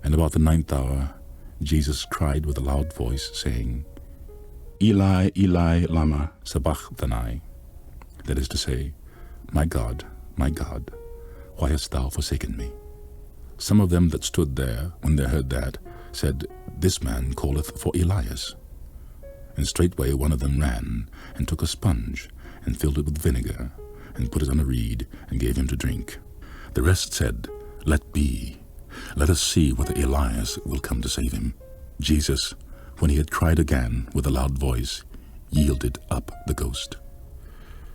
And about the 9th hour Jesus cried with a loud voice, saying, Eli, Eli, lama sabachthani. That is to say, my God, why hast thou forsaken me? Some of them that stood there, when they heard that, said, This man calleth for Elias. And straightway one of them ran, and took a sponge, and filled it with vinegar, and put it on a reed, and gave him to drink. The rest said, Let be. Let us see whether Elias will come to save him. Jesus, when he had cried again with a loud voice, yielded up the ghost.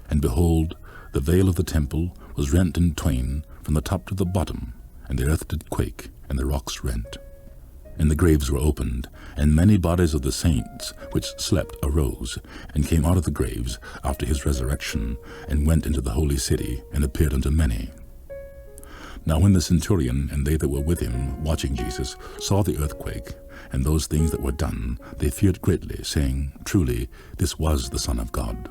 And behold, the veil of the temple was rent in twain from the top to the bottom, and the earth did quake, and the rocks rent. And the graves were opened, and many bodies of the saints which slept arose, and came out of the graves after his resurrection, and went into the holy city, and appeared unto many. Now when the centurion and they that were with him, watching Jesus, saw the earthquake, and those things that were done, they feared greatly, saying, Truly, this was the Son of God.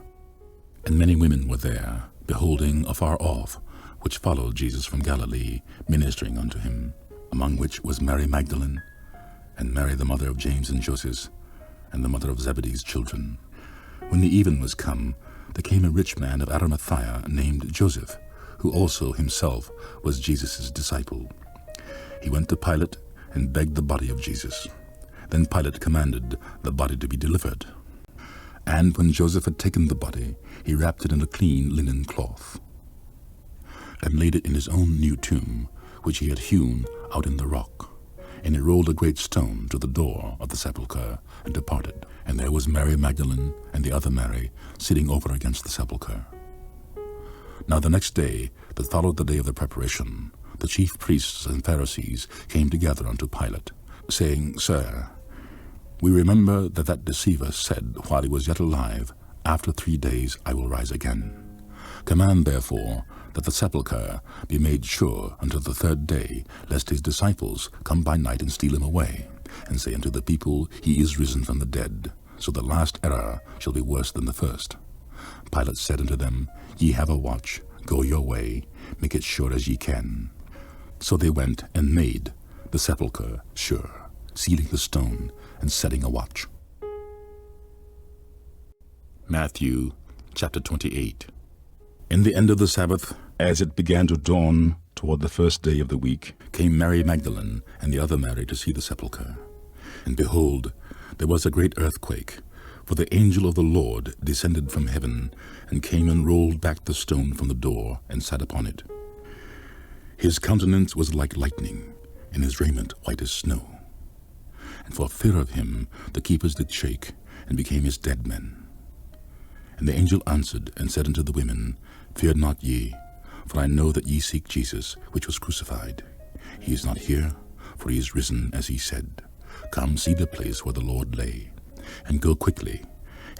And many women were there, beholding afar off, which followed Jesus from Galilee, ministering unto him, among which was Mary Magdalene, and Mary the mother of James and Joseph, and the mother of Zebedee's children. When the even was come, there came a rich man of Arimathea named Joseph, who also himself was Jesus' disciple. He went to Pilate, and begged the body of Jesus. Then Pilate commanded the body to be delivered. And when Joseph had taken the body, he wrapped it in a clean linen cloth, and laid it in his own new tomb, which he had hewn out in the rock. And he rolled a great stone to the door of the sepulchre, and departed. And there was Mary Magdalene, and the other Mary, sitting over against the sepulchre. Now the next day, that followed the day of the preparation, the chief priests and Pharisees came together unto Pilate, saying, Sir, we remember that deceiver said, while he was yet alive, After 3 days I will rise again. Command therefore that the sepulchre be made sure until the 3rd day, lest his disciples come by night and steal him away, and say unto the people, He is risen from the dead. So the last error shall be worse than the first. Pilate said unto them, Ye have a watch, go your way, make it sure as ye can. So they went and made the sepulchre sure, sealing the stone and setting a watch. Matthew chapter 28. In the end of the Sabbath, As it began to dawn toward the first day of the week, came Mary Magdalene and the other Mary to see the sepulchre. And behold, there was a great earthquake, for the angel of the Lord descended from heaven, and came and rolled back the stone from the door, and sat upon it. His countenance was like lightning, and his raiment white as snow. And for fear of him the keepers did shake, and became as dead men. And the angel answered and said unto the women, Fear not ye, for I know that ye seek Jesus, which was crucified. He is not here, for he is risen, as he said. Come, see the place where the Lord lay, and go quickly,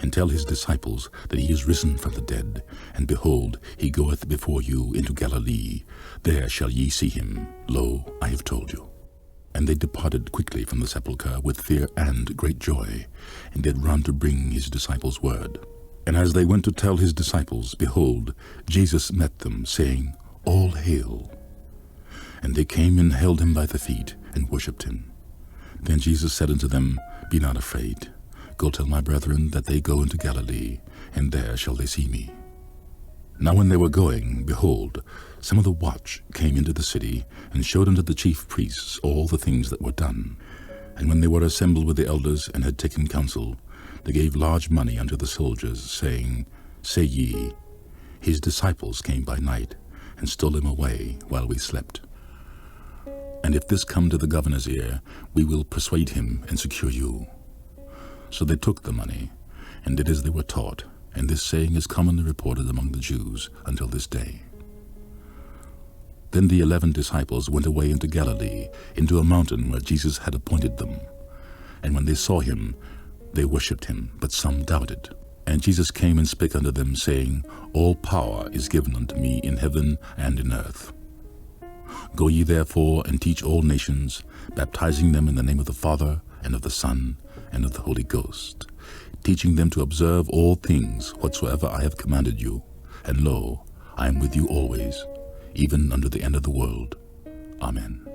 and tell his disciples that he is risen from the dead, and behold, he goeth before you into Galilee. There shall ye see him. Lo, I have told you. And they departed quickly from the sepulchre with fear and great joy, and did run to bring his disciples word. And as they went to tell his disciples, behold, Jesus met them, saying, All hail. And they came and held him by the feet, and worshipped him. Then Jesus said unto them, Be not afraid. Go tell my brethren that they go into Galilee, and there shall they see me. Now when they were going, behold, some of the watch came into the city, and showed unto the chief priests all the things that were done. And when they were assembled with the elders, and had taken counsel, they gave large money unto the soldiers, saying, Say ye, his disciples came by night, and stole him away while we slept. And if this come to the governor's ear, we will persuade him and secure you. So they took the money, and did as they were taught, and this saying is commonly reported among the Jews until this day. Then the 11 disciples went away into Galilee, into a mountain where Jesus had appointed them. And when they saw him, they worshipped him, but some doubted. And Jesus came and spake unto them, saying, All power is given unto me in heaven and in earth. Go ye therefore and teach all nations, baptizing them in the name of the Father, and of the Son, and of the Holy Ghost, teaching them to observe all things whatsoever I have commanded you. And lo, I am with you always, even unto the end of the world. Amen.